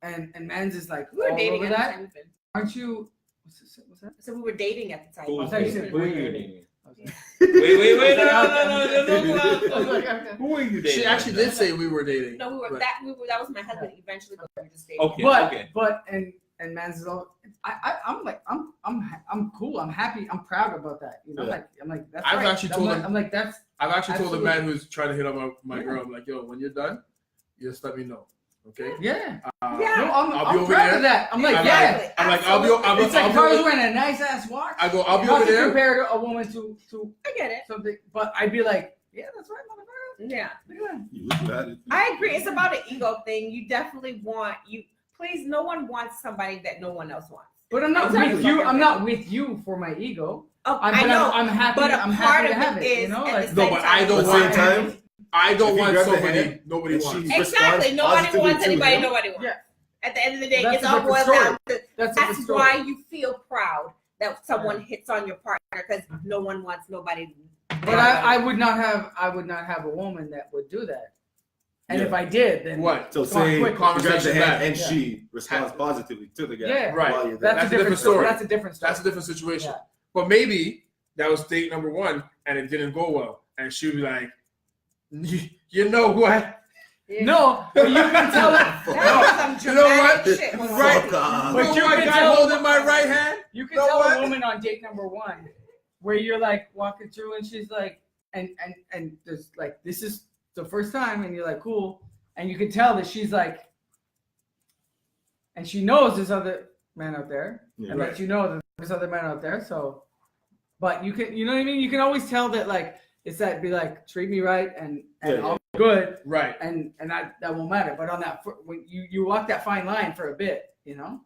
Speaker 3: and man's is like
Speaker 1: We were
Speaker 3: all
Speaker 1: dating
Speaker 3: over
Speaker 1: at the
Speaker 3: that.
Speaker 1: time.
Speaker 3: Aren't you? What's that?
Speaker 1: So we were dating at the time.
Speaker 4: Who was
Speaker 3: I thought you
Speaker 4: dating?
Speaker 3: said
Speaker 4: Who were
Speaker 3: we
Speaker 4: you
Speaker 3: were
Speaker 4: dating?
Speaker 3: Okay.
Speaker 4: Wait, no.
Speaker 3: I was like, okay.
Speaker 4: Who were you dating?
Speaker 2: She actually did say we were dating.
Speaker 1: No,
Speaker 2: Right.
Speaker 1: that was my husband eventually, but we were just dating.
Speaker 4: Okay.
Speaker 3: But and man's is all. I'm like I'm cool. I'm happy. I'm proud about that. You know,
Speaker 5: Yeah.
Speaker 3: I'm like that's
Speaker 2: I've
Speaker 3: right.
Speaker 2: actually told him-
Speaker 3: I'm like that's
Speaker 2: I've actually told the
Speaker 3: Absolutely.
Speaker 2: man who's trying to hit on my
Speaker 3: Yeah.
Speaker 2: girl, I'm like, yo, when you're done, you just let me know. Okay?
Speaker 3: yeah.
Speaker 1: Yeah.
Speaker 3: No, I'm
Speaker 2: I'll be over
Speaker 3: proud
Speaker 2: there.
Speaker 3: of that. I'm like
Speaker 2: I'm
Speaker 3: yeah.
Speaker 2: I'm like, I'll be
Speaker 3: It's like
Speaker 2: I'll
Speaker 3: Carl's
Speaker 2: be
Speaker 3: wearing a nice ass watch.
Speaker 2: I go, I'll be
Speaker 3: Not
Speaker 2: over
Speaker 3: to
Speaker 2: there.
Speaker 3: compare a woman to
Speaker 1: I get it.
Speaker 3: something, but I'd be like, yeah, that's right, motherfucker.
Speaker 1: Yeah.
Speaker 3: Look at that.
Speaker 5: You looking at it?
Speaker 1: I agree. It's about an ego thing. You definitely please, no one wants somebody that no one else wants.
Speaker 3: But I'm not
Speaker 1: Exactly.
Speaker 3: with you. I'm not with you for my ego.
Speaker 1: Oh,
Speaker 3: I'm,
Speaker 1: I
Speaker 3: but
Speaker 1: know.
Speaker 3: I'm happy.
Speaker 1: But a
Speaker 3: I'm
Speaker 1: part
Speaker 3: happy to
Speaker 1: of
Speaker 3: have
Speaker 1: it
Speaker 3: it. You
Speaker 1: is
Speaker 3: know,
Speaker 1: at
Speaker 3: like
Speaker 1: the
Speaker 2: No,
Speaker 1: same
Speaker 2: but I
Speaker 1: time-
Speaker 2: don't
Speaker 5: At the
Speaker 2: want-
Speaker 5: same time,
Speaker 2: I don't
Speaker 5: If you
Speaker 2: want
Speaker 5: grab the
Speaker 2: somebody
Speaker 5: hand
Speaker 2: nobody
Speaker 5: and
Speaker 2: wants.
Speaker 5: she-
Speaker 1: Exactly.
Speaker 5: responds
Speaker 1: Nobody
Speaker 5: positively
Speaker 1: wants
Speaker 5: to
Speaker 1: anybody
Speaker 5: him.
Speaker 1: nobody wants.
Speaker 3: Yeah.
Speaker 1: At the end of the day,
Speaker 3: That's
Speaker 1: it's
Speaker 3: a
Speaker 1: all
Speaker 3: different
Speaker 1: boils
Speaker 3: story.
Speaker 1: down to
Speaker 3: that's a
Speaker 1: that's
Speaker 3: different story.
Speaker 1: why you feel proud that someone hits on your partner because no one wants nobody.
Speaker 3: But I would not have a woman that would do that. And
Speaker 5: Yeah.
Speaker 3: if I did, then
Speaker 2: What?
Speaker 5: So
Speaker 3: Come on,
Speaker 5: say you
Speaker 3: quick
Speaker 5: grab the
Speaker 2: conversation
Speaker 5: hand
Speaker 2: back.
Speaker 5: and
Speaker 3: Yeah.
Speaker 5: she responds positively to the guy.
Speaker 3: Yeah.
Speaker 2: Right.
Speaker 5: while you're there.
Speaker 3: That's a different story. That's a different story.
Speaker 2: That's a different situation.
Speaker 3: Yeah.
Speaker 2: But maybe that was date number one and it didn't go well. And she was like, you know what?
Speaker 3: No, but you can tell it.
Speaker 1: That was some
Speaker 2: You know what?
Speaker 1: dramatic shit.
Speaker 2: Right.
Speaker 5: Fuck off.
Speaker 3: But
Speaker 2: You
Speaker 3: you
Speaker 2: know what
Speaker 3: can
Speaker 2: guy
Speaker 3: tell-
Speaker 2: holding my right hand?
Speaker 3: You can
Speaker 2: You know
Speaker 3: tell
Speaker 2: what?
Speaker 3: a woman on date number one where you're like walking through and she's like, and there's like, this is the first time, and you're like, cool. And you can tell that she's like, and she knows there's other men out there,
Speaker 5: Yeah.
Speaker 3: and
Speaker 2: Right.
Speaker 3: that you know that there's other men out there. So, but you can, you know what I mean? You can always tell that, like, it's that be like, treat me right and
Speaker 5: Yeah,
Speaker 3: I'll be good.
Speaker 2: Right.
Speaker 3: And that won't matter. But on that, when you walk that fine line for a bit, you know?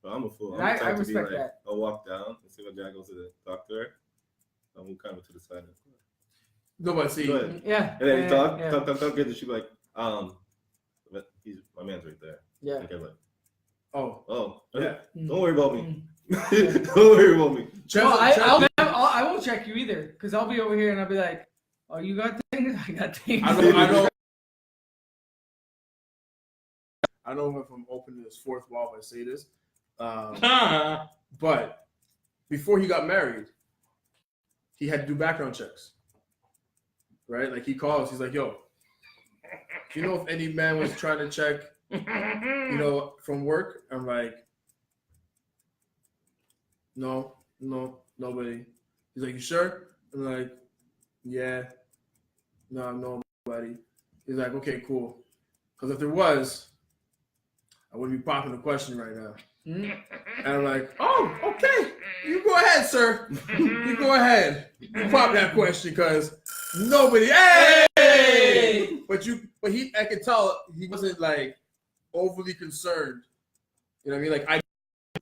Speaker 5: But I'm a fool.
Speaker 3: And
Speaker 5: I'm
Speaker 3: I
Speaker 5: the type to be
Speaker 3: respect
Speaker 5: like,
Speaker 3: that.
Speaker 5: I'll walk down and see when Jack goes to the doctor. I'm kind of to the side.
Speaker 2: No, but see,
Speaker 5: Go ahead.
Speaker 3: Yeah.
Speaker 5: And then you
Speaker 3: yeah,
Speaker 5: talk,
Speaker 3: yeah.
Speaker 5: talk, and then she'd be like, but my man's right there.
Speaker 3: Yeah.
Speaker 5: Okay, like,
Speaker 2: oh,
Speaker 5: oh,
Speaker 2: yeah.
Speaker 5: don't worry about me.
Speaker 3: Mm.
Speaker 5: Don't worry about me.
Speaker 3: Well, I won't check you either, because I'll be over here and I'll be like, oh, you got things? I got things.
Speaker 2: I don't know if I'm opening this fourth wall if I say this. But before he got married, he had to do background checks. Right? Like he calls, he's like, yo, you know if any man was trying to check, you know, from work? I'm like, no, nobody. He's like, you sure? I'm like, yeah. No, nobody. He's like, okay, cool. Because if there was, I wouldn't be popping the question right now.
Speaker 3: Mm.
Speaker 2: And I'm like, oh, okay. You go ahead, sir. You go ahead. You pop that question because nobody. Hey! But I could tell he wasn't like overly concerned. You know what I mean? Like I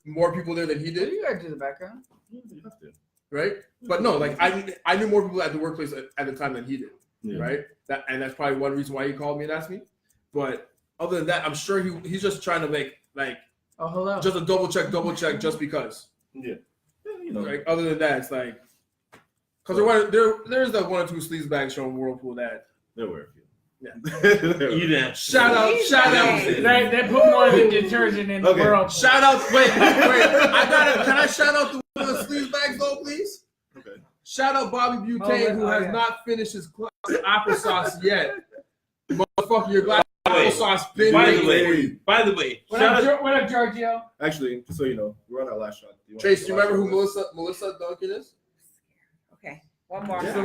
Speaker 2: more people there than he
Speaker 3: Did
Speaker 2: did,
Speaker 3: you gotta do the background?
Speaker 5: You have to.
Speaker 2: right? But no, like I knew more people at the workplace at the time than he did,
Speaker 5: Yeah.
Speaker 2: right? That's probably one reason why he called me and asked me. But other than that, I'm sure he's just trying to make like
Speaker 3: Oh, hello.
Speaker 2: just a double check just because.
Speaker 5: Yeah. Yeah, you know.
Speaker 2: Like other than that, it's like because there's the one or two sleaze bags from Whirlpool that
Speaker 5: There were a few.
Speaker 4: You didn't.
Speaker 2: Shout out.
Speaker 3: They put more than detergent in the world.
Speaker 2: Shout out. Wait. Can I shout out the one of the sleeves bags though, please?
Speaker 5: Okay.
Speaker 2: Shout out Bobby Butane, who has not finished his glass of applesauce yet. Motherfucker, your glass of applesauce been waiting for you.
Speaker 4: By the way,
Speaker 3: What up, Giorgio?
Speaker 5: Actually, just so you know, we're on our last shot.
Speaker 2: Trace, do you remember who Melissa Duncan is?
Speaker 1: Okay, one more.
Speaker 3: Just a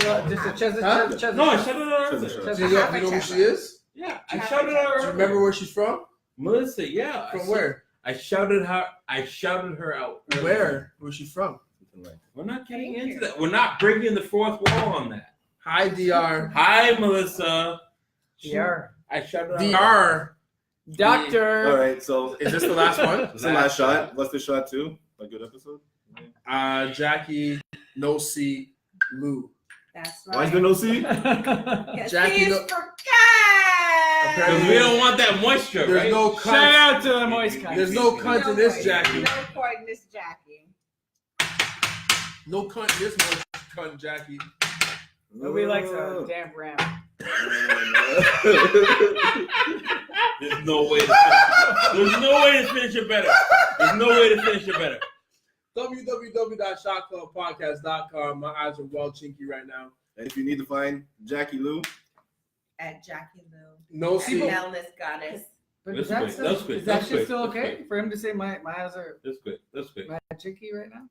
Speaker 3: Cheza.
Speaker 4: No, I shouted her.
Speaker 2: Do you know who she is?
Speaker 4: Yeah, I shouted her.
Speaker 2: Do you remember where she's from?
Speaker 4: Melissa, yeah.
Speaker 2: From where?
Speaker 4: I shouted her out.
Speaker 2: Where? Where's she from?
Speaker 4: We're not getting into that. We're not breaking the fourth wall on that.
Speaker 2: Hi, DR.
Speaker 4: Hi, Melissa.
Speaker 3: DR.
Speaker 4: I shouted out.
Speaker 2: DR.
Speaker 3: Doctor.
Speaker 5: All right, so
Speaker 2: Is this the last one?
Speaker 5: it's the last shot. What's the shot two? A good episode.
Speaker 2: Jackie, no seat, Lou.
Speaker 1: That's right.
Speaker 5: Why is there no C?
Speaker 2: Jackie,
Speaker 1: no.
Speaker 4: Because we don't want that moisture,
Speaker 2: There's
Speaker 4: right?
Speaker 2: no
Speaker 3: Shout
Speaker 2: cunt.
Speaker 3: out to the moist cunt.
Speaker 2: There's no cunt in this Jackie.
Speaker 1: No point in this Jackie.
Speaker 2: No cunt in this one, cunt Jackie.
Speaker 3: Nobody likes a damp ram.
Speaker 4: There's no way to finish it better.
Speaker 2: www.shotclubpodcast.com. My eyes are well chinky right now.
Speaker 5: And if you need to find Jackie Lou,
Speaker 1: At Jackie Lou.
Speaker 2: No
Speaker 1: At
Speaker 2: seat.
Speaker 1: Wellness Goddess.
Speaker 3: But
Speaker 4: That's
Speaker 3: is that
Speaker 4: quick.
Speaker 3: still,
Speaker 4: That's quick.
Speaker 3: is that
Speaker 4: That's
Speaker 3: shit
Speaker 4: quick.
Speaker 3: still
Speaker 4: That's
Speaker 3: okay
Speaker 4: quick.
Speaker 3: for him to say my eyes are
Speaker 4: That's quick.
Speaker 3: my chicky right now?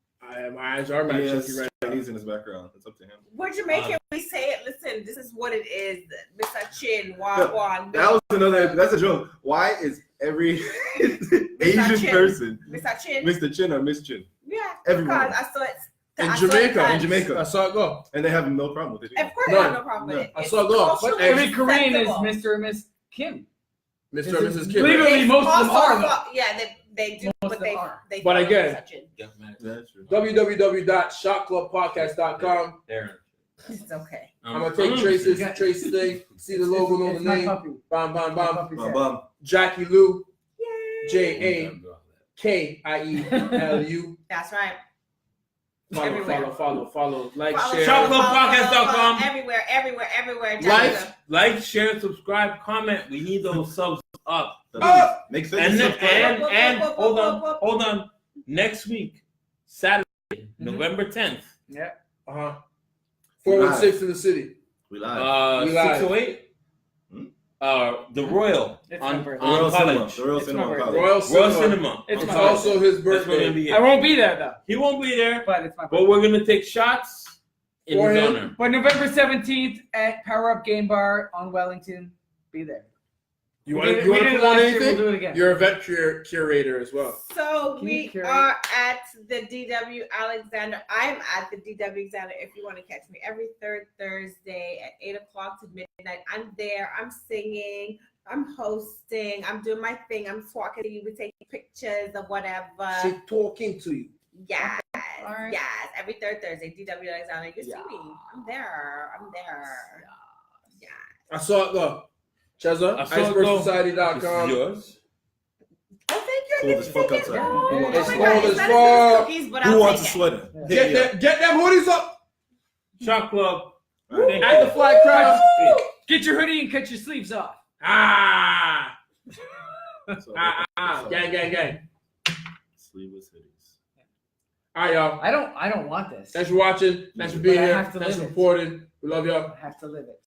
Speaker 2: My eyes are my
Speaker 5: yes,
Speaker 2: chinky right now.
Speaker 5: Chinese in his background. It's up to him.
Speaker 1: We're Jamaican. We say it. Listen, this is what it is. Mr. Chin, Wagwan.
Speaker 5: That was another. That's a joke. Why is every Asian
Speaker 1: Chin.
Speaker 5: person
Speaker 1: Mr. Chin.
Speaker 5: Mr. Chin or Miss Chin?
Speaker 1: Yeah,
Speaker 5: Everyone.
Speaker 1: because I saw it.
Speaker 2: In
Speaker 1: I saw
Speaker 2: Jamaica.
Speaker 1: it
Speaker 5: In Jamaica.
Speaker 2: I saw it go.
Speaker 5: And they have no problem with it.
Speaker 1: Of course,
Speaker 2: No,
Speaker 1: I have no problem with it.
Speaker 2: I
Speaker 1: It's
Speaker 2: saw it go.
Speaker 1: culturally
Speaker 2: But
Speaker 3: Every Korean is
Speaker 1: acceptable.
Speaker 3: Mr. and Miss Kim.
Speaker 2: Mr. and Mrs. Kim.
Speaker 3: Literally,
Speaker 1: It's
Speaker 3: most of them
Speaker 1: also
Speaker 3: are, though.
Speaker 1: Yeah, they do,
Speaker 3: Most
Speaker 1: but
Speaker 3: of them are.
Speaker 1: they.
Speaker 2: But
Speaker 1: follow
Speaker 2: again,
Speaker 1: Mr. Chin.
Speaker 5: That's true.
Speaker 2: www.shotclubpodcast.com.
Speaker 4: There.
Speaker 1: It's okay.
Speaker 2: I'm gonna take Trace's thing. See the logo, know the
Speaker 3: It's my
Speaker 2: name.
Speaker 3: puppy.
Speaker 2: Bam, bam,
Speaker 3: My
Speaker 2: bam.
Speaker 3: puppy's
Speaker 5: Bum,
Speaker 3: head.
Speaker 5: bum.
Speaker 2: Jackie Lou.
Speaker 1: Yay.
Speaker 2: JAKIELU.
Speaker 1: That's right.
Speaker 2: Follow. Like,
Speaker 1: Follow,
Speaker 2: share.
Speaker 4: Shotclubpodcast.com.
Speaker 1: Everywhere.
Speaker 4: Like, share, subscribe, comment. We need those subs up.
Speaker 5: Make sense.
Speaker 4: And
Speaker 5: Subscribe.
Speaker 4: and hold on. Next week, Saturday, November 10th.
Speaker 3: Yeah.
Speaker 2: 416 in the city.
Speaker 5: We live.
Speaker 2: We live.
Speaker 4: 608. The Royal
Speaker 3: It's my
Speaker 4: on
Speaker 3: birthday.
Speaker 5: The Royal Cinema.
Speaker 4: College.
Speaker 5: The Royal
Speaker 3: It's
Speaker 5: Cinema
Speaker 3: my
Speaker 5: on
Speaker 3: birthday.
Speaker 5: College.
Speaker 2: Royal
Speaker 4: Royal
Speaker 2: Cinema.
Speaker 4: Cinema.
Speaker 3: It's
Speaker 2: It's
Speaker 3: my
Speaker 2: also his
Speaker 4: That's where we're gonna
Speaker 2: birthday.
Speaker 4: be
Speaker 3: I
Speaker 4: at.
Speaker 3: won't be there though,
Speaker 4: He won't be there,
Speaker 3: but it's my
Speaker 4: but
Speaker 3: birthday.
Speaker 4: we're gonna take shots in
Speaker 2: For
Speaker 4: his
Speaker 2: him.
Speaker 4: honor.
Speaker 3: But November 17th at Power Up Game Bar on Wellington, be there.
Speaker 2: You
Speaker 3: We
Speaker 2: want
Speaker 3: did
Speaker 2: to
Speaker 3: it
Speaker 2: promote
Speaker 3: last year,
Speaker 2: anything?
Speaker 3: We'll do it again.
Speaker 2: You're event curator as well.
Speaker 1: So
Speaker 3: Can you
Speaker 1: we
Speaker 3: carry-
Speaker 1: are at the DW Alexander. I'm at the DW Alexander. If you want to catch me every third Thursday at 8 o'clock to midnight, I'm there. I'm singing. I'm hosting. I'm doing my thing. I'm talking to you. We're taking pictures or whatever.
Speaker 2: She's talking to you.
Speaker 1: Yes.
Speaker 3: All right.
Speaker 1: Yes. Every third Thursday, DW Alexander. You
Speaker 3: Yeah.
Speaker 1: see me. I'm there. Yeah.
Speaker 2: I saw it go. Cheza,
Speaker 4: I saw it go. This is
Speaker 2: icebergsociety.com.
Speaker 4: yours.
Speaker 1: Oh, thank you.
Speaker 5: Cold as fuck outside.
Speaker 1: Oh,
Speaker 5: Who wants
Speaker 1: my
Speaker 2: It's
Speaker 5: a
Speaker 1: God.
Speaker 2: cold
Speaker 1: It's
Speaker 2: as
Speaker 1: not
Speaker 2: fuck.
Speaker 1: as good cookies, but
Speaker 5: Who
Speaker 1: I'll
Speaker 5: wants a
Speaker 1: take it.
Speaker 5: sweater?
Speaker 3: Yeah.
Speaker 5: Hit me up.
Speaker 2: Get them hoodies up.
Speaker 4: Shot Club.
Speaker 5: All right.
Speaker 2: At the fly crowd.
Speaker 3: Get your hoodie and cut your sleeves off.
Speaker 2: Ah.
Speaker 5: So,
Speaker 2: Gang.
Speaker 5: Sleeveless hoodies.
Speaker 2: All right, y'all.
Speaker 3: I don't want this.
Speaker 2: Thanks for watching. Thanks for
Speaker 3: But
Speaker 2: being
Speaker 3: I
Speaker 2: here.
Speaker 3: have to
Speaker 2: Thanks for
Speaker 3: live it.
Speaker 2: supporting. We love y'all.
Speaker 3: I have to live it.